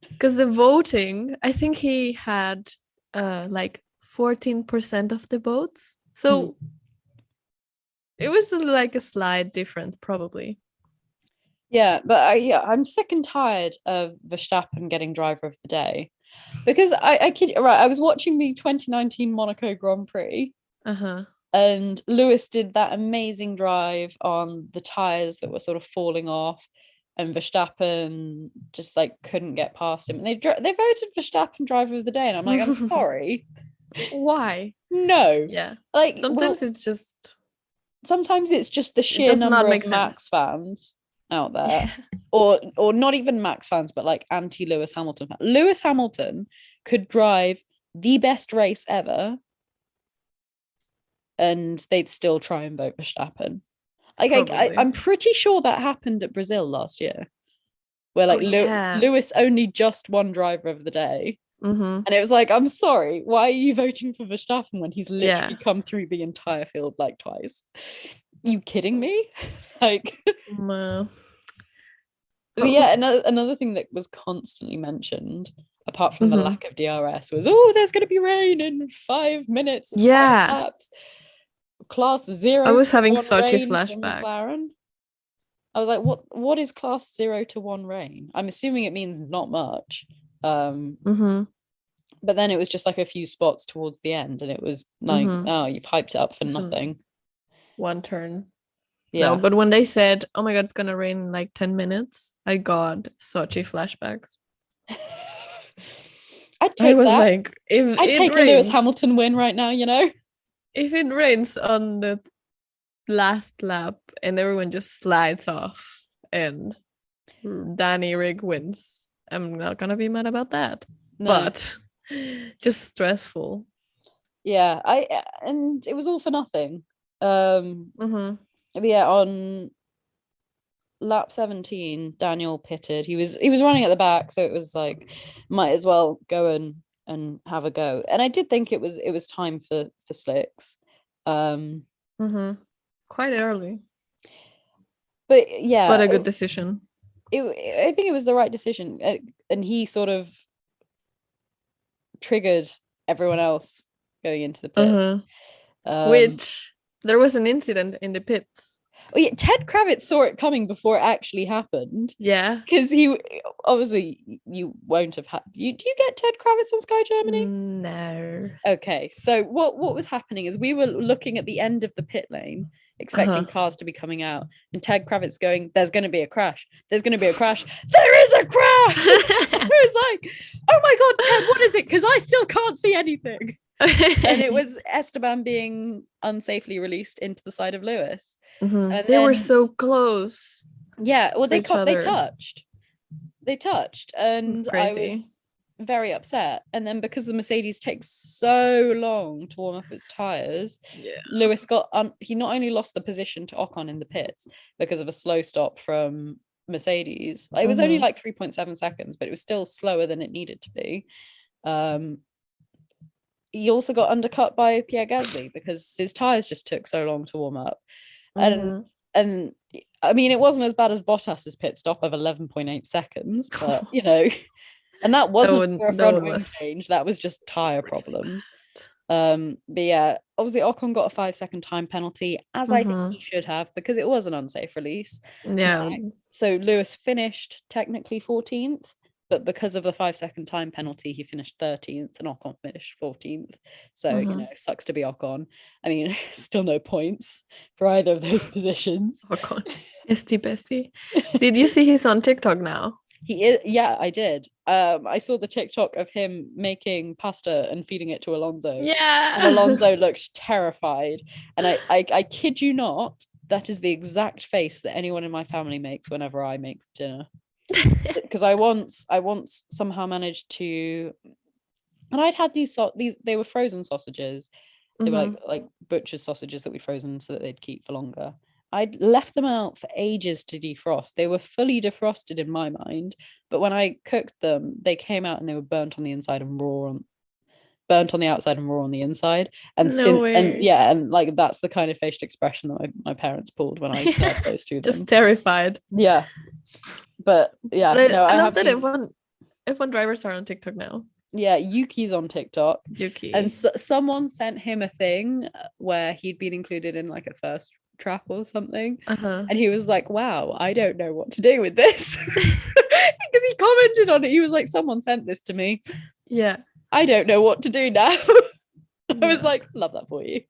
Because the voting, I think he had like 14% of the votes. So it was like a slight difference, probably. Yeah, but I'm sick and tired of Verstappen getting driver of the day because I kid right. I was watching the 2019 Monaco Grand Prix, and Lewis did that amazing drive on the tires that were sort of falling off, and Verstappen just like couldn't get past him, and they voted Verstappen driver of the day, and I'm like, I'm sorry, Why? no, Yeah, like sometimes it's just the sheer number of Max sense. fans out there. Yeah. Or not even Max fans, but like anti Lewis Hamilton fans. Lewis Hamilton could drive the best race ever, and they'd still try and vote Verstappen. Like I'm pretty sure that happened at Brazil last year, where like Lewis only just won driver of the day, and it was like, I'm sorry, why are you voting for Verstappen when he's literally come through the entire field like twice? Are you kidding me? Like. Yeah, another thing that was constantly mentioned, apart from the lack of DRS, was there's going to be rain in 5 minutes, 5 laps. Class 0. I was having such a flashback. I was like, what is class 0 to 1 rain? I'm assuming it means not much. But then it was just like a few spots towards the end, and it was like, oh, you've hyped it up for nothing. One turn. Yeah. No, but when they said, oh my God, it's going to rain in like 10 minutes, I got such a flashbacks. I'd take that. Like, if I'd take rains, a Lewis Hamilton win right now, you know? If it rains on the last lap and everyone just slides off and Danny Rick wins, I'm not going to be mad about that. No. But just stressful. Yeah, and it was all for nothing. Yeah, on lap 17, Daniel pitted. He was running at the back, so it was like might as well go and have a go. And I did think it was time for slicks. Quite early, But yeah, but a good decision. I think it was the right decision, and he sort of triggered everyone else going into the pit. Which there was an incident in the pits. Oh yeah, Ted Kravitz saw it coming before it actually happened. Yeah, because he obviously you won't have had. Do you get Ted Kravitz on Sky Germany? No. Okay, so what was happening is we were looking at the end of the pit lane, expecting cars to be coming out, and Ted Kravitz going, "There's going to be a crash. There's going to be a crash. There is a crash." I was like, "Oh my god, Ted, what is it? Because I still can't see anything." And it was Esteban being unsafely released into the side of Lewis. And they were so close. Yeah, well, they touched, and I was very upset. And then because the Mercedes takes so long to warm up its tires, Lewis got he not only lost the position to Ocon in the pits because of a slow stop from Mercedes. It was only like 3.7 seconds, but it was still slower than it needed to be. He also got undercut by Pierre Gasly because his tires just took so long to warm up. And I mean, it wasn't as bad as Bottas's pit stop of 11.8 seconds, but you know, and that wasn't for a front wing change, that was just tire problems. But yeah, obviously Ocon got a 5-second time penalty, as I think he should have, because it was an unsafe release. Yeah. So Lewis finished technically 14th, but because of the 5-second time penalty, he finished 13th and Ocon finished 14th. So, you know, sucks to be Ocon. I mean, still no points for either of those positions. Ocon. Bestie. Did you see he's on TikTok now? He is, yeah, I did. I saw the TikTok of him making pasta and feeding it to Alonso. Yeah. And Alonso looked terrified. And I kid you not, that is the exact face that anyone in my family makes whenever I make dinner. Because I once somehow managed to, and I'd had these they were frozen sausages. They were like butcher's sausages that we'd frozen so that they'd keep for longer. I'd left them out for ages to defrost. They were fully defrosted in my mind, but when I cooked them, they came out and they were burnt on the inside and burnt on the outside and raw on the inside. And and like that's the kind of facial expression that my parents pulled when I served those to them. Just terrified. Yeah. But yeah, but I love that F1 drivers are on TikTok now. Yeah, Yuki's on TikTok. Yuki. And someone sent him a thing where he'd been included in like a first trap or something. And he was like, wow, I don't know what to do with this. Because he commented on it. He was like, someone sent this to me. Yeah. I don't know what to do now. I was like, love that for you.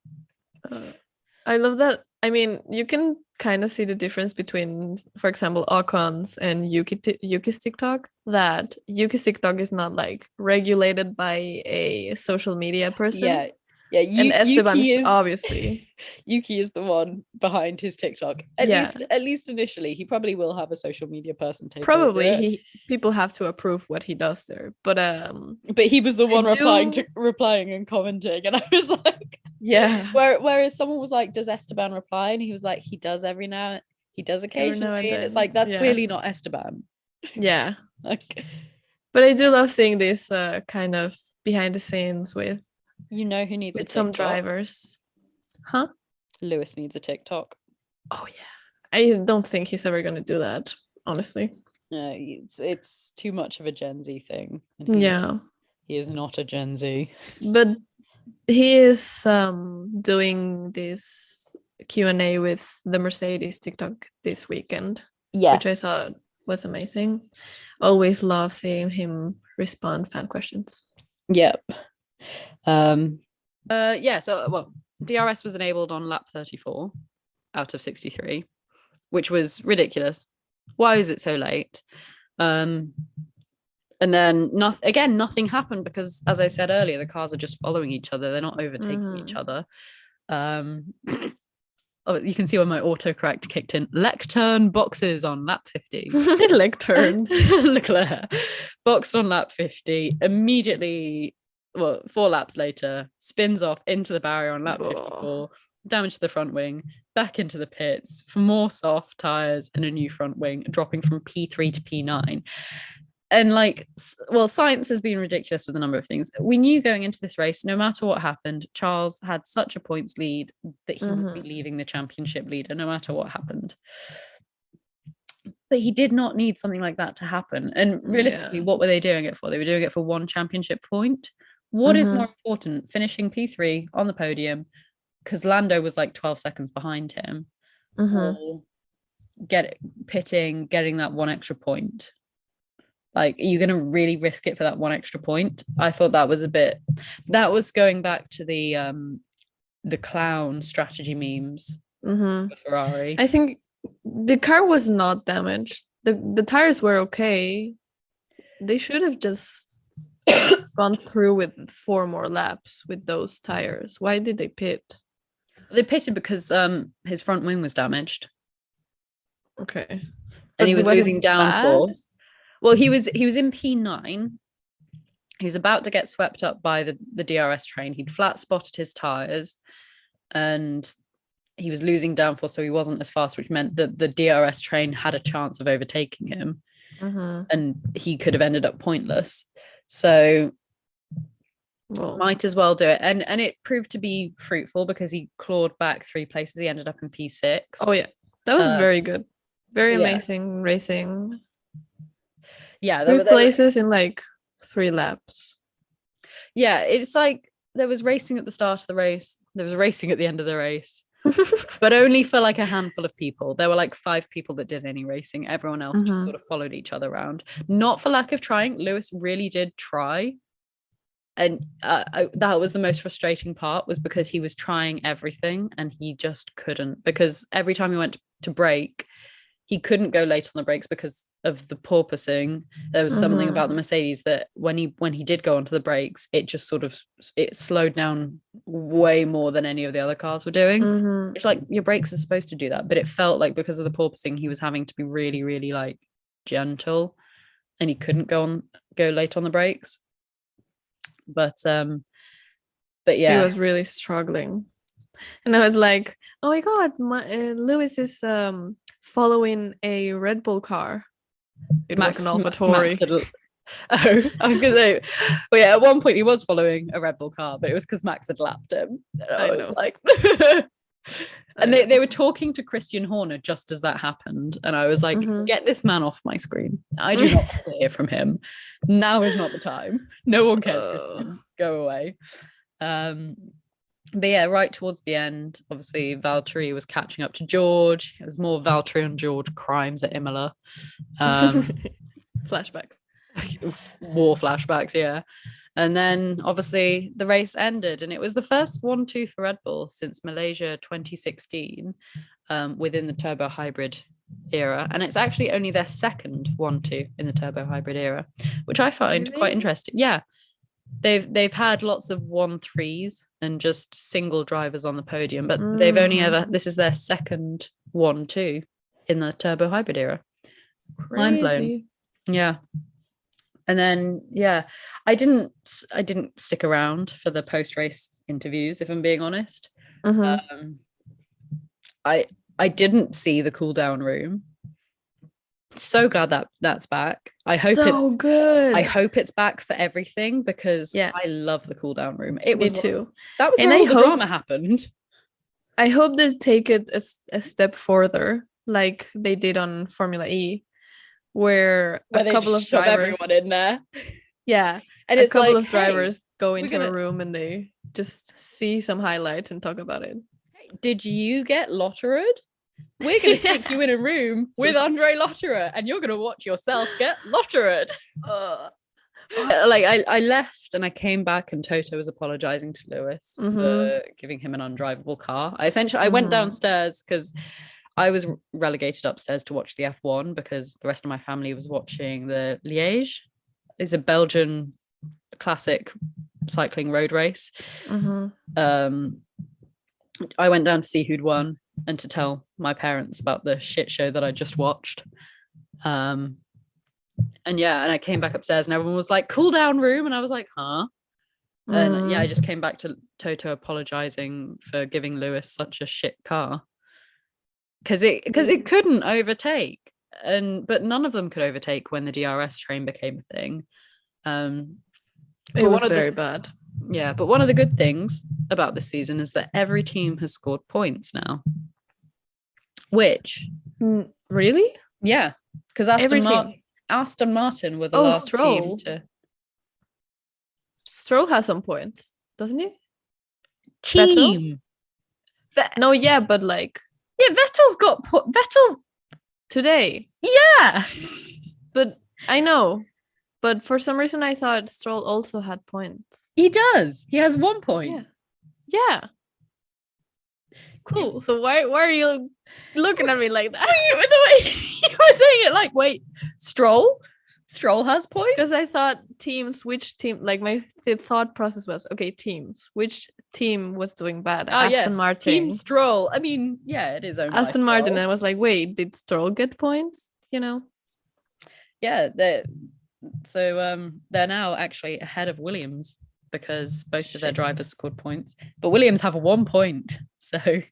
I love that. I mean, you can kind of see the difference between, for example, Ocon's and Yuki's TikTok. That Yuki's TikTok is not like regulated by a social media person. Yeah. And Esteban's obviously. Yuki is the one behind his TikTok. At least initially, he probably will have a social media person take probably people have to approve what he does there. But he was the one replying and commenting, and I was like, yeah. Whereas someone was like, does Esteban reply? And he was like, he does he does occasionally. And it's like, that's clearly not Esteban. Yeah. Like, but I do love seeing this kind of behind the scenes with. You know who needs with some drivers. Huh? Lewis needs a TikTok. Oh yeah. I don't think he's ever going to do that, honestly. No, it's too much of a Gen Z thing. He is not a Gen Z. But he is doing this Q&A with the Mercedes TikTok this weekend. Yeah. Which I thought was amazing. Always love seeing him respond fan questions. Yep. So DRS was enabled on lap 34 out of 63, which was ridiculous. Why is it so late? And then nothing happened because, as I said earlier, the cars are just following each other. They're not overtaking each other. You can see when my autocorrect kicked in. Lectern boxes on lap 50. Lectern. Leclerc boxed on lap 50. Immediately, 4 laps later, spins off into the barrier on lap 54. damage to the front wing, back into the pits for more soft tires and a new front wing, dropping from P3 to P9. And like, well, science has been ridiculous with a number of things. We knew going into this race, no matter what happened, Charles had such a points lead that he would be leaving the championship leader no matter what happened. But he did not need something like that to happen. And realistically, what were they doing it for? They were doing it for one championship point. What is more important, finishing P3 on the podium, because Lando was like 12 seconds behind him, or pitting, getting that one extra point? Like, are you going to really risk it for that one extra point? I thought that was that was going back to the clown strategy memes for Ferrari. I think the car was not damaged. The tires were okay. They should have just gone through with 4 more laps with those tires. Why did they pit? They pitted because his front wing was damaged. Okay. And he was losing downforce. Well, he was in P9. He was about to get swept up by the DRS train. He'd flat spotted his tires and he was losing downforce, so he wasn't as fast, which meant that the DRS train had a chance of overtaking him. And he could have ended up pointless. So might as well do it. And it proved to be fruitful because he clawed back 3 places. He ended up in P6. Oh, yeah. That was very good. Very amazing racing. Yeah. 3 places in like 3 laps. Yeah, it's like there was racing at the start of the race. There was racing at the end of the race. But only for like a handful of people. There were like 5 people that did any racing. Everyone else just sort of followed each other around. Not for lack of trying. Lewis really did try. And that was the most frustrating part, was because he was trying everything and he just couldn't, because every time he went to brake, he couldn't go late on the brakes because of the porpoising. There was something about the Mercedes that when he did go onto the brakes, it just sort of it slowed down way more than any of the other cars were doing. It's like your brakes are supposed to do that, but it felt like because of the porpoising, he was having to be really, really like gentle, and he couldn't go late on the brakes. But yeah, he was really struggling, and I was like, oh my god, Lewis is following a Red Bull car. It was an AlphaTauri. I was gonna say, well, yeah, at one point he was following a Red Bull car, but it was because Max had lapped him. I was like and they were talking to Christian Horner just as that happened, and I was like, get this man off my screen. I do not want to hear from him. Now is not the time. No one cares. Christian, go away. But yeah, right towards the end, obviously Valtteri was catching up to George. It was more Valtteri and George crimes at Imola. Flashbacks. War flashbacks, yeah. And then obviously the race ended, and it was the first 1-2 for Red Bull since Malaysia 2016 within the turbo hybrid era. And it's actually only their second 1-2 in the turbo hybrid era, which I find quite interesting. Yeah. They've had lots of 1-3s and just single drivers on the podium, but they've only this is their second 1-2 in the turbo hybrid era. Mind blown. Yeah. And then I didn't stick around for the post-race interviews, if I'm being honest. I didn't see the cool down room. So glad that's back. I hope good. I hope it's back for everything, because I love the cool down room. Me too. That was where all the drama happened. I hope they take it a step further, like they did on Formula E, where a couple of drivers, everyone in there. Yeah, and a couple of drivers go into a room and they just see some highlights and talk about it. Hey, did you get lottered? We're going to stick you in a room with Andre Lotterer, and you're going to watch yourself get lottered. Like I left and I came back, and Toto was apologizing to Lewis for giving him an undrivable car. I went downstairs because I was relegated upstairs to watch the F1 because the rest of my family was watching the Liège. It's a Belgian classic cycling road race. I went down to see who'd won and to tell my parents about the shit show that I just watched. And I came back upstairs and everyone was like, cool down room. And I was like, huh? And yeah, I Mm. just came back to Toto apologizing for giving Lewis such a shit car because it couldn't overtake, but none of them could overtake when the DRS train became a thing. It But was very bad. but one of the good things about this season is that every team has scored points now, which Really? yeah, because Every team. Aston Martin were the Oh, last team Stroll. to Stroll has some points, doesn't he? Vettel? team. No, yeah, but like Yeah, Vettel's got Vettel. today. Yeah, But I know. But for some reason I thought Stroll also had points. he does. He has 1 point. Yeah. Yeah. Cool. So why are you looking at me like that? The way you were saying it, like, wait, Stroll has points. Because I thought which team, like my thought process was, okay, teams, which team was doing bad? Aston Martin. Team Stroll. I mean, yeah, it is owned by Aston Martin. Stroll. And I was like, wait, did Stroll get points? Yeah, they're now actually ahead of Williams because both of their drivers scored points, but Williams have 1 point. So I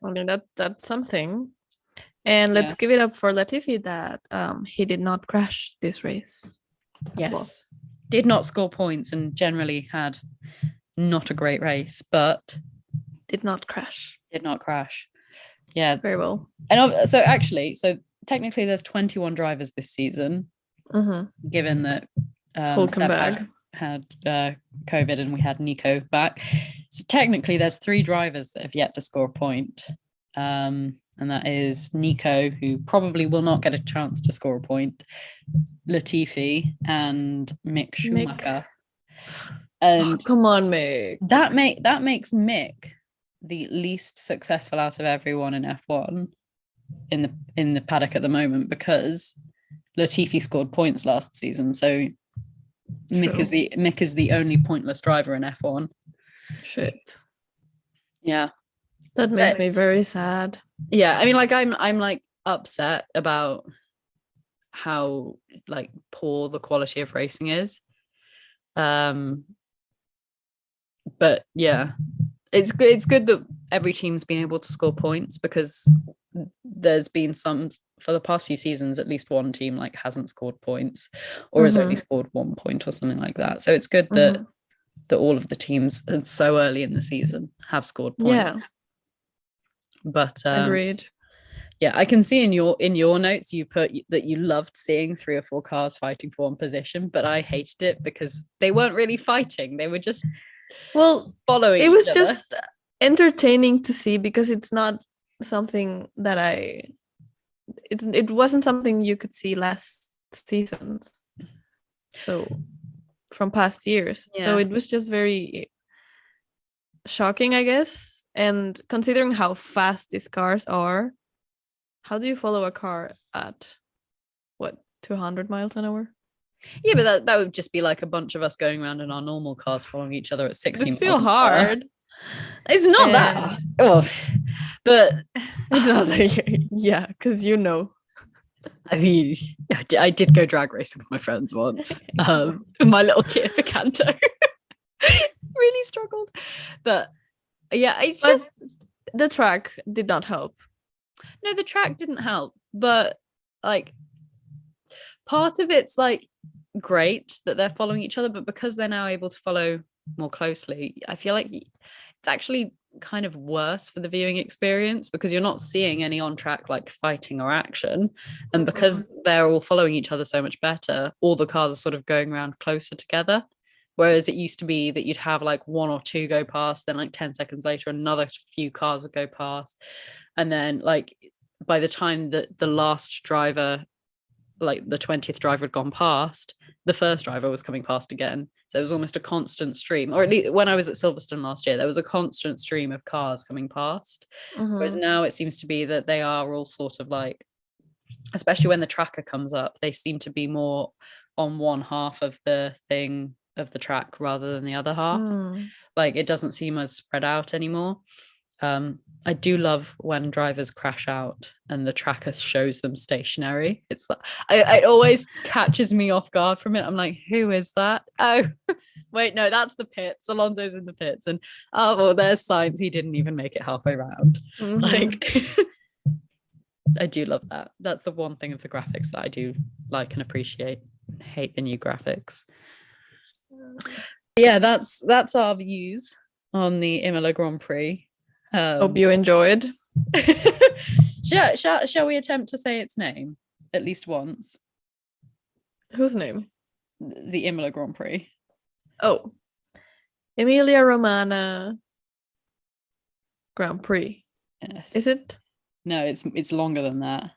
mean that's something. And let's give it up for Latifi that he did not crash this race. Yes. Did not score points and generally had not a great race, but did not crash. Yeah. Very well. And so technically there's 21 drivers this season, given that Hulkenberg had COVID and we had Nico back. So technically there's 3 drivers that have yet to score a point. And that is Nico, who probably will not get a chance to score a point, Latifi, and Mick Schumacher. And come on, Mick. That makes Mick the least successful out of everyone in F1 in the paddock at the moment, because Latifi scored points last season. So Mick is the only pointless driver in F1. Shit. Yeah. That makes me very sad. Yeah, I mean, like I'm like upset about how like poor the quality of racing is. But yeah, it's good that every team's been able to score points, because there's been some for the past few seasons, at least one team like hasn't scored points or has only scored 1 point or something like that. So it's good that all of the teams so early in the season have scored points. Yeah. But agreed. Yeah, I can see in your notes you put that you loved seeing 3 or 4 cars fighting for one position, but I hated it because they weren't really fighting. They were just following each other. It was just entertaining to see, because it's not something that it wasn't something you could see last seasons. So from past years. Yeah. So it was just very shocking, I guess. And considering how fast these cars are, how do you follow a car at 200 miles an hour? Yeah, but that would just be like a bunch of us going around in our normal cars following each other at 60 miles. It's still hard. It's not that hard. Oh, but it's not that, yeah, because I mean, I did go drag racing with my friends once. My little Kia Picanto really struggled, but yeah, the track did not help. No, the track didn't help, but like part of it's like great that they're following each other, but because they're now able to follow more closely, I feel like it's actually kind of worse for the viewing experience, because you're not seeing any on track like fighting or action, and because they're all following each other so much better, all the cars are sort of going around closer together. Whereas it used to be that you'd have like 1 or 2 go past, then like 10 seconds later another few cars would go past, and then like by the time that the last driver, like the 20th driver, had gone past, the first driver was coming past again. So it was almost a constant stream, or at least when I was at Silverstone last year, there was a constant stream of cars coming past. Whereas now it seems to be that they are all sort of like, especially when the tracker comes up, they seem to be more on one half of the thing of the track rather than the other half. Like it doesn't seem as spread out anymore. I do love when drivers crash out and the tracker shows them stationary. It's like it always catches me off guard from it. I'm like, who is that? Oh, Wait, no, that's the pits. Alonso's in the pits, and oh, well, there's signs he didn't even make it halfway round. Like, I do love that. That's the one thing of the graphics that I do like and appreciate. Hate the new graphics. Yeah, that's our views on the Imola Grand Prix. Hope you enjoyed. Shall we attempt to say its name at least once? Whose name? The Imola Grand Prix. Oh, Emilia Romagna Grand Prix. Yes. Is it? No, it's longer than that.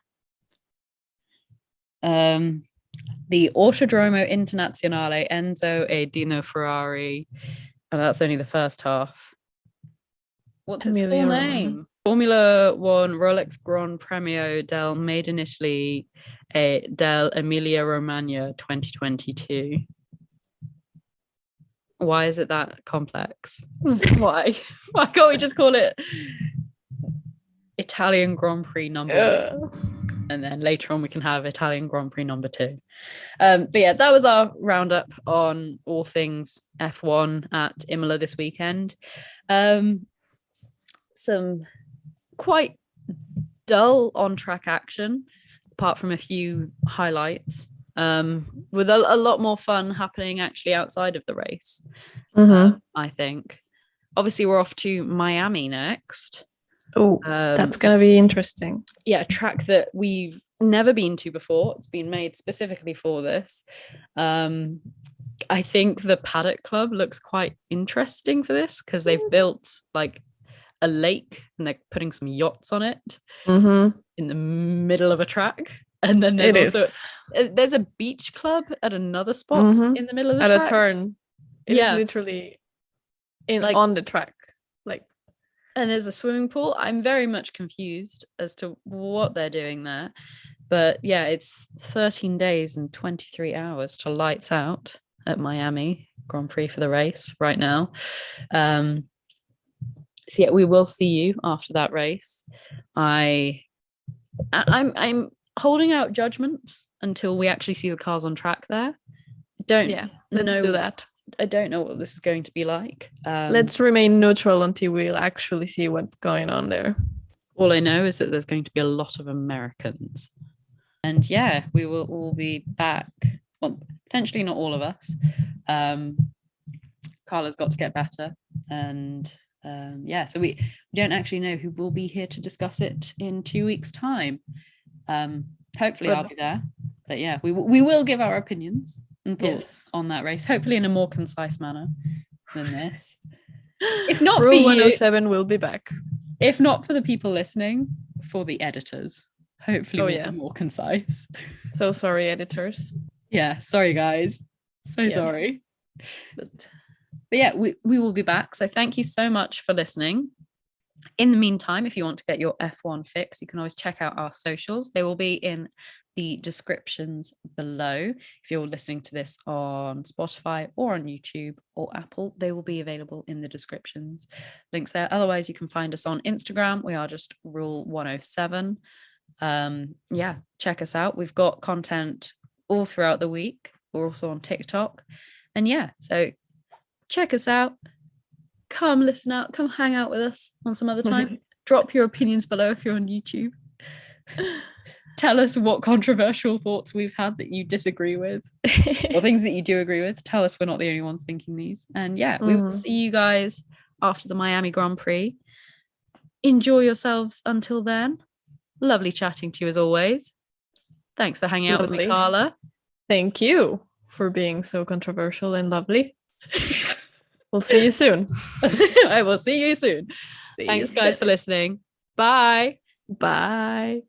The Autodromo Internazionale Enzo e Dino Ferrari, and that's only the first half. What's its Emilia full Romagna. name? Formula One Rolex Gran Premio del Made in Italy del Emilia Romagna 2022. Why is it that complex? Why can't we just call it Italian Grand Prix number 1? And then later on we can have Italian Grand Prix number 2. But yeah, that was our roundup on all things F1 at Imola this weekend. Some quite dull on-track action, apart from a few highlights, with a lot more fun happening actually outside of the race. I think. Obviously, we're off to Miami next. Oh, that's gonna be interesting. Yeah, a track that we've never been to before. It's been made specifically for this. I think the Paddock Club looks quite interesting for this because they've built like a lake and they're putting some yachts on it in the middle of a track. And then there's a beach club at another spot in the middle of the track. At a turn. It is literally on the track. And there's a swimming pool. I'm very much confused as to what they're doing there. But yeah, it's 13 days and 23 hours to lights out at Miami Grand Prix for the race right now. So yeah, we will see you after that race. I'm holding out judgment until we actually see the cars on track there. Let's do that. I don't know what this is going to be like. Let's remain neutral until we'll actually see what's going on there. All I know is that there's going to be a lot of Americans. And yeah, we will all be back. Well, potentially not all of us. Carla's got to get better. And so we don't actually know who will be here to discuss it in 2 weeks' time. Hopefully I'll be there. But yeah, we will give our opinions and thoughts on that race, hopefully in a more concise manner than this. If not Rule for you, 107 will be back. If not for the people listening, for the editors, hopefully we'll be more concise. So sorry, editors. Yeah, sorry guys. Sorry. But yeah, we will be back. So thank you so much for listening. In the meantime, if you want to get your F1 fix, you can always check out our socials. They will be in the descriptions below. If you're listening to this on Spotify or on YouTube or Apple, they will be available in the descriptions. Links there. Otherwise, you can find us on Instagram. We are just Rule 107. Check us out. We've got content all throughout the week. We're also on TikTok. And so check us out. Come listen out. Come hang out with us on some other time. Drop your opinions below if you're on YouTube. Tell us what controversial thoughts we've had that you disagree with or things that you do agree with. Tell us we're not the only ones thinking these. And we will see you guys after the Miami Grand Prix. Enjoy yourselves until then. Lovely chatting to you as always. Thanks for hanging out with me, Carla. Thank you for being so controversial and lovely. We'll see you soon. I will see you soon. Thanks, guys, for listening. Bye. Bye.